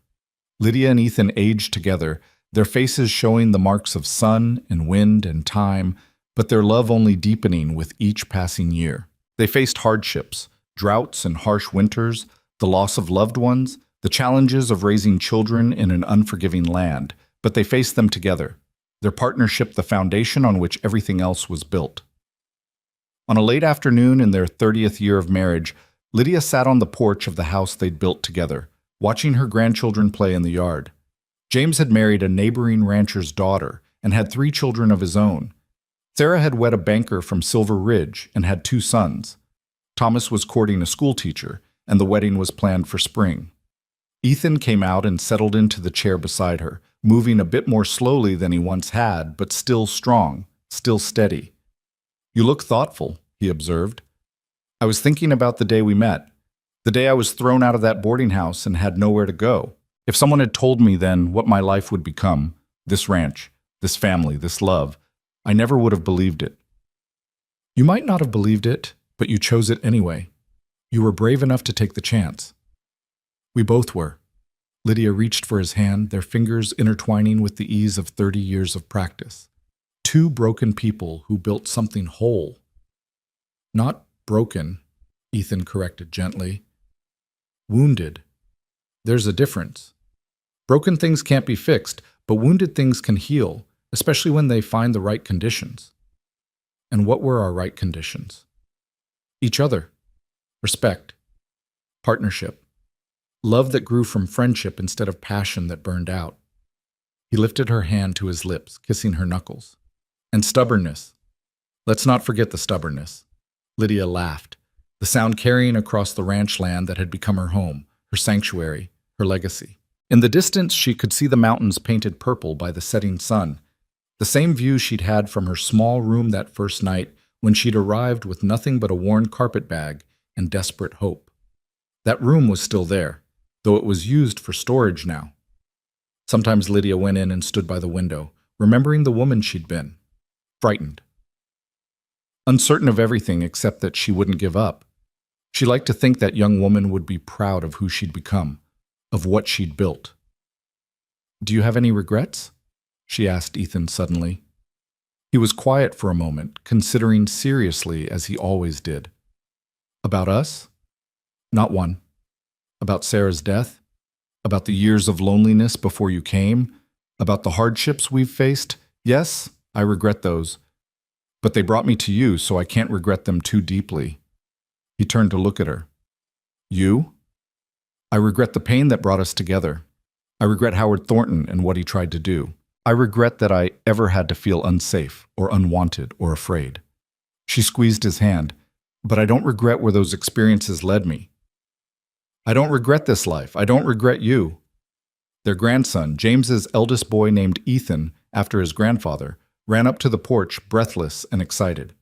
Lydia and Ethan aged together, their faces showing the marks of sun and wind and time, but their love only deepening with each passing year. They faced hardships, droughts and harsh winters, the loss of loved ones, the challenges of raising children in an unforgiving land, but they faced them together, their partnership the foundation on which everything else was built. On a late afternoon in their 30th year of marriage, Lydia sat on the porch of the house they'd built together, watching her grandchildren play in the yard. James had married a neighboring rancher's daughter and had 3 children of his own. Sarah had wed a banker from Silver Ridge and had 2 sons. Thomas was courting a schoolteacher, and the wedding was planned for spring. Ethan came out and settled into the chair beside her, moving a bit more slowly than he once had, but still strong, still steady. "You look thoughtful," he observed. "I was thinking about the day we met, the day I was thrown out of that boarding house and had nowhere to go. If someone had told me then what my life would become, this ranch, this family, this love, I never would have believed it." "You might not have believed it, but you chose it anyway. You were brave enough to take the chance." "We both were." Lydia reached for his hand, their fingers intertwining with the ease of 30 years of practice. 2 broken people who built something whole. "Not broken," Ethan corrected gently. "Wounded. There's a difference. Broken things can't be fixed, but wounded things can heal, especially when they find the right conditions." And what were our right conditions? Each other. Respect. Partnership. Love that grew from friendship instead of passion that burned out. He lifted her hand to his lips, kissing her knuckles. "And stubbornness. Let's not forget the stubbornness." Lydia laughed, the sound carrying across the ranch land that had become her home, her sanctuary, her legacy. In the distance, she could see the mountains painted purple by the setting sun, the same view she'd had from her small room that first night when she'd arrived with nothing but a worn carpet bag and desperate hope. That room was still there, though it was used for storage now. Sometimes Lydia went in and stood by the window, remembering the woman she'd been, frightened. Uncertain of everything except that she wouldn't give up. She liked to think that young woman would be proud of who she'd become, of what she'd built. Do you have any regrets? She asked Ethan suddenly. He was quiet for a moment, considering seriously as he always did. About us? Not one. About Sarah's death? About the years of loneliness before you came? About the hardships we've faced? Yes, I regret those. But they brought me to you, so I can't regret them too deeply. He turned to look at her. You? I regret the pain that brought us together. I regret Howard Thornton and what he tried to do. I regret that I ever had to feel unsafe or unwanted or afraid. She squeezed his hand. But I don't regret where those experiences led me. I don't regret this life. I don't regret you. Their grandson, James's eldest boy named Ethan, after his grandfather, ran up to the porch, breathless and excited.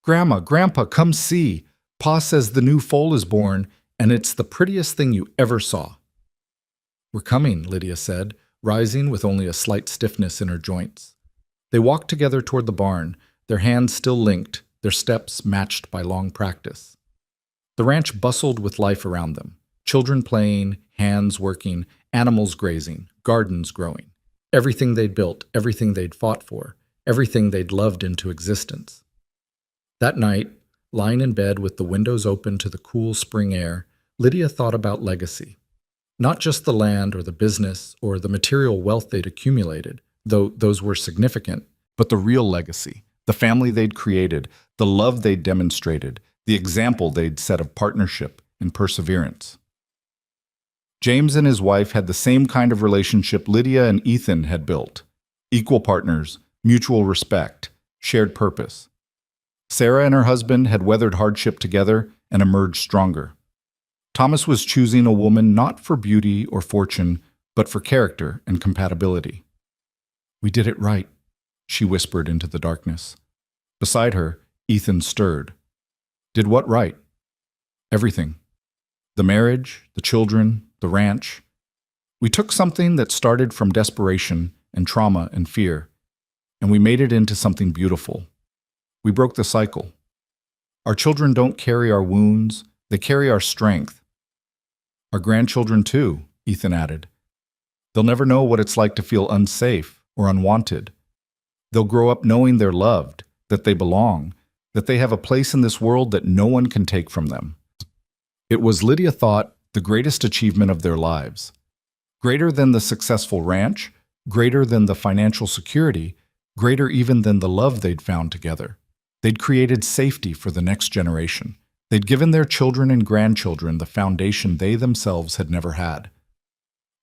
Grandma, Grandpa, come see. Pa says the new foal is born, and it's the prettiest thing you ever saw. We're coming, Lydia said, rising with only a slight stiffness in her joints. They walked together toward the barn, their hands still linked, their steps matched by long practice. The ranch bustled with life around them. Children playing, hands working, animals grazing, gardens growing. Everything they'd built, everything they'd fought for, everything they'd loved into existence. That night, lying in bed with the windows open to the cool spring air, Lydia thought about legacy. Not just the land or the business or the material wealth they'd accumulated, though those were significant, but the real legacy, the family they'd created, the love they'd demonstrated, the example they'd set of partnership and perseverance. James and his wife had the same kind of relationship Lydia and Ethan had built. Equal partners, mutual respect, shared purpose. Sarah and her husband had weathered hardship together and emerged stronger. Thomas was choosing a woman not for beauty or fortune, but for character and compatibility. We did it right, she whispered into the darkness. Beside her, Ethan stirred. Did what right? Everything. The marriage, the children, the ranch. We took something that started from desperation and trauma and fear, and we made it into something beautiful. We broke the cycle. Our children don't carry our wounds, they carry our strength. Our grandchildren too, Ethan added. They'll never know what it's like to feel unsafe or unwanted. They'll grow up knowing they're loved, that they belong, that they have a place in this world that no one can take from them. It was, Lydia thought, the greatest achievement of their lives. Greater than the successful ranch, greater than the financial security, greater even than the love they'd found together. They'd created safety for the next generation. They'd given their children and grandchildren the foundation they themselves had never had.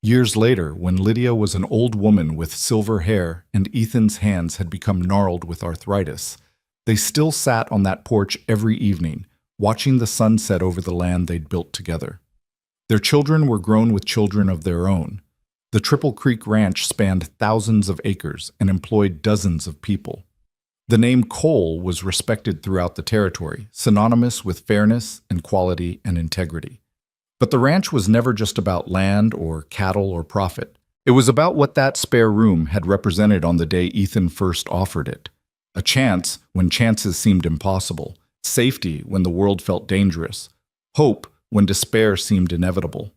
Years later, when Lydia was an old woman with silver hair and Ethan's hands had become gnarled with arthritis, they still sat on that porch every evening, watching the sun set over the land they'd built together. Their children were grown with children of their own. The Triple Creek Ranch spanned thousands of acres and employed dozens of people. The name Cole was respected throughout the territory, synonymous with fairness and quality and integrity. But the ranch was never just about land or cattle or profit. It was about what that spare room had represented on the day Ethan first offered it. A chance when chances seemed impossible, safety when the world felt dangerous, hope when despair seemed inevitable.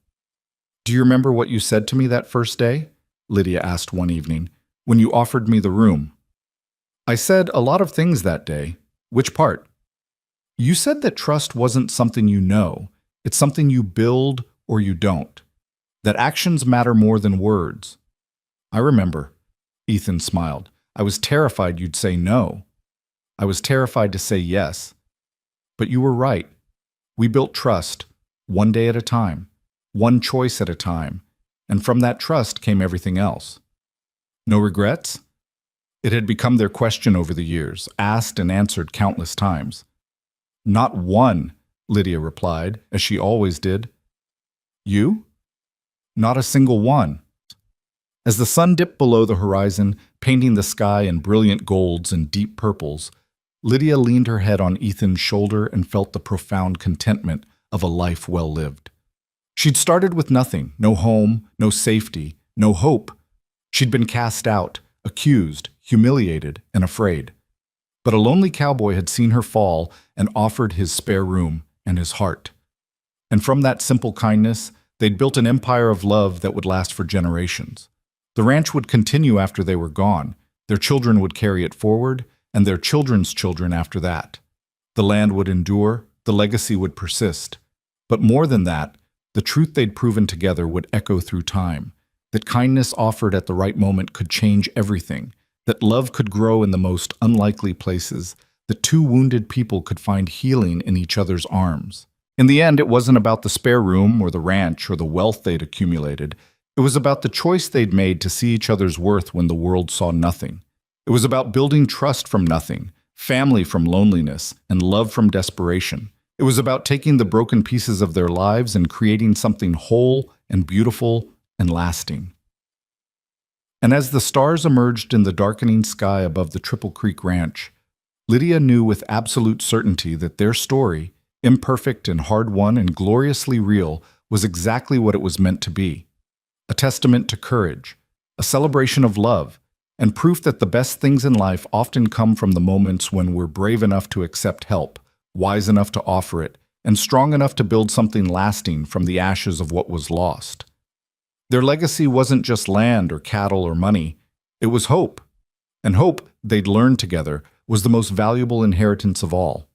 Do you remember what you said to me that first day? Lydia asked one evening, when you offered me the room. I said a lot of things that day. Which part? You said that trust wasn't something you know, it's something you build or you don't. That actions matter more than words. I remember. Ethan smiled. I was terrified you'd say no. I was terrified to say yes. But you were right. We built trust, one day at a time, one choice at a time, and from that trust came everything else. No regrets? It had become their question over the years, asked and answered countless times. Not one, Lydia replied, as she always did. You? Not a single one. As the sun dipped below the horizon, painting the sky in brilliant golds and deep purples, Lydia leaned her head on Ethan's shoulder and felt the profound contentment of a life well lived. She'd started with nothing, no home, no safety, no hope. She'd been cast out, accused, humiliated, and afraid. But a lonely cowboy had seen her fall and offered his spare room and his heart. And from that simple kindness, they'd built an empire of love that would last for generations. The ranch would continue after they were gone. Their children would carry it forward, and their children's children after that. The land would endure, the legacy would persist. But more than that, the truth they'd proven together would echo through time, that kindness offered at the right moment could change everything, that love could grow in the most unlikely places, that two wounded people could find healing in each other's arms. In the end, it wasn't about the spare room or the ranch or the wealth they'd accumulated. It was about the choice they'd made to see each other's worth when the world saw nothing. It was about building trust from nothing, family from loneliness, and love from desperation. It was about taking the broken pieces of their lives and creating something whole and beautiful and lasting. And as the stars emerged in the darkening sky above the Triple Creek Ranch, Lydia knew with absolute certainty that their story, imperfect and hard-won and gloriously real, was exactly what it was meant to be. A testament to courage, a celebration of love, and proof that the best things in life often come from the moments when we're brave enough to accept help, wise enough to offer it, and strong enough to build something lasting from the ashes of what was lost. Their legacy wasn't just land or cattle or money, it was hope. And hope, they'd learned together, was the most valuable inheritance of all.